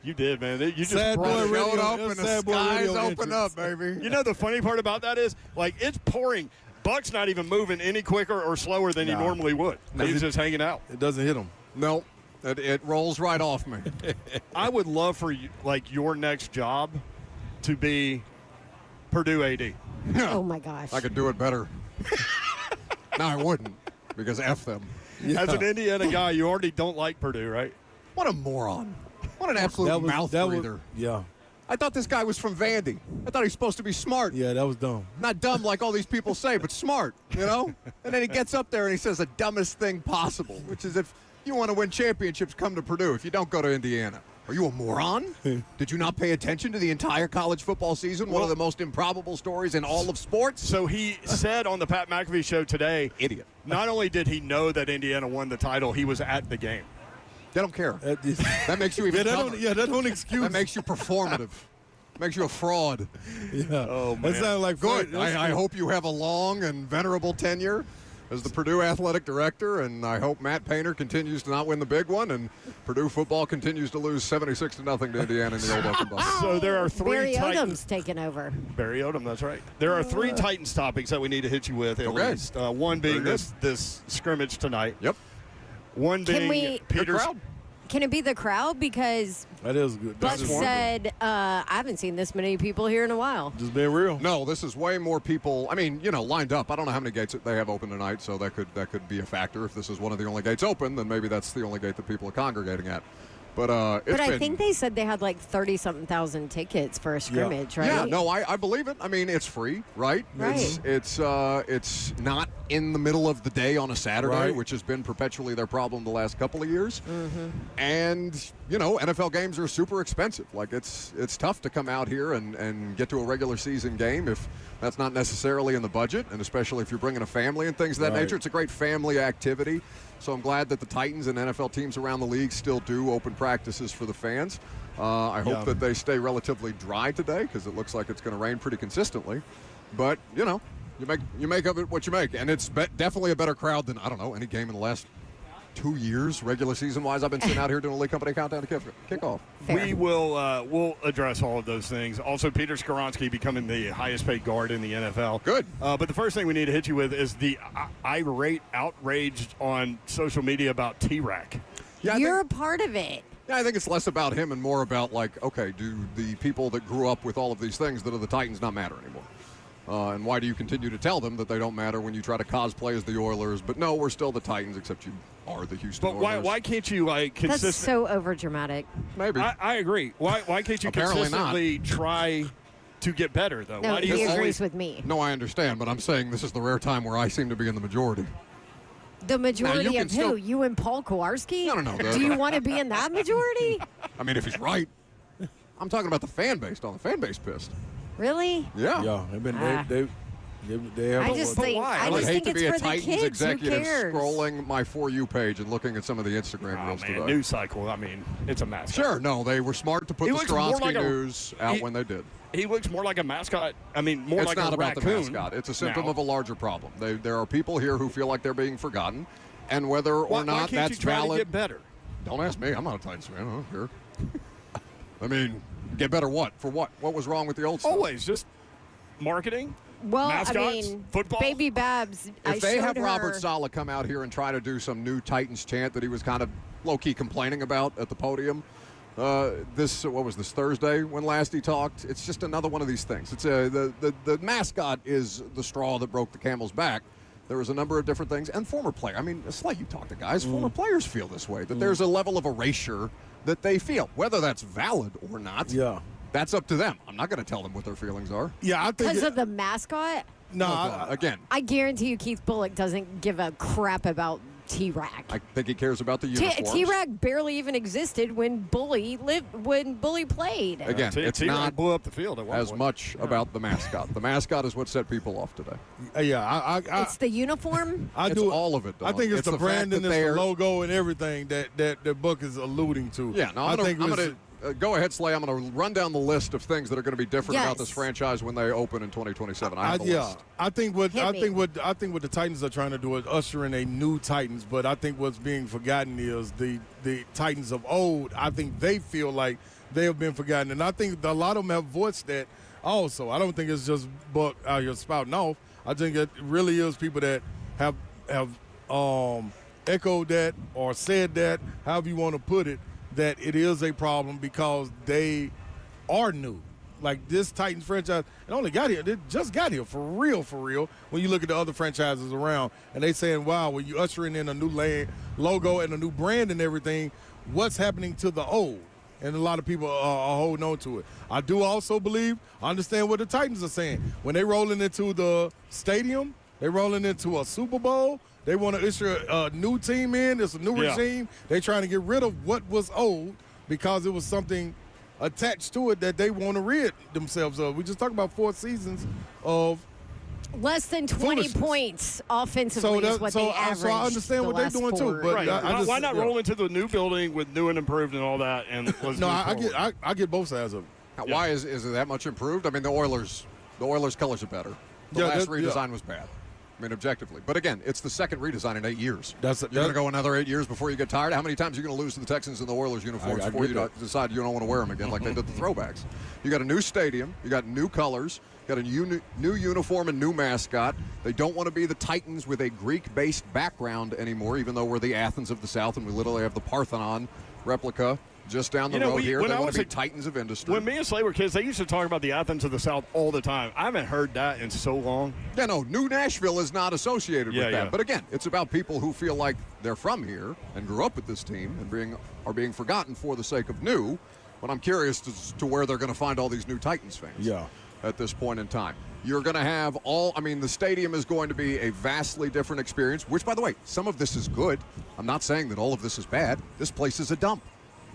You did, man. You just Sad brought boy it. radio. Showed up That's and the Sad Boy skies Radio opened entrance. up, baby. You know the funny part about that is, like, it's pouring. Buck's not even moving any quicker or slower than he Nah. normally would. He's just hanging out. It doesn't hit him. No, it rolls right off me. I would love for you, like, your next job to be Purdue AD. Oh, my gosh. I could do it better. No, I wouldn't, because F them. As an Indiana guy, you already don't like Purdue, right? What a moron. What an absolute mouth breather. Yeah. I thought this guy was from Vandy. I thought he was supposed to be smart. Yeah, that was dumb. Not dumb like all these people say, but smart, you know? And then he gets up there and he says the dumbest thing possible, which is if you want to win championships, come to Purdue. If you don't, go to Indiana. Are you a moron? Did you not pay attention to the entire college football season? One of the most improbable stories in all of sports? So he said on the Pat McAfee show today, Idiot. not only did he know that Indiana won the title, he was at the game. They don't care. That That makes you even dumber. that don't excuse. That makes you performative. Makes you a fraud. Yeah. Oh, man. That sounds like Good. That's I hope you have a long and venerable tenure as the Purdue athletic director, and I hope Matt Painter continues to not win the big one, and Purdue football continues to lose 76-0 to Indiana in the old Open Bus. So there are three Barry Titans. Odom's taking over. Barry Odom, that's right. There are three Titans topics that we need to hit you with at Okay. least. One being Very this scrimmage tonight. Yep. One Can being we- Good Peter's. crowd. Can it be the crowd? Because That is good. Buck That's said, I haven't seen this many people here in a while. just being real. No, this is way more people. I mean, lined up. I don't know how many gates they have open tonight, so that could be a factor. If this is one of the only gates open, then maybe that's the only gate that people are congregating at. But it's But I been- think they said they had like 30-something thousand tickets for a scrimmage, right? Yeah, no, I believe it. I mean, it's free, right? Right. It's not in the middle of the day on a Saturday, Right. which has been perpetually their problem the last couple of years. Mm-hmm. And NFL games are super expensive. Like it's tough to come out here and get to a regular season game if that's not necessarily in the budget, and especially if you're bringing a family and things of that Right. nature. It's a great family activity. So I'm glad that the Titans and NFL teams around the league still do open practices for the fans. I hope Yeah. that they stay relatively dry today because it looks like it's going to rain pretty consistently. But, You make of it what you make, and it's definitely a better crowd than, I don't know, any game in the last 2 years, regular season-wise. I've been sitting out here doing a League Company countdown to kickoff. Fair. We will we'll address all of those things. Also, Peter Skoronski becoming the highest-paid guard in the NFL. Good. But the first thing we need to hit you with is the irate, outraged on social media about T-Rack. Yeah, You're a part of it. Yeah, I think it's less about him and more about, like, okay, do the people that grew up with all of these things that are the Titans not matter anymore? And why do you continue to tell them that they don't matter when you try to cosplay as the Oilers? But no, we're still the Titans, except you are the Houston But Oilers. why can't you, like, consistently... That's so overdramatic. Maybe. I agree. Why can't you Apparently consistently try to get better, though? No, Why do you he agrees always... with me. No, I understand, but I'm saying this is the rare time where I seem to be in the majority. The majority can of who? still- You and Paul Kowarski? No. Do you want to be in that majority? I mean, if he's right. I'm talking about the fan base. The fan base pissed. Really? Yeah. Yeah, they've been Ah. they have. I just think why? I I would just hate think to it's be a for the Titans kids. Who executive cares? scrolling my For You page and looking at some of the Instagram Oh, reels man, today. news cycle. I mean, it's a mascot. Sure, no, they were smart to put He the looks more Skoronski like a- news out he- when they did. He looks more like a mascot. I mean, more It's like not a about raccoon. the mascot. It's a symptom now. of a larger problem. There are people here who feel like they're being forgotten, and whether or Why not can't that's you try valid. to get better? Don't ask me. I'm not a Titans fan. I don't care. I mean, get better what? For what? What was wrong with the old stuff? Always just marketing. Well, Mascots, I mean, football. Baby Babs. I If they showed have her, Robert Saleh come out here and try to do some new Titans chant that he was kind of low-key complaining about at the podium, what was this, Thursday when last he talked? It's just another one of these things. It's the mascot is the straw that broke the camel's back. There was a number of different things. And former player, I mean, it's like you talk to guys, former players feel this way, that there's a level of erasure that they feel. Whether that's valid or not, that's up to them. I'm not going to tell them what their feelings are. Yeah, I think because of the mascot. Again, I guarantee you, Keith Bullock doesn't give a crap about T-Rack. I think he cares about the uniforms. T-Rack barely even existed when Bully played. Again, it's T-Rack not blew up the field at one as point. much about the mascot. The mascot is what set people off today. It's the uniform. It's all of it, I Dawn. think it's the fact branding, that it's the they're- logo, and everything that the book is alluding to. Yeah, no, I'm going to go ahead, Slay. I'm going to run down the list of things that are going to be different about this Yes. franchise when they open in 2027. I have a list. I think what Hit me. the Titans are trying to do is usher in a new Titans, but I think what's being forgotten is the Titans of old. I think they feel like they have been forgotten, and I think a lot of them have voiced that also. I don't think it's just Buck out here spouting off. I think it really is people that have echoed that or said that, however you want to put it, that it is a problem because they are new. Like this Titans franchise, it just got here for real. When you look at the other franchises around, and they saying, "Wow, when you ushering in a new logo and a new brand and everything, what's happening to the old?" And a lot of people are holding on to it. I do also understand what the Titans are saying when they rolling into the stadium, they rolling into a Super Bowl. They want to issue a new team in. It's a new regime. They're trying to get rid of what was old because it was something attached to it that they want to rid themselves of. We just talked about 4 seasons of Less than 20 foolishness. points offensively is what they averaged. So I understand the what they're last doing too. 4. But Right. Why not roll into the new building with new and improved and all that? And let's No, move I forward. get both sides of it. Now, why is it that much improved? I mean, the Oilers' colors are better. The last redesign was bad. I mean, objectively. But again, it's the second redesign in 8 years. You're going to go another 8 years before you get tired? How many times are you going to lose to the Texans in the Oilers uniforms before you decide you don't want to wear them again like they did the throwbacks? You got a new stadium. You got new colors. You got a new uniform and new mascot. They don't want to be the Titans with a Greek-based background anymore, even though we're the Athens of the South and we literally have the Parthenon replica just down the road here. They want to be Titans of industry. When me and Slay were kids, they used to talk about the Athens of the South all the time. I haven't heard that in so long. Yeah, no, New Nashville is not associated with that. Yeah. But again, it's about people who feel like they're from here and grew up with this team and are being forgotten for the sake of new. But I'm curious to where they're going to find all these new Titans fans at this point in time. You're going to have the stadium is going to be a vastly different experience, which, by the way, some of this is good. I'm not saying that all of this is bad. This place is a dump.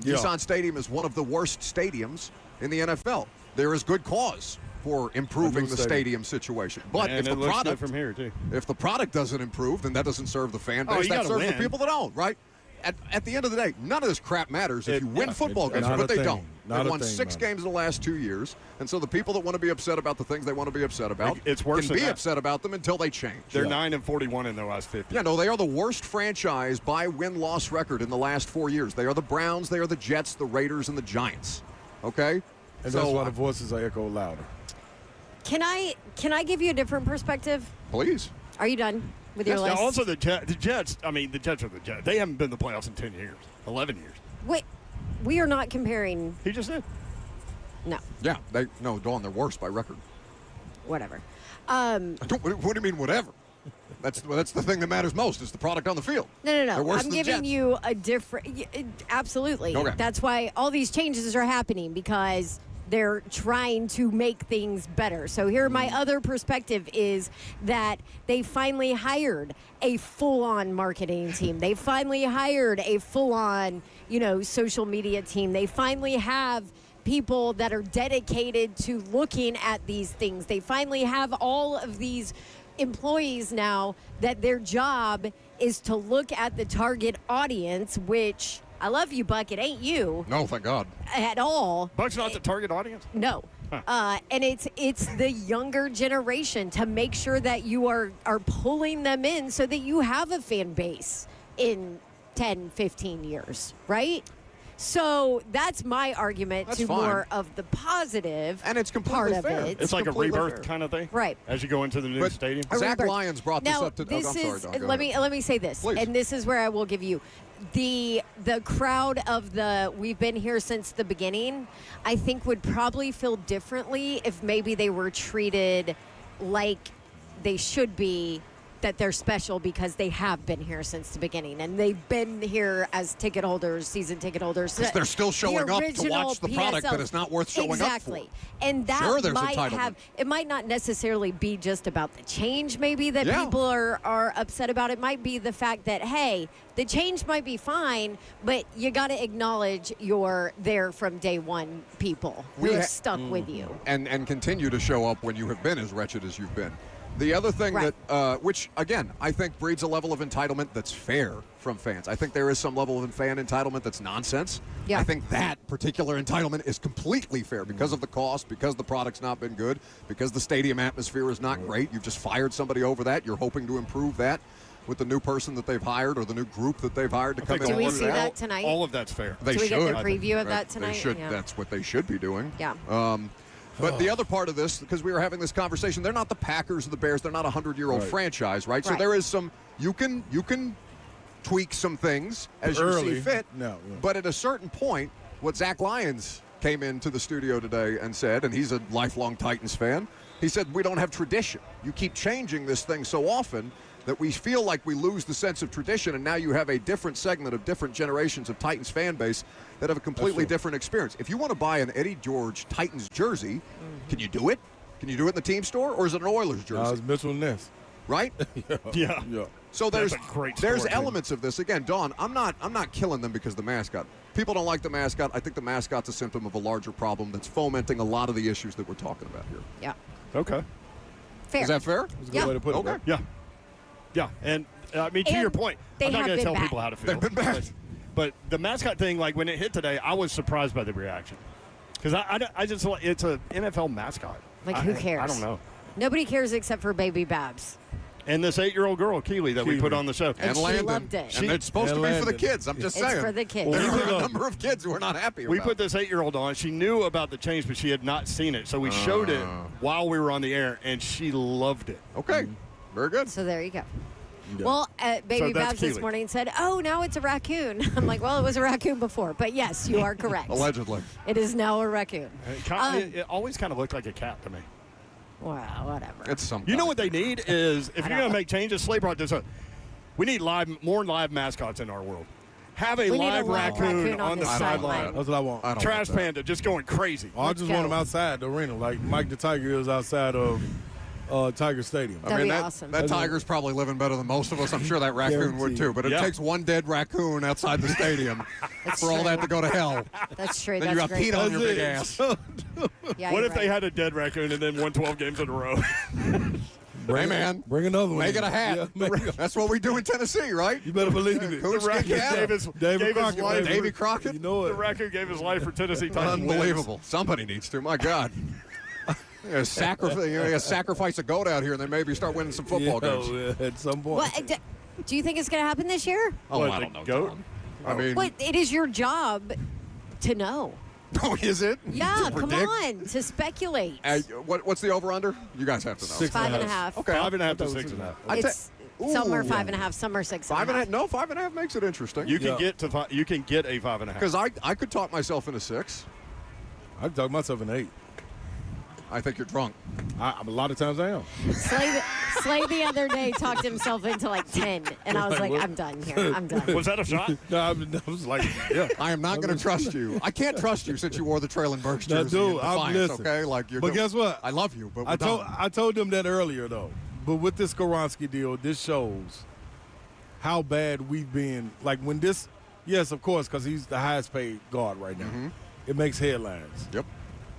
Nissan Stadium is one of the worst stadiums in the NFL. There is good cause for improving the stadium situation. But if the product doesn't improve, then that doesn't serve the fan base. That serves the people that own, right? At the end of the day, none of this crap matters if you win football games, but they don't. Not They've a won thing 6 about it. games in the last 2 years. And so the people that want to be upset about the things they want to be upset about It's worse can than be that. upset about them until they change. They're 9-41 in their last 50. Yeah, no, they are the worst franchise by win-loss record in the last 4 years. They are the Browns, they are the Jets, the Raiders, and the Giants. Okay? And that's why the voices are echo louder. Can I give you a different perspective? Please. Are you done with your Now, list? also, the Jets, I mean, the Jets are the Jets. They haven't been in the playoffs in 10 years, 11 years. Wait, we are not comparing. He just did. No, Yeah, Dawn, they're worse by record. whatever. What do you mean, whatever? That's the thing that matters most is the product on the field. No. They're worse I'm than the giving Jets. you a different. Absolutely. Okay. That's why all these changes are happening because they're trying to make things better. So here, my other perspective is that they finally hired a full-on marketing team. They finally hired a full-on, social media team. They finally have people that are dedicated to looking at these things. They finally have all of these employees now that their job is to look at the target audience, which I love you, Buck. It ain't you No, thank God. at all. Buck's not the target audience? No. And it's the younger generation to make sure that you are pulling them in so that you have a fan base in 10, 15 years, right? So that's my argument That's to fine. more of the positive And it's completely part fair. of it. It's like a completely rebirth fair. kind of thing? Right. As you go into the new But- stadium? A Zach rebirth. Lyons brought this Now, up to. This I'm sorry, is, Dawn, go let ahead. me say this, Please. and this is where I will give you the crowd of the we've been here since the beginning. I think would probably feel differently if maybe they were treated like they should be. That they're special because they have been here since the beginning, and they've been here as ticket holders, season ticket holders. 'Cause they're still showing up to original watch the product that PSLs. is not worth showing up for. Exactly. And that Sure, there's might entitlement. have, it might not necessarily be just about the change maybe that Yeah. people are upset about. It might be the fact that, hey, the change might be fine, but you got to acknowledge you're there from day one people who have stuck with you. And continue to show up when you have been as wretched as you've been. The other thing Right. that, which again, I think breeds a level of entitlement that's fair from fans. I think there is some level of fan entitlement that's nonsense. Yeah. I think that particular entitlement is completely fair because of the cost, because the product's not been good, because the stadium atmosphere is not great. You've just fired somebody over that. You're hoping to improve that with the new person that they've hired or the new group that they've hired to come in. Do and we work see it out. that tonight? All of that's fair. They Do we should. get the preview of that They tonight? should. Yeah. That's what they should be doing. Yeah. But the other part of this, because we were having this conversation, they're not the Packers or the Bears. They're not a 100-year-old Right. franchise, right? So Right. there is some. You can tweak some things as you Early. see fit. No, yeah. But at a certain point, what Zach Lyons came into the studio today and said, and he's a lifelong Titans fan, he said, we don't have tradition. You keep changing this thing so often that we feel like we lose the sense of tradition, and now you have a different segment of different generations of Titans fan base that have a completely different experience. If you want to buy an Eddie George Titans jersey, can you do it? Can you do it in the team store, or is it an Oilers jersey? It's Mitchell Ness. Right? Yeah. Yeah. So That's there's a great there's story. elements of this. Again, Dawn, I'm not killing them because of the mascot. People don't like the mascot. I think the mascot's a symptom of a larger problem that's fomenting a lot of the issues that we're talking about here. Yeah. Okay. Fair. Is that fair? That's a good Yeah. way to put it. Okay. Bro. Yeah. Yeah. And I mean, to And your point, they I'm not have going to been tell bad. people how to feel. They've been bad. But the mascot thing, like when it hit today, I was surprised by the reaction. Because I just thought it's an NFL mascot. Like, who cares? I don't know. Nobody cares except for Baby Babs. And this 8-year-old girl, Keely, that we put on the show. And she Landon. loved it. And it's supposed to be And for the Landon. kids. I'm just It's saying. for the kids. There Well, are a number of kids who are not happy We about put this 8-year-old on. She knew about the change, but she had not seen it. So we showed it while we were on the air, and she loved it. it. Okay. Very good. So there you go. Yeah. Well, Baby So that's Babs this Keely. morning said, "Oh, now it's a raccoon." I'm like, "Well, it was a raccoon before, but yes, you are correct. Allegedly. It is now a raccoon." It always kind of looked like a cat to me. Well, whatever. It's something. You know what they need is, if I you're going know. to make changes, Slay brought this up. We need more live mascots in our world. Have a We need a live live raccoon on on the the sideline. sideline. That's what I want. I don't Trash want that. Panda just going crazy. I Let's just want go. him outside the arena, like Mike the Tiger is outside of Tiger Stadium. That'd be awesome. That tiger's probably living better than most of us. I'm sure that raccoon would too. But it Yeah. takes one dead raccoon outside the stadium for all that to go to hell. That's true. Then you That's got great. Pete on your That's big it. ass. Yeah, What you're if they right. had a dead raccoon and then won 12 games in a row? Hey, man. Bring another one. Make it a hat. Yeah, That's what we do in Tennessee, right? You better believe it. Coonskin cap. David Crockett, life. Davy Crockett. You know The it. Raccoon gave his life for Tennessee Titans. Unbelievable. Somebody needs to. My God. Sacrifice a goat out here, and then maybe start winning some football games. At some point. Well, do you think it's going to happen this year? Oh, What, I the don't know, goat? Tom. I mean, But it is your job to know. oh, is it? Yeah, To come predict? on, to speculate. What's the over/under? You guys have to know. 5.5. Okay. 5.5 to 6.5. It's some are 5.5, some are 6.5. 5.5. No, 5.5 makes it interesting. You can get to you can get a 5.5. Because I could talk myself into 6. I talk myself an 8. I think you're drunk. A lot of times I am. Slay the other day talked himself into like 10, and I was like, I'm done here. I'm done. Was that a shot? No, I was like, yeah. I am not going to trust you. I can't trust you since you wore the Traylon Burks Now, jersey. dude, in I'm defiance, listening. okay? Like you're But guess what? I love you, but we're I told them that earlier, though. But with this Skoronski deal, this shows how bad we've been. Like when this, yes, of course, because he's the highest paid guard right now. It makes headlines. Yep.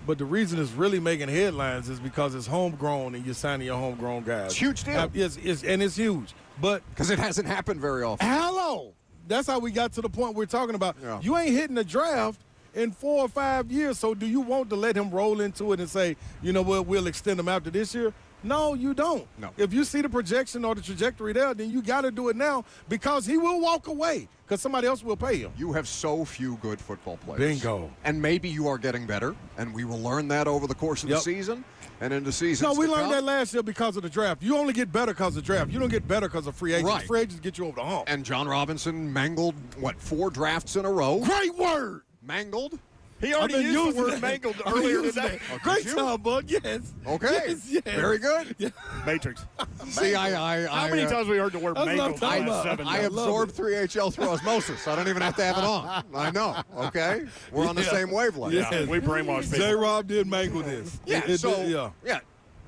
But the reason it's really making headlines is because it's homegrown and you're signing your homegrown guys. It's a huge deal. Yes, and it's huge. But Because it hasn't happened very often. hello, that's how we got to the point we're talking about. Yeah. You ain't hitting the draft in 4 or 5 years, so do you want to let him roll into it and say, you know what, we'll extend him after this year? No, you don't. No. If you see the projection or the trajectory there, then you got to do it now because he will walk away because somebody else will pay him. You have so few good football players. Bingo. And maybe you are getting better, and we will learn that over the course of the Yep. season and into seasons No, we to learned come. that last year because of the draft. You only get better because of the draft. You don't get better because of free agents. Right. Free agents get you over the hump. And John Robinson mangled, 4 drafts in a row? Great word. Mangled? He already I've been used the using word that. mangled I've been earlier using today. that. Great job, Bud. Yes. Okay. Yes. Very good. Yeah. Matrix. See, How many times we heard the word That's what I'm mangled? talking in the last about. 7 I years? absorb 3HL through osmosis. I don't even have to have it on. I know. Okay? We're on the Yeah. same wavelength. Yeah, we brainwash people. J-Rob did mangle this. Yeah, It so, did, yeah.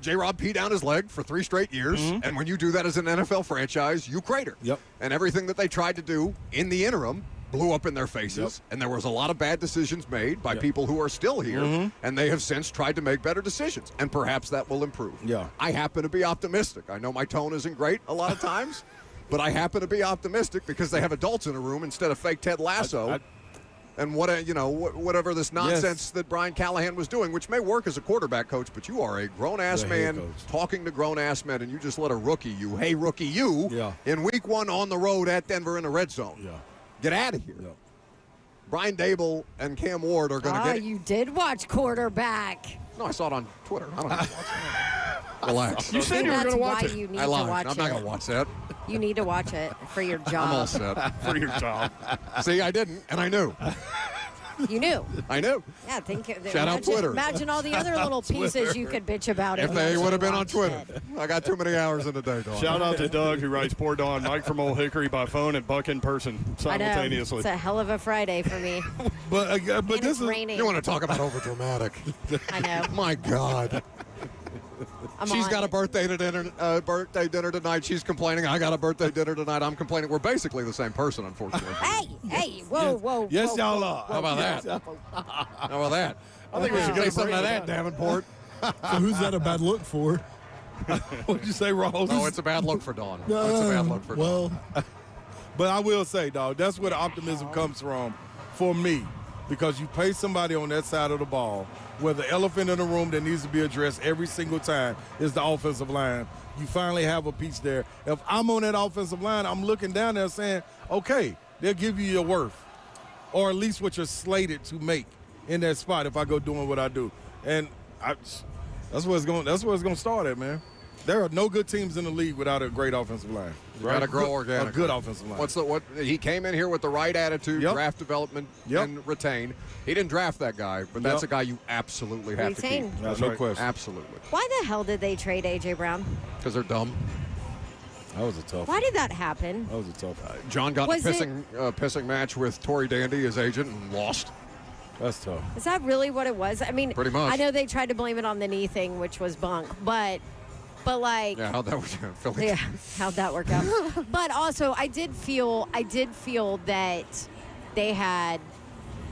J-Rob peed down his leg for 3 straight years, and when you do that as an NFL franchise, you crater. Yep. And everything that they tried to do in the interim blew up in their faces, and there was a lot of bad decisions made by people who are still here, and they have since tried to make better decisions, and perhaps that will improve. Yeah. I happen to be optimistic. I know my tone isn't great a lot of times, but I happen to be optimistic because they have adults in a room instead of fake Ted Lasso. And whatever this nonsense that Brian Callahan was doing, which may work as a quarterback coach, but you are a grown-ass The head man coach. talking to grown-ass men, and you just let a rookie, Yeah. in week 1 on the road at Denver in the red zone. Yeah. Get out of here. Yeah. Brian Dable and Cam Ward are going to get. You did watch quarterback. No, I saw it on Twitter. I don't have to watch that. Relax. You said you were That's going to watch why it you need I to lied. watch I'm not it. going to watch that. You need to watch it for your I'm all job. set. for your job. See, I didn't, and I knew. You knew. I knew. Yeah, think. Shout out Twitter. Imagine all the other little pieces you could bitch about If you they actually would have been on watched Twitter. it. I got too many hours in the day, dog. Shout out to Doug, who writes Poor Dawn, Mike from Old Hickory by phone, and Buck in person I know. simultaneously. It's a hell of a Friday for me. But And this it's is raining. You want to talk about overdramatic? I know. My God. She's got a birthday dinner tonight. She's complaining. I got a birthday dinner tonight. I'm complaining. We're basically the same person, unfortunately. Hey, whoa. Yes, whoa, y'all whoa, are. How about Yes, that? y'all How about that? I think we should Say get something to that, Davenport. So who's that a bad look for? What'd you say, Ross? No, it's a bad look for Dawn. It's a bad look for Dawn. Well, But I will say, dog, that's where the optimism comes from for me. Because you pay somebody on that side of the ball where the elephant in the room that needs to be addressed every single time is the offensive line. You finally have a piece there. If I'm on that offensive line, I'm looking down there saying, okay, they'll give you your worth, or at least what you're slated to make in that spot if I go doing what I do. And that's where it's going to start at, man. There are no good teams in the league without a great offensive line. You got to grow organically. A good offensive line. He came in here with the right attitude, Yep. draft development, Yep. and retain. He didn't draft that guy, but that's Yep. a guy you absolutely have Retain. to keep. No question. Absolutely. Why the hell did they trade A.J. Brown? Because they're dumb. That was a tough Why did that happen? That was a tough one. John got Was a it- pissing match with Tory Dandy, his agent, and lost. That's tough. Is that really what it was? I mean, Pretty much. I know they tried to blame it on the knee thing, which was bunk, but like, Yeah, how'd that work? Philly. yeah, how'd that work out? But also, I did feel that they had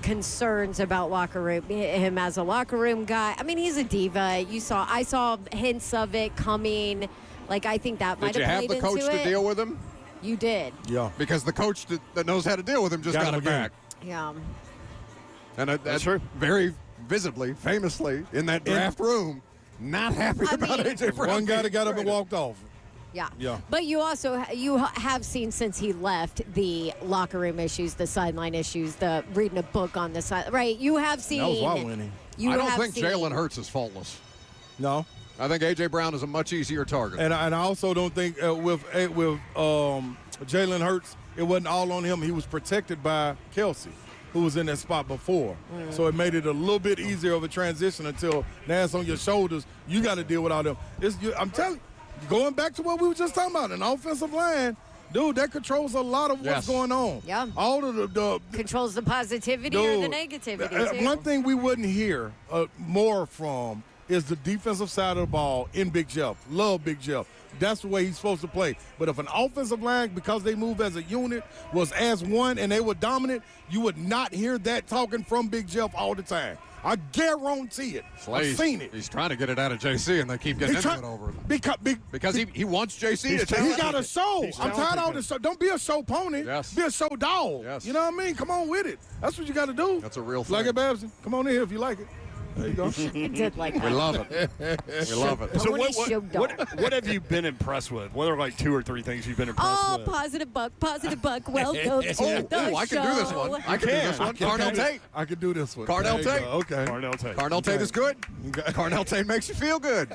concerns about locker room, him as a locker room guy. I mean, he's a diva. I saw hints of it coming Like, I think that might Did you have have played the coach into to it. deal with him? You did. Yeah. Because the coach that knows how to deal with him just got him back. Yeah. And That's true. Very visibly, famously, in that draft room, not happy about A.J. Brown. One guy that got up and walked off. Yeah. Yeah. But you also have seen since he left the locker room issues, the sideline issues, the reading a book on the side. Right. You have seen. That was why winning. You I don't have think seen, Jalen Hurts is faultless. No. I think A.J. Brown is a much easier target. And I also don't think with Jalen Hurts, it wasn't all on him. He was protected by Kelsey, who was in that spot before. So it made it a little bit easier of a transition until now it's on your shoulders. You got to deal with all them. I'm telling you, going back to what we were just talking about, an offensive line, dude, that controls a lot of what's going on. Yeah. All of the controls the positivity or the negativity, too. one thing we wouldn't hear more from is the defensive side of the ball in Big Jeff. Love Big Jeff. That's the way he's supposed to play. But if an offensive line, because they move as a unit, was as one and they were dominant, you would not hear that talking from Big Jeff all the time. I guarantee it. I've seen it. He's trying to get it out of JC, and they keep getting into it over it. Because he wants JC to tell He it. got a show. I'm tired of all this show. Don't be a show pony. Yes. Be a show dog. Yes. You know what I mean? Come on with it. That's what you got to do. That's a real thing. Like it, Babson? Come on in here if you like it. There you go. I did like that. We love it. We love it. So Show dog. what have you been impressed with? What are like 2 or 3 things you've been impressed with? Positive buck. Welcome to the show. I can do this one. I can do this one. Carnell Tate. I can do this one. Carnell There you Tate. go. Okay. Carnell Tate. Carnell Tate is good. Carnell Tate makes you feel good.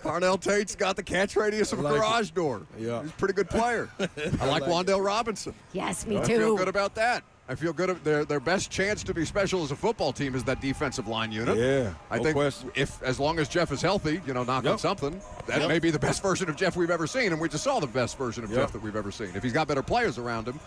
Carnell Tate's got the catch radius of a garage door. Yeah. He's a pretty good player. I like Wan'Dale Robinson. Yes, me I too. feel good about that. I feel good. Their best chance to be special as a football team is that defensive line unit. Yeah, I no think question. if as long as Jeff is healthy, knock on something, that may be the best version of Jeff we've ever seen, and we just saw the best version of Jeff that we've ever seen. If he's got better players around him,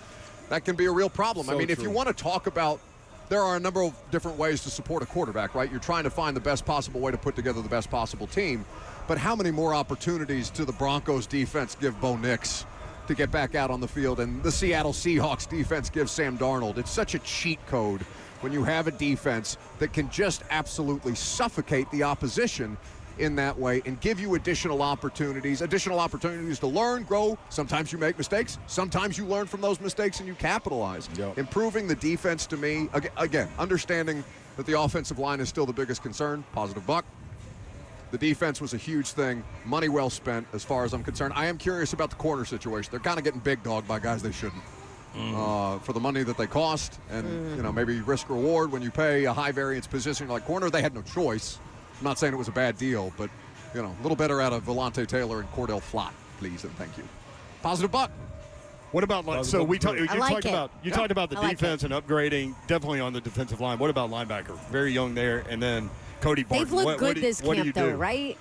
that can be a real problem. So I mean, if true. you want to talk about, there are a number of different ways to support a quarterback, right? You're trying to find the best possible way to put together the best possible team, but how many more opportunities to the Broncos defense give Bo Nix to get back out on the field, and the Seattle Seahawks defense gives Sam Darnold? It's such a cheat code when you have a defense that can just absolutely suffocate the opposition in that way and give you additional opportunities to learn, grow. Sometimes you make mistakes. Sometimes you learn from those mistakes and you capitalize. Yep. Improving the defense, to me, again, understanding that the offensive line is still the biggest concern. Positive buck. The defense was a huge thing. Money well spent, as far as I'm concerned. I am curious about the corner situation. They're kind of getting big dogged by guys they shouldn't. For the money that they cost, and maybe risk reward when you pay a high variance position like corner. They had no choice. I'm not saying it was a bad deal, but a little better out of Volante Taylor and Cordell Flott, please and thank you. Positive buck. What about so we talked? You I like talked it. about the I like defense and upgrading, definitely on the defensive line. What about linebacker? Very young there, and then Cody Barton. They've looked good this what do you camp, though, do? right?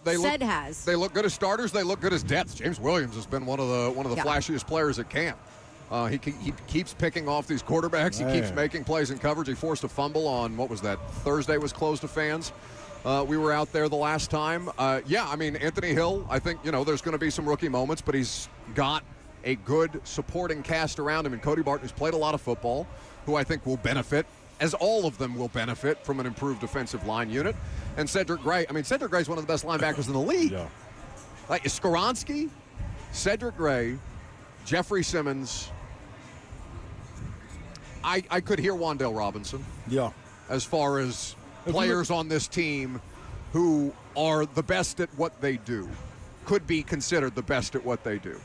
They look good as starters. They look good as depth. James Williams has been one of the flashiest players at camp. He keeps picking off these quarterbacks. He keeps making plays in coverage. He forced a fumble on, what was that, Thursday was closed to fans. We were out there the last time. Anthony Hill, I think, there's going to be some rookie moments, but he's got a good supporting cast around him. And Cody Barton, who's played a lot of football, who I think will benefit, as all of them will benefit from an improved defensive line unit. And Cedric Gray. Cedric Gray's one of the best linebackers in the league. Yeah. Like Skoronski, Cedric Gray, Jeffrey Simmons. I could hear Wan'Dale Robinson. Yeah. As far as players on this team who are the best at what they do, could be considered the best at what they do.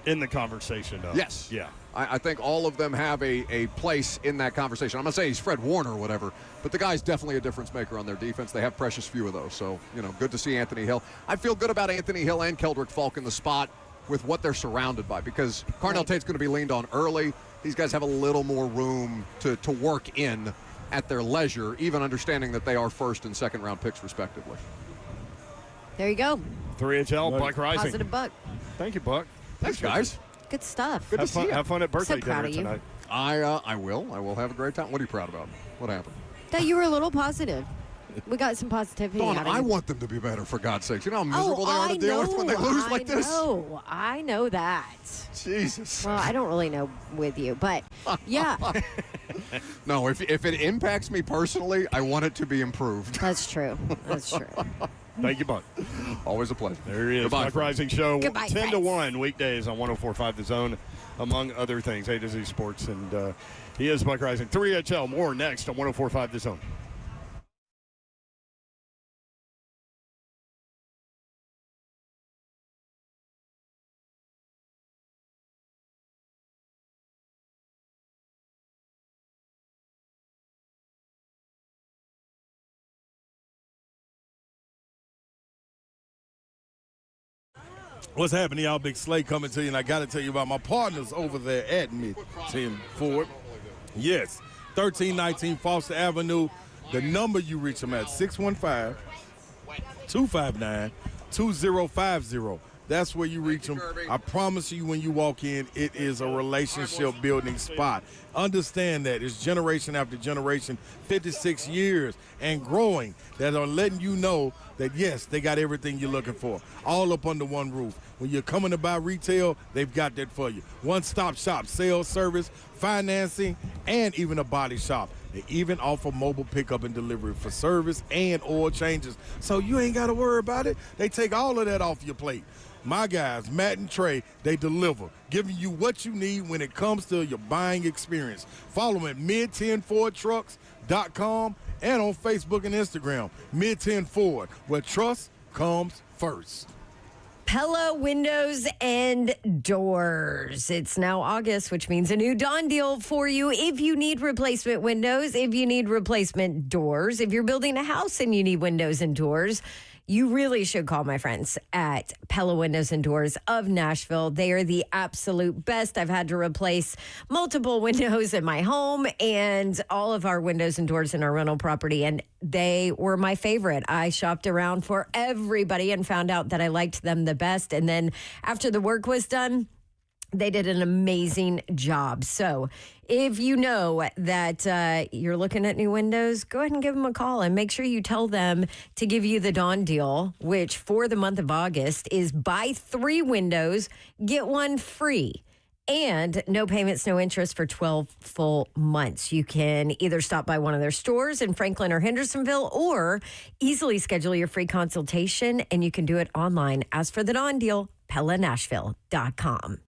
In the conversation, though. Yes. Yeah. I think all of them have a place in that conversation. I'm not saying he's Fred Warner or whatever, but the guy's definitely a difference maker on their defense. They have precious few of those. So, good to see Anthony Hill. I feel good about Anthony Hill and Keldrick Falk in the spot with what they're surrounded by, because Carnell Tate's going to be leaned on early. These guys have a little more room to work in at their leisure, even understanding that they are first and second round picks respectively. There you go. 3HL, Buck Rising. Positive buck. Thank you, Buck. Thanks, guys. Good stuff. Good to see you. Have fun at birthday So proud dinner of you. tonight. I will have a great time. What are you proud about? What happened? That you were a little positive. We got some positivity Dawn, out of I you. want them to be better, for God's sakes. You know how miserable they are to deal with when they lose like this? I know that. Jesus. Well, I don't really know with you, but yeah, No, if it impacts me personally, I want it to be improved. that's true. That's true. Thank you, Buck. Always a pleasure. There he is. Goodbye, Buck friends. Rising Show, Goodbye, 10 to friends. 1 weekdays on 104.5 The Zone, among other things, A to Z Sports. And he is Buck Rising. 3HL, more next on 104.5 The Zone. What's happening, y'all? Big Slay coming to you, and I got to tell you about my partners over there at Mid-10 Ford. Yes, 1319 Foster Avenue. The number you reach them at, 615-259-2050. That's where you reach them. I promise you, when you walk in, it is a relationship building spot. Understand that it's generation after generation, 56 years and growing, that are letting you know that, yes, they got everything you're looking for, all up under one roof. When you're coming to buy retail, they've got that for you. One-stop shop, sales, service, financing, and even a body shop. They even offer mobile pickup and delivery for service and oil changes. So you ain't got to worry about it. They take all of that off your plate. My guys, Matt and Trey, they deliver, giving you what you need when it comes to your buying experience. Follow them at mid10fordtrucks.com and on Facebook and Instagram, Mid-10 Ford, where trust comes first. Pella Windows and Doors. It's now August, which means a new Dawn deal for you. If you need replacement windows, if you need replacement doors, if you're building a house and you need windows and doors, you really should call my friends at Pella Windows and Doors of Nashville. They are the absolute best. I've had to replace multiple windows in my home and all of our windows and doors in our rental property, and they were my favorite. I shopped around for everybody and found out that I liked them the best. And then after the work was done, they did an amazing job. So if you know that you're looking at new windows, go ahead and give them a call and make sure you tell them to give you the Dawn deal, which for the month of August is buy 3 windows, get 1 free. And no payments, no interest for 12 full months. You can either stop by one of their stores in Franklin or Hendersonville or easily schedule your free consultation, and you can do it online. As for the Dawn deal, PellaNashville.com.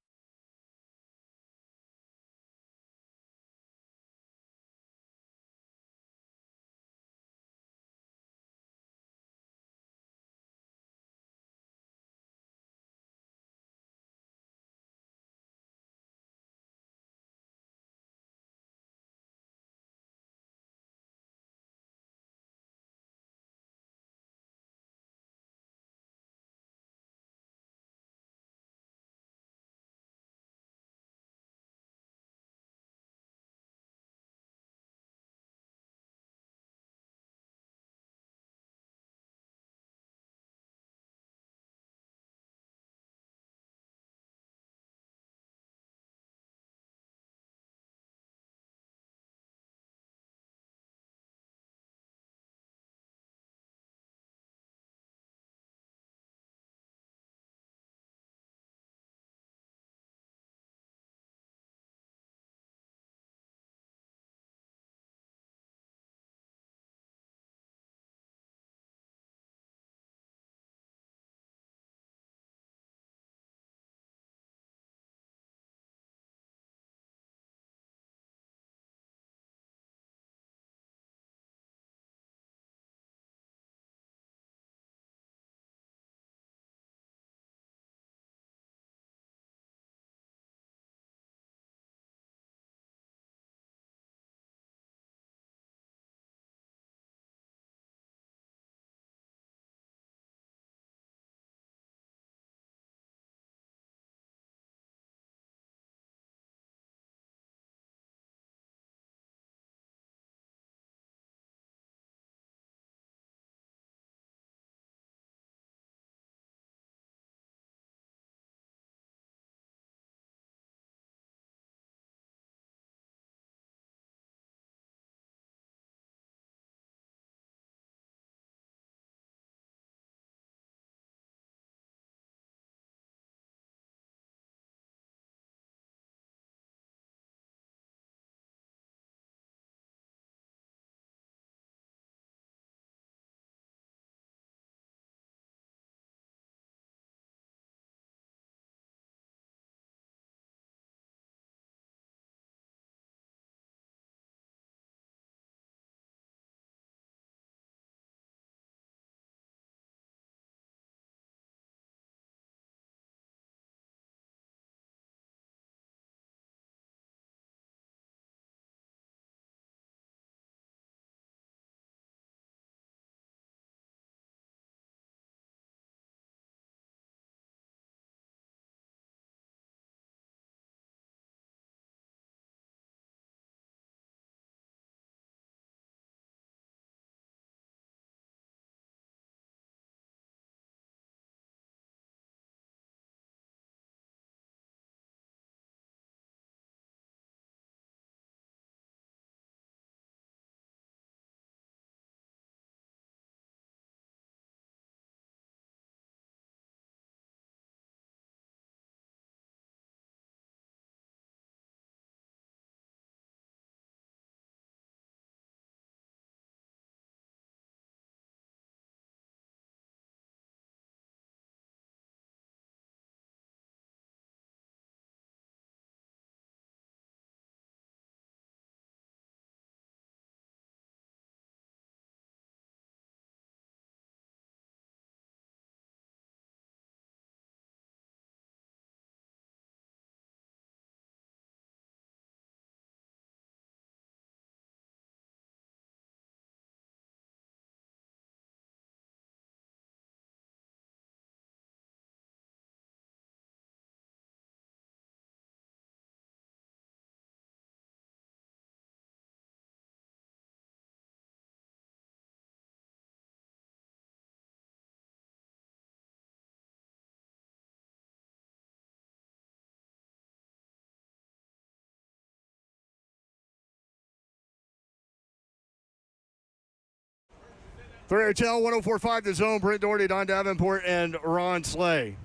3HL 104.5 The Zone. Brent Doherty, Don Davenport, and Ron Slay.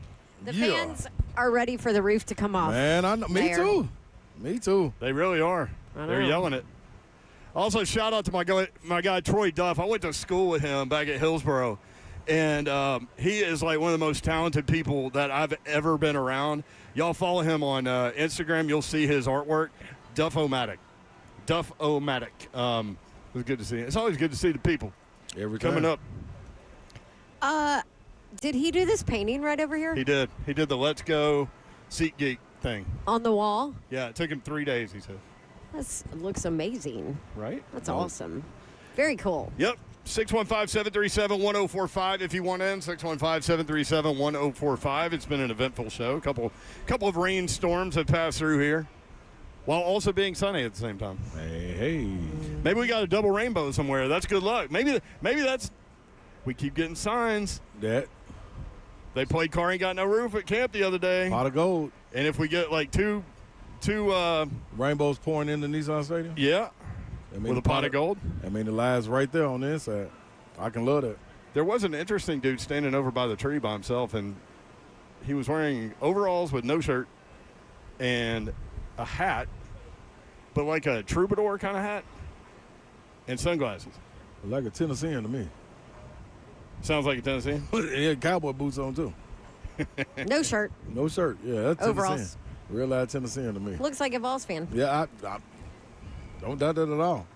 The fans are ready for the roof to come off. Man, I know. Me too. Me too. They really are. They're yelling it. Also, shout out to my guy Troy Duff. I went to school with him back at Hillsboro, and he is like one of the most talented people that I've ever been around. Y'all follow him on Instagram. You'll see his artwork. Duff-O-Matic. Duff-O-Matic. It was good to see him. It's always good to see the people coming up. Did he do this painting right over here? He did. He did the Let's Go SeatGeek thing. On the wall? Yeah, it took him 3 days, he said. That looks amazing. Right? That's awesome. Very cool. Yep. 615-737-1045 if you want in. 615-737-1045. It's been an eventful show. A couple of rainstorms have passed through here while also being sunny at the same time. Hey. Maybe we got a double rainbow somewhere. That's good luck. Maybe that's – we keep getting signs. That. They played Car Ain't Got No Roof at camp the other day. Pot of gold. And if we get like two rainbows pouring into Nissan Stadium? Yeah. With a pot of gold? I mean, the line's right there on the inside. I can love that. There was an interesting dude standing over by the tree by himself, and he was wearing overalls with no shirt and a hat, but like a troubadour kind of hat, and sunglasses. Like a Tennessean to me. Sounds like a Tennessean? He had cowboy boots on, too. No shirt. No shirt. Yeah, that's overalls. Tennessean. Real live Tennessean to me. Looks like a Vols fan. Yeah, I don't doubt that at all.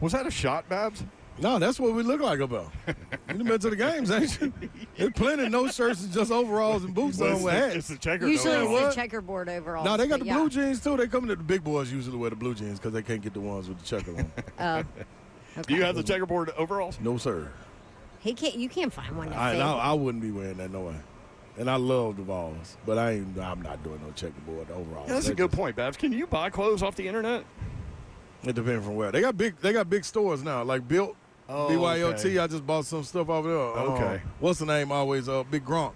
Was that a shot, Babs? No, that's what we look like about. You done been to the games, ain't you? There's plenty of no shirts and just overalls and boots on with hats. It's the checkerboard. Usually it's the checkerboard overalls. No, they got the blue jeans, too. They come to the big boys usually wear the blue jeans because they can't get the ones with the checker on. Okay. Do you have the checkerboard overalls? No, sir. You can't find one that fit. I wouldn't be wearing that, no way. And I love the Vols, but I'm not doing no checkerboard overalls. Yeah, that's a good point, Babs. Can you buy clothes off the internet? It depends from where. They got big stores now, like Built, BYLT. Okay. I just bought some stuff over there. Okay. What's the name? Always Big Gronk.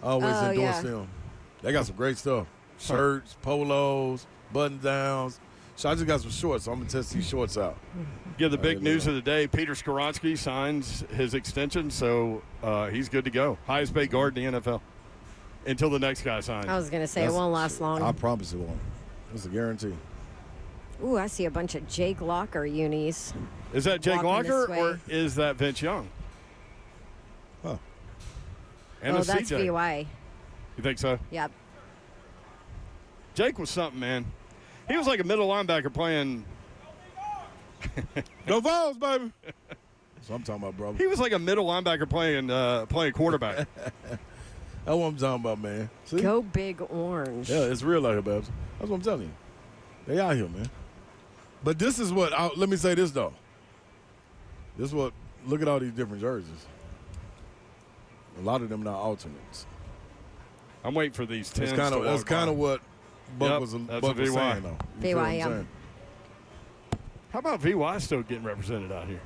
Always endorse them. They got some great stuff. Shirts, polos, button downs. So I just got some shorts, so I'm going to test these shorts out. Yeah, the big news of the day, Peter Skoronski signs his extension, so he's good to go. Highest paid guard in the NFL until the next guy signs. I was going to say it won't last long. I promise it won't. It's a guarantee. Ooh, I see a bunch of Jake Locker unis. Is that Jake Locker or is that Vince Young? Huh. And that's CJ. VY. You think so? Yep. Jake was something, man. He was like a middle linebacker playing. Go Vols, baby. That's what I'm talking about, brother. He was like a middle linebacker playing quarterback. That's what I'm talking about, man. See? Go Big Orange. Yeah, it's real out here, Babs. That's what I'm telling you. They out here, man. But this is what, let me say this, though. This is what, look at all these different jerseys. A lot of them not alternates. I'm waiting for these 10s. That's kind of what Buck was saying, though. VY, yeah. How about VY still getting represented out here?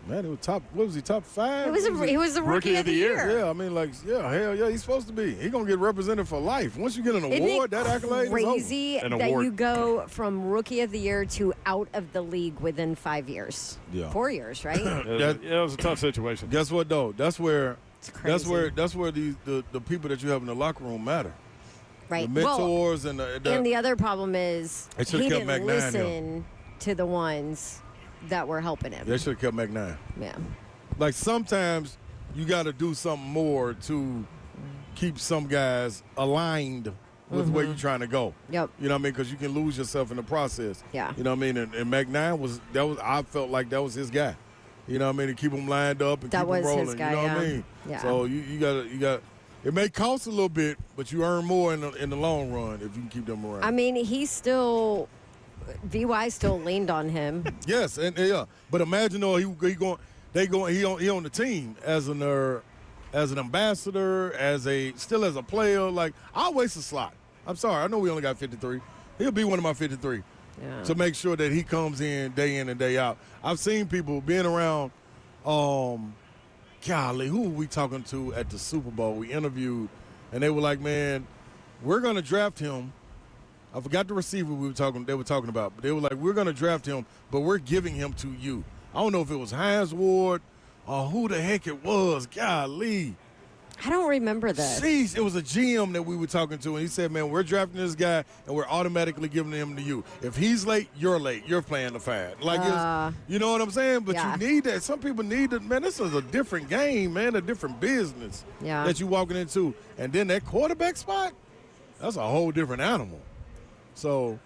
Man, it was top. What was he, top 5? He was the rookie of the year. Yeah, I mean, hell yeah, he's supposed to be. He's going to get represented for life. Once you get an award, that accolade is over. Crazy that you go from rookie of the year to out of the league within 5 years. Yeah. 4 years, right? It was a tough situation. Guess what, though? That's where That's where the people that you have in the locker room matter. Right. The mentors and the other problem is he didn't McNine listen to the ones that were helping him. They should have kept McNine. Yeah. Like sometimes you got to do something more to keep some guys aligned with where you're trying to go. Yep. You know what I mean? Because you can lose yourself in the process. Yeah. You know what I mean? And McNine I felt like that was his guy. You know what I mean? To keep him lined up and keep him rolling. His guy, you know what I mean? Yeah. So you got. It may cost a little bit, but you earn more in the long run if you can keep them around. I mean, VY still leaned on him. Yes, and yeah. But imagine though he on the team as an ambassador, still as a player. Like, I'll waste a slot. I'm sorry, I know we only got 53. He'll be one of my 53 to make sure that he comes in and day out. I've seen people being around. Golly, who were we talking to at the Super Bowl? We interviewed, and they were like, "Man, we're going to draft him." I forgot the receiver they were talking about, but they were like, "We're going to draft him, but we're giving him to you." I don't know if it was Hines Ward or who the heck it was. Golly. I don't remember this. Jeez, it was a GM that we were talking to, and he said, man, we're drafting this guy, and we're automatically giving him to you. If he's late, you're late. You're playing the fad. Like, you know what I'm saying? But yeah. you need that. Some people need it. Man, this is a different game, man, a different business that you're walking into. And then that quarterback spot, that's a whole different animal. So,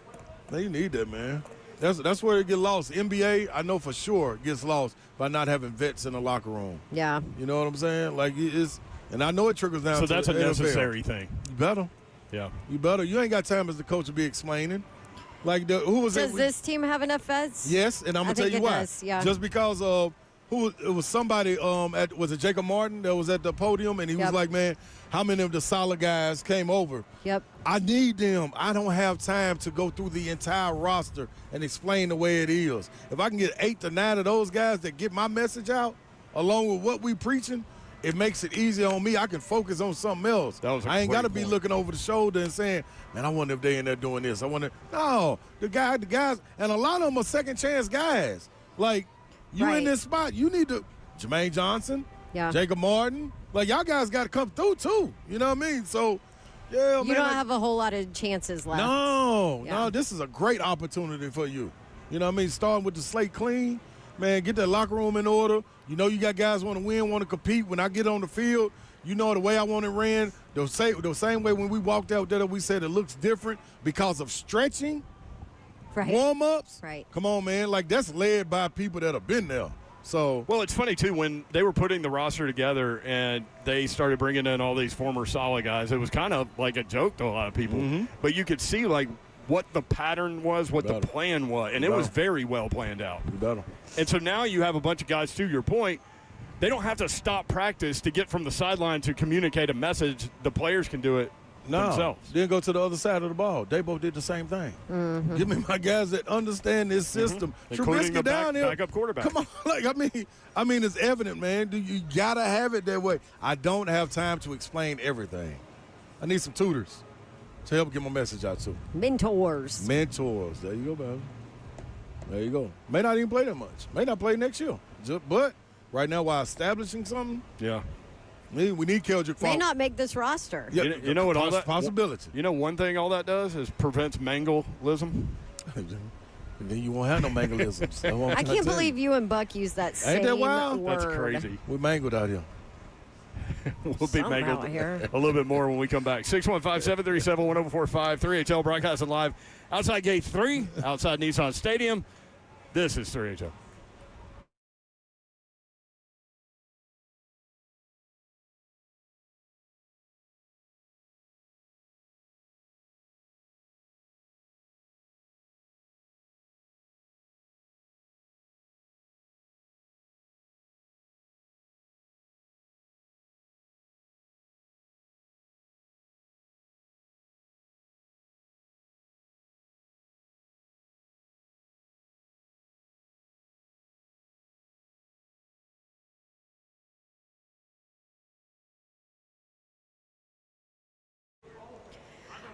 man, you need that, man. That's where it get lost. NBA, I know for sure, gets lost by not having vets in the locker room. Yeah. You know what I'm saying? Like, it's – and I know it trickles down to the that's a NFL. necessary thing. You better. Yeah. You better. You ain't got time as the coach to be explaining. Like, who was Does this team have enough vets? Yes, and I'm going to tell you why. Does, yeah. Just because of it was somebody, was it Jacob Martin that was at the podium, and he was like, man, how many of the solid guys came over? Yep. I need them. I don't have time to go through the entire roster and explain the way it is. If I can get 8 to 9 of those guys that get my message out, along with what we preaching, it makes it easier on me. I can focus on something else. I ain't got to be looking over the shoulder and saying, man, I wonder if they in there doing this. No, the guys, and a lot of them are second chance guys. Like, you in this spot, you need to, Jermaine Johnson, Jacob Martin, like, y'all guys got to come through too. You know what I mean? So, yeah, you don't have a whole lot of chances left. No, this is a great opportunity for you. You know what I mean? Starting with the slate clean. Man, get that locker room in order. You know you got guys want to win, want to compete. When I get on the field, you know the way I want it ran, the same way when we walked out there, we said it looks different because of stretching, warm-ups. Right. Come on, man. Like, that's led by people that have been there. So, well, it's funny, too, when they were putting the roster together and they started bringing in all these former solid guys, it was kind of like a joke to a lot of people. Mm-hmm. But you could see, like, what the pattern was, what the plan was, and it was very well planned out. And so now you have a bunch of guys, to your point, they don't have to stop practice to get from the sideline to communicate a message. The players can do it themselves. Then go to the other side of the ball. They both did the same thing. Mm-hmm. Give me my guys that understand this system. Including the down here. backup quarterback. Come on, like I mean, it's evident, man. You gotta have it that way. I don't have time to explain everything. I need some tutors to help get my message out to. Mentors. There you go, baby. There you go. May not even play that much. May not play next year. But right now, while establishing something, we need Keldrick. May not make this roster. Yeah, you know what all that possibility. You know one thing all that does is prevents mangalism. Then you won't have no mangalisms. I can't believe you and Buck use that same word. That's crazy. We mangled out here. We'll be mangled a little bit more when we come back. 615-737-1045, 3HL broadcasting live outside Gate 3, outside Nissan Stadium. This is 3HL.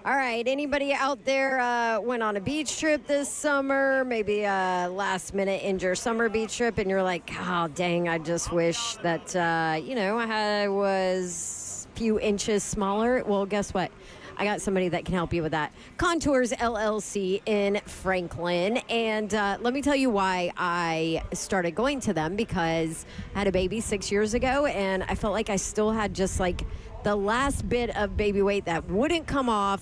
All right, anybody out there went on a beach trip this summer, maybe a last-minute indoor summer beach trip, and you're like, oh, dang, I just wish that, I was a few inches smaller. Well, guess what? I got somebody that can help you with that. Contours LLC in Franklin. And let me tell you why I started going to them, because I had a baby 6 years ago, and I felt like I still had just like the last bit of baby weight that wouldn't come off.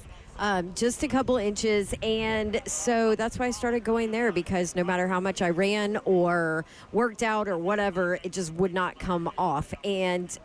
Just a couple inches, and so that's why I started going there, because no matter how much I ran or worked out or whatever, it just would not come off. And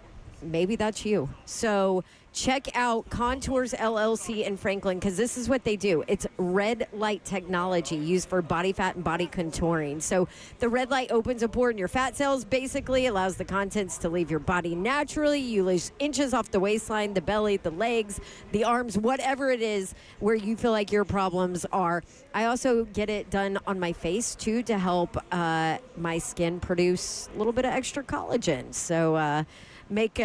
maybe that's you. So check out Contours LLC in Franklin, because this is what they do. It's red light technology used for body fat and body contouring. So the red light opens a pore in your fat cells, basically allows the contents to leave your body naturally. You lose inches off the waistline, the belly, the legs, the arms, whatever it is where you feel like your problems are. I also get it done on my face, too, to help my skin produce a little bit of extra collagen. So make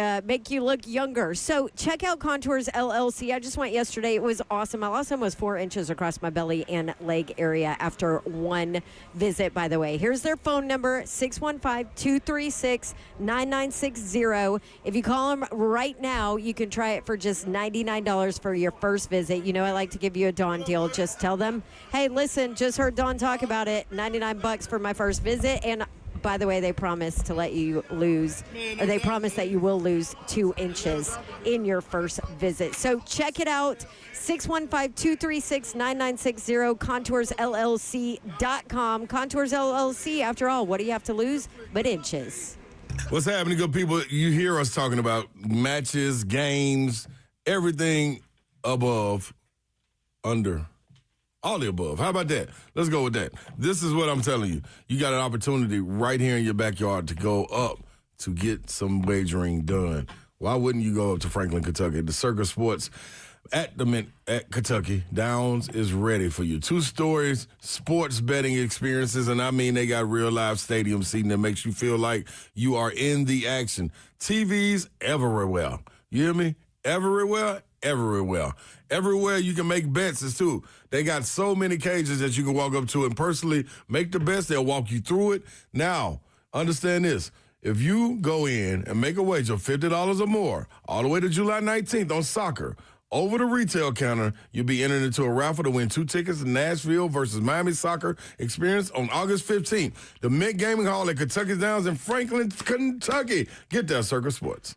you look younger. So check out Contours LLC. I just went yesterday. It was awesome. My loss time was 4 inches across my belly and leg area after one visit, by the way. Here's their phone number, 615-236-9960. If you call them right now, you can try it for just $99 for your first visit. You know I like to give you a Dawn deal. Just tell them, hey, listen, just heard Dawn talk about it, $99 for my first visit. And by the way, they promise to let you lose, or they promise that you will lose 2 inches in your first visit. So check it out, 615-236-9960, ContoursLLC.com. Contours LLC, after all, what do you have to lose but inches? What's happening, good people? You hear us talking about matches, games, everything above, under. All the above. How about that? Let's go with that. This is what I'm telling you. You got an opportunity right here in your backyard to go up to get some wagering done. Why wouldn't you go up to Franklin, Kentucky? The Circus Sports at the Mint at Kentucky Downs is ready for you. 2 stories, sports betting experiences, and I mean they got real live stadium seating that makes you feel like you are in the action. TVs everywhere. You hear me? Everywhere. Everywhere you can make bets is too. They got so many cages that you can walk up to and personally make the bets. They'll walk you through it. Now, understand this. If you go in and make a wager of $50 or more all the way to July 19th on soccer, over the retail counter, you'll be entered into a raffle to win 2 tickets to Nashville versus Miami soccer experience on August 15th. The Mint Gaming Hall at Kentucky Downs in Franklin, Kentucky. Get that, Circus Sports.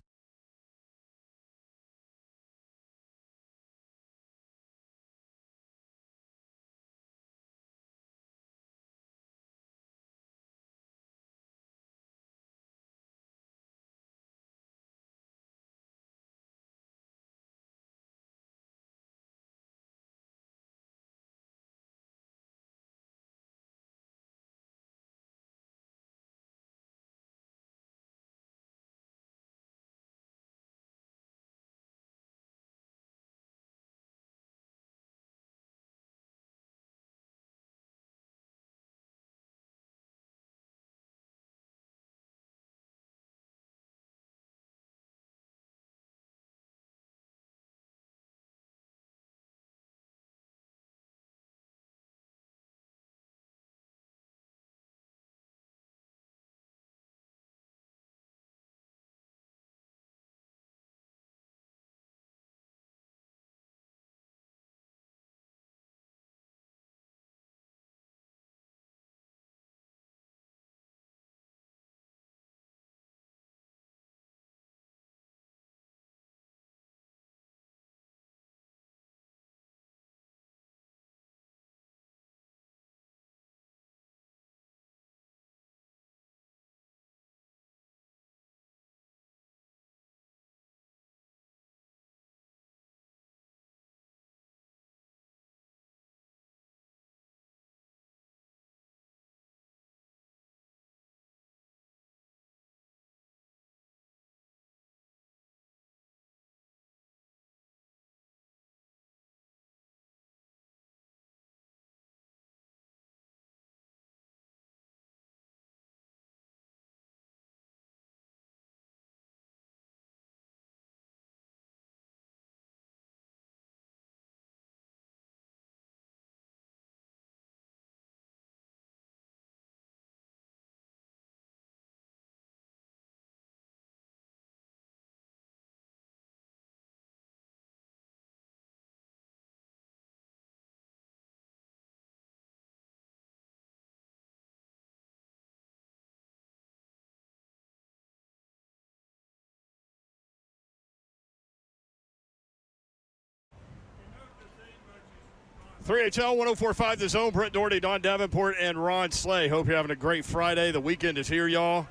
HL 104.5 The Zone. Brett Doherty, Don Davenport, and Ron Slay. Hope you're having a great Friday. The weekend is here, y'all.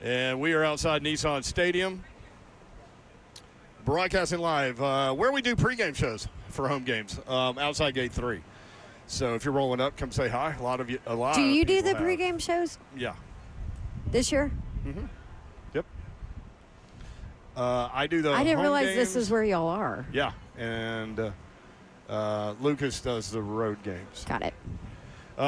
And we are outside Nissan Stadium. Broadcasting live where we do pregame shows for home games outside Gate 3. So if you're rolling up, come say hi. A lot of you. Do you do the pregame shows? Yeah. This year? Mm-hmm. Yep. I do the I didn't home realize games. this is where y'all are. Yeah, and Lucas does the road games. Got it.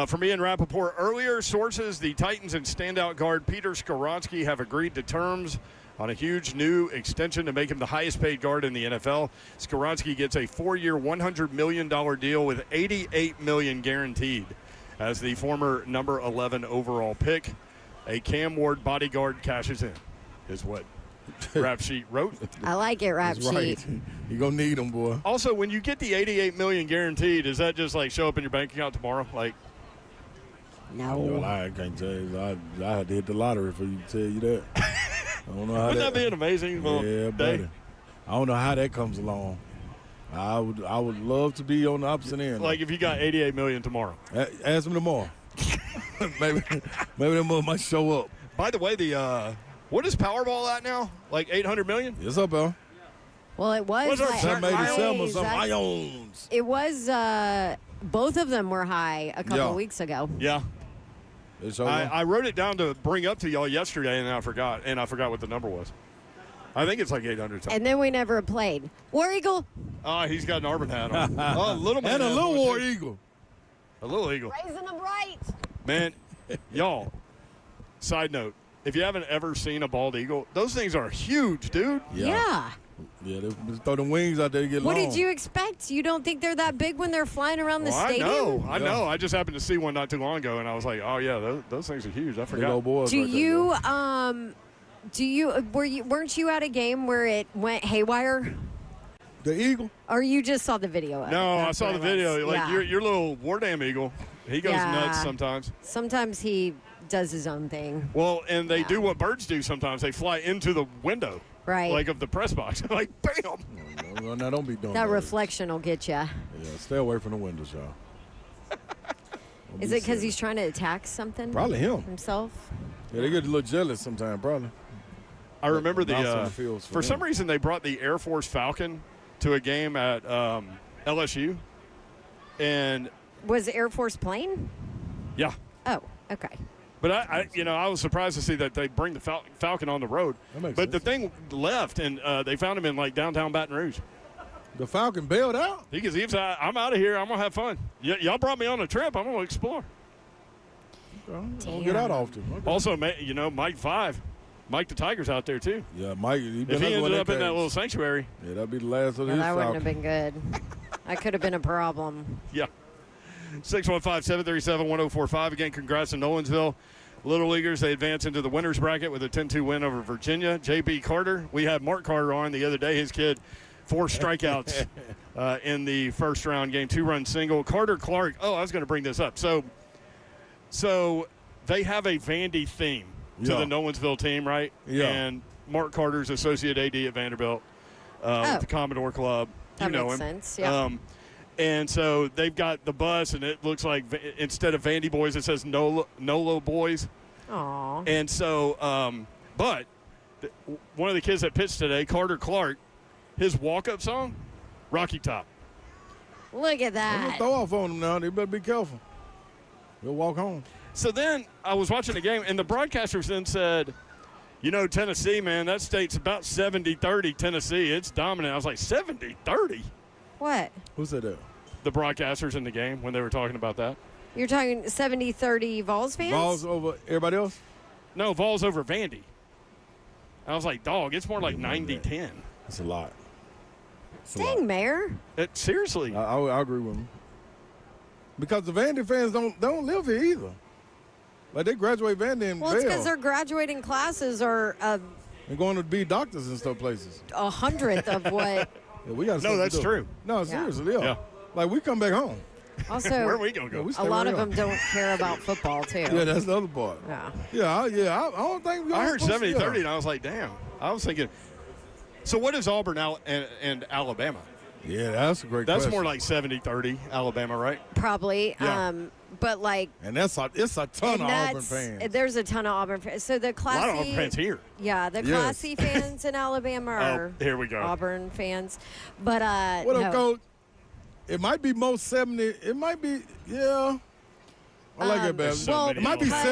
For me and Rappaport, earlier sources, the Titans and standout guard Peter Skoronski have agreed to terms on a huge new extension to make him the highest-paid guard in the NFL. Skoronski gets a 4-year, $100 million deal with $88 million guaranteed as the former number 11 overall pick. A Cam Ward bodyguard cashes in, is what Rap Sheet wrote. I like it, Rap That's Sheet. right. You're going to need them, boy. Also, when you get the $88 million guaranteed, does that just, like, show up in your bank account tomorrow? Like, Well, I can't tell you. I had to hit the lottery for you to tell you that. I don't know how wouldn't that be an amazing little Yeah, day? buddy. I don't know how that comes along. I would love to be on the opposite end. Like if you got $88 million tomorrow. Ask me tomorrow. maybe that mother might show up. By the way, what is Powerball at now? Like $800 million? Yes, up, Al. Well, it was. What's our like, Zach Maybe Ions? some or some Zach- ions. It was. Both of them were high a couple Yeah. weeks ago. Yeah. They show I wrote it down to bring up to y'all yesterday, and I forgot what the number was. I think it's like 800 something. And then we never played. War Eagle. Oh, he's got an Auburn hat on. Oh, little man and a has little one, war too. eagle. A little eagle. Raising them right. Man, y'all, side note, if you haven't ever seen a bald eagle, those things are huge, dude. Yeah. Yeah, they throw them wings out there to get What long. did you expect? You don't think they're that big when they're flying around the Well, stadium? I know. I just happened to see one not too long ago, and I was like, oh, yeah, those things are huge. I Big forgot. old boys Do right there, you boy. weren't you at a game where it went haywire? The eagle? Or you just saw the video of it? No, I That's saw what the it was. video. Like Yeah. your little War Damn Eagle, he goes Yeah. nuts sometimes. Sometimes he does his own thing. Well, and they Yeah. do what birds do sometimes. They fly into the window, Right. like of the press box. Like, bam. No, now don't be doing That that. reflection will get you. Yeah, stay away from the windows, y'all. Don't Is be it because silly. he's trying to attack something? Probably him. Himself? Yeah, they get a little jealous sometimes, probably. I remember Bounce on the fields for some him. reason they brought the Air Force Falcon to a game at LSU, and Was Air Force plane? yeah. Oh, okay. But I was surprised to see that they bring the Falcon on the road. That makes But the sense. thing left, and they found him in like downtown Baton Rouge. The Falcon bailed out? He was like, I'm out of here. I'm gonna have fun. Y'all brought me on a trip. I'm gonna explore. Don't get out often. Okay. Also, Mike 5, Mike the Tiger's out there too. Yeah, Mike. If he ended up in that little sanctuary, Yeah, that'd be the last of Well, his that wouldn't have Falcon. been good. That could have been a problem. yeah. 615-737-1045. Again, congrats to Nolensville. Little Leaguers, they advance into the winners bracket with a 10-2 win over Virginia. J.B. Carter, we had Mark Carter on the other day. His kid, 4 strikeouts in the first round game, 2-run single. Carter Clark, I was going to bring this up. So they have a Vandy theme to Yeah. the Nolensville team, right? Yeah. And Mark Carter's associate AD at Vanderbilt with the Commodore Club. That you know makes him. sense, yeah. And so they've got the bus, and it looks like instead of Vandy Boys, it says Nolo Boys. Aw. And so, but one of the kids that pitched today, Carter Clark, his walk-up song, Rocky Top. Look at They're gonna that. throw off on them now. They better be careful. They'll walk home. So then I was watching the game, and the broadcasters then said, Tennessee, man, that state's about 70-30 Tennessee. It's dominant. I was like, 70-30? What? Who said that? The broadcasters in the game when they were talking about that. You're talking 70-30 Vols fans? Balls over everybody else? No, Vols over Vandy. I was like, dog, it's more like 90-10. That's a lot. That's a Dang, lot. Mayor. Seriously. I agree with him. Because the Vandy fans don't live here either. Like they graduate Vandy and Well, it's because Vail. their graduating classes are They're going to be doctors and stuff places. 100th of what. Yeah, we got No, stuff to that's do. true. No, seriously, yeah. Yeah. Like we come back home. Also, Where are we going to Yeah, go? we a stay lot right of them here. don't care about football, too. Yeah, that's the other part. Yeah. I don't think we I heard supposed to- 70-30, and I was like, damn. I was thinking, so what is Auburn and Alabama? Yeah, that's a great That's question. more like 70-30 Alabama, right? Probably. Yeah. But, like, And it's a ton and of Auburn fans. there's a ton of Auburn fans. So the A lot classy. of Auburn fans here. Yeah, the Yes. classy fans in Alabama are here we go. Auburn fans. But, What no. up, Coach? It might be most 70. It might be, yeah. I like that, There's Bab. so well, many It might be because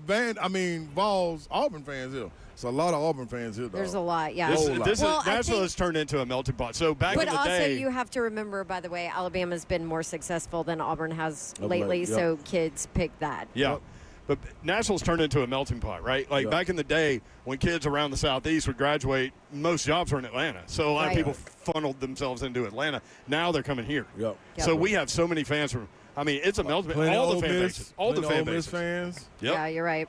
70-30 Vols, Auburn fans here. It's a lot of Auburn fans here, though. There's a lot, yeah. This, Whole lot. this Well, is I Nashville's turned into a melting pot. So back But in the also, day, you have to remember, by the way, Alabama's been more successful than Auburn has Of lately, late, yeah. so kids pick that. yeah. But Nashville's turned into a melting pot, right? Like back in the day when kids around the Southeast would graduate, most jobs were in Atlanta. So a lot of people funneled themselves into Atlanta. Now they're coming here. Yep. So we have so many fans from, I mean, it's a melting pot. All the fan bases. All the fan bases. Fans. Yep. Yeah, you're right.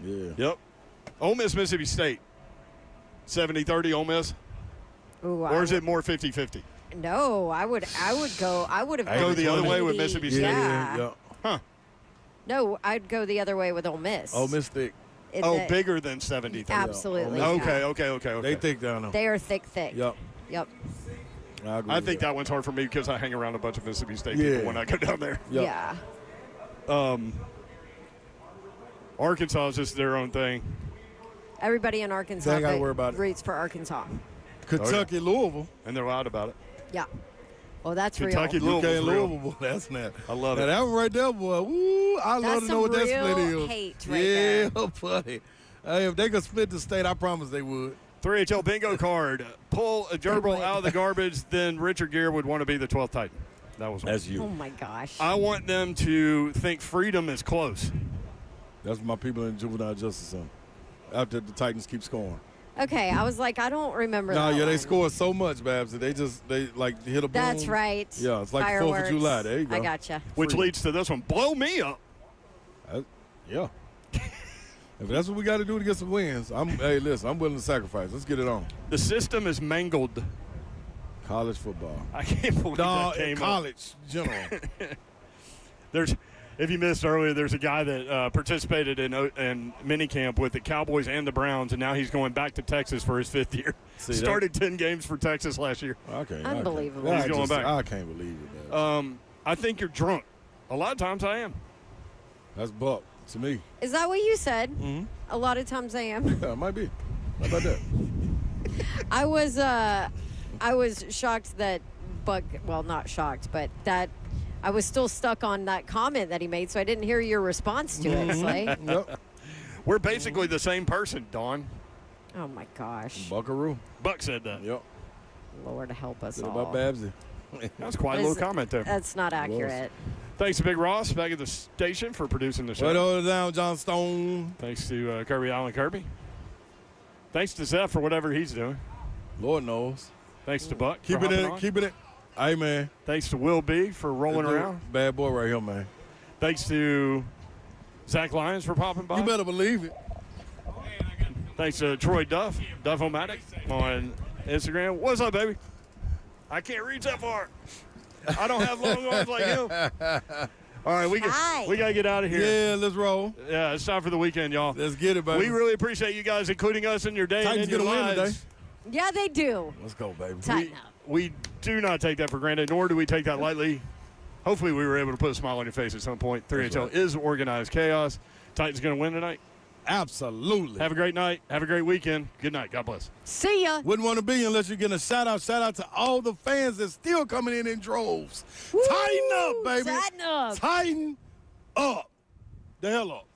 Yeah. Yep. Ole Miss, Mississippi State. 70-30 Ole Miss? Ooh, Or is it more 50-50? No, I would have Go the other way with Mississippi State? Yeah. Huh. No, I'd go the other way with Ole Miss. Ole Miss thick. Bigger than 70-30. Absolutely. Okay. They thick down there. They are thick. Yep. I think that one's hard for me because I hang around a bunch of Mississippi State people when I go down there. Yep. Yeah. Arkansas is just their own thing. Everybody in Arkansas They ain't gotta worry about it. roots for Arkansas. Kentucky, Louisville. And they're loud about it. Yeah. Well, that's Kentucky, real. Louisville. Boy, that's not. I love now, it. that one right there, boy. Woo, I love to know what that split real is. hate right there. Yeah, buddy. Hey, if they could split the state, I promise they would. 3HL bingo card. Pull a gerbil out of the garbage, then Richard Gere would want to be the 12th Titan. That was one. That's you. Oh, my gosh. I want them to think freedom is close. That's my people in juvenile justice center. After the Titans keep scoring. Okay, I was like, I don't remember that They one. score so much, Babs, that they like hit a boom. That's right. Yeah, it's like Fireworks. 4th of July. There you go. I gotcha. Which leads to this one. Blow me up. Yeah. If that's what we got to do to get some wins, I'm willing to sacrifice. Let's get it on. The system is mangled. College football. I can't believe that came college, general. If you missed earlier, there's a guy that participated in minicamp with the Cowboys and the Browns, and now he's going back to Texas for his 5th year. Started 10 games for Texas last year. Unbelievable. He's going back. I can't believe it, man. I think you're drunk. A lot of times I am. That's Buck to me. Is that what you said? Mm-hmm. A lot of times I am. Yeah, it might be. How about that? I was shocked that Buck, well, not shocked, but that I was still stuck on that comment that he made, so I didn't hear your response to it, Slay. Yep. We're basically the same person, Dawn. Oh, my gosh. Buckaroo. Buck said that. Yep. Lord help us Said all. about Babsy. That's quite a little comment there. That's not accurate. Thanks to Big Ross back at the station for producing the show. Right on down, John Stone. Thanks to Kirby Allen Kirby. Thanks to Zeph for whatever he's doing. Lord knows. Thanks to Buck. Keep it in. Hey, man. Thanks to Will B for rolling around. Bad boy right here, man. Thanks to Zach Lyons for popping by. You better believe it. Thanks to Troy Duff, Duff-O-Matic on Instagram. What's up, baby? I can't reach that far. I don't have long arms like him. All right, we got to get out of here. Yeah, let's roll. Yeah, it's time for the weekend, y'all. Let's get it, baby. We really appreciate you guys including us in your day Titans and in your get a win lives. today. Yeah, they do. Let's go, baby. Tighten up. We do not take that for granted, nor do we take that lightly. Hopefully we were able to put a smile on your face at some point. 3HL is organized chaos. Titans going to win tonight. Absolutely. Have a great night. Have a great weekend. Good night. God bless. See ya. Wouldn't want to be unless you're getting a shout out. Shout out to all the fans that's still coming in droves. Woo! Tighten up, baby. Tighten up. Tighten up. The hell up.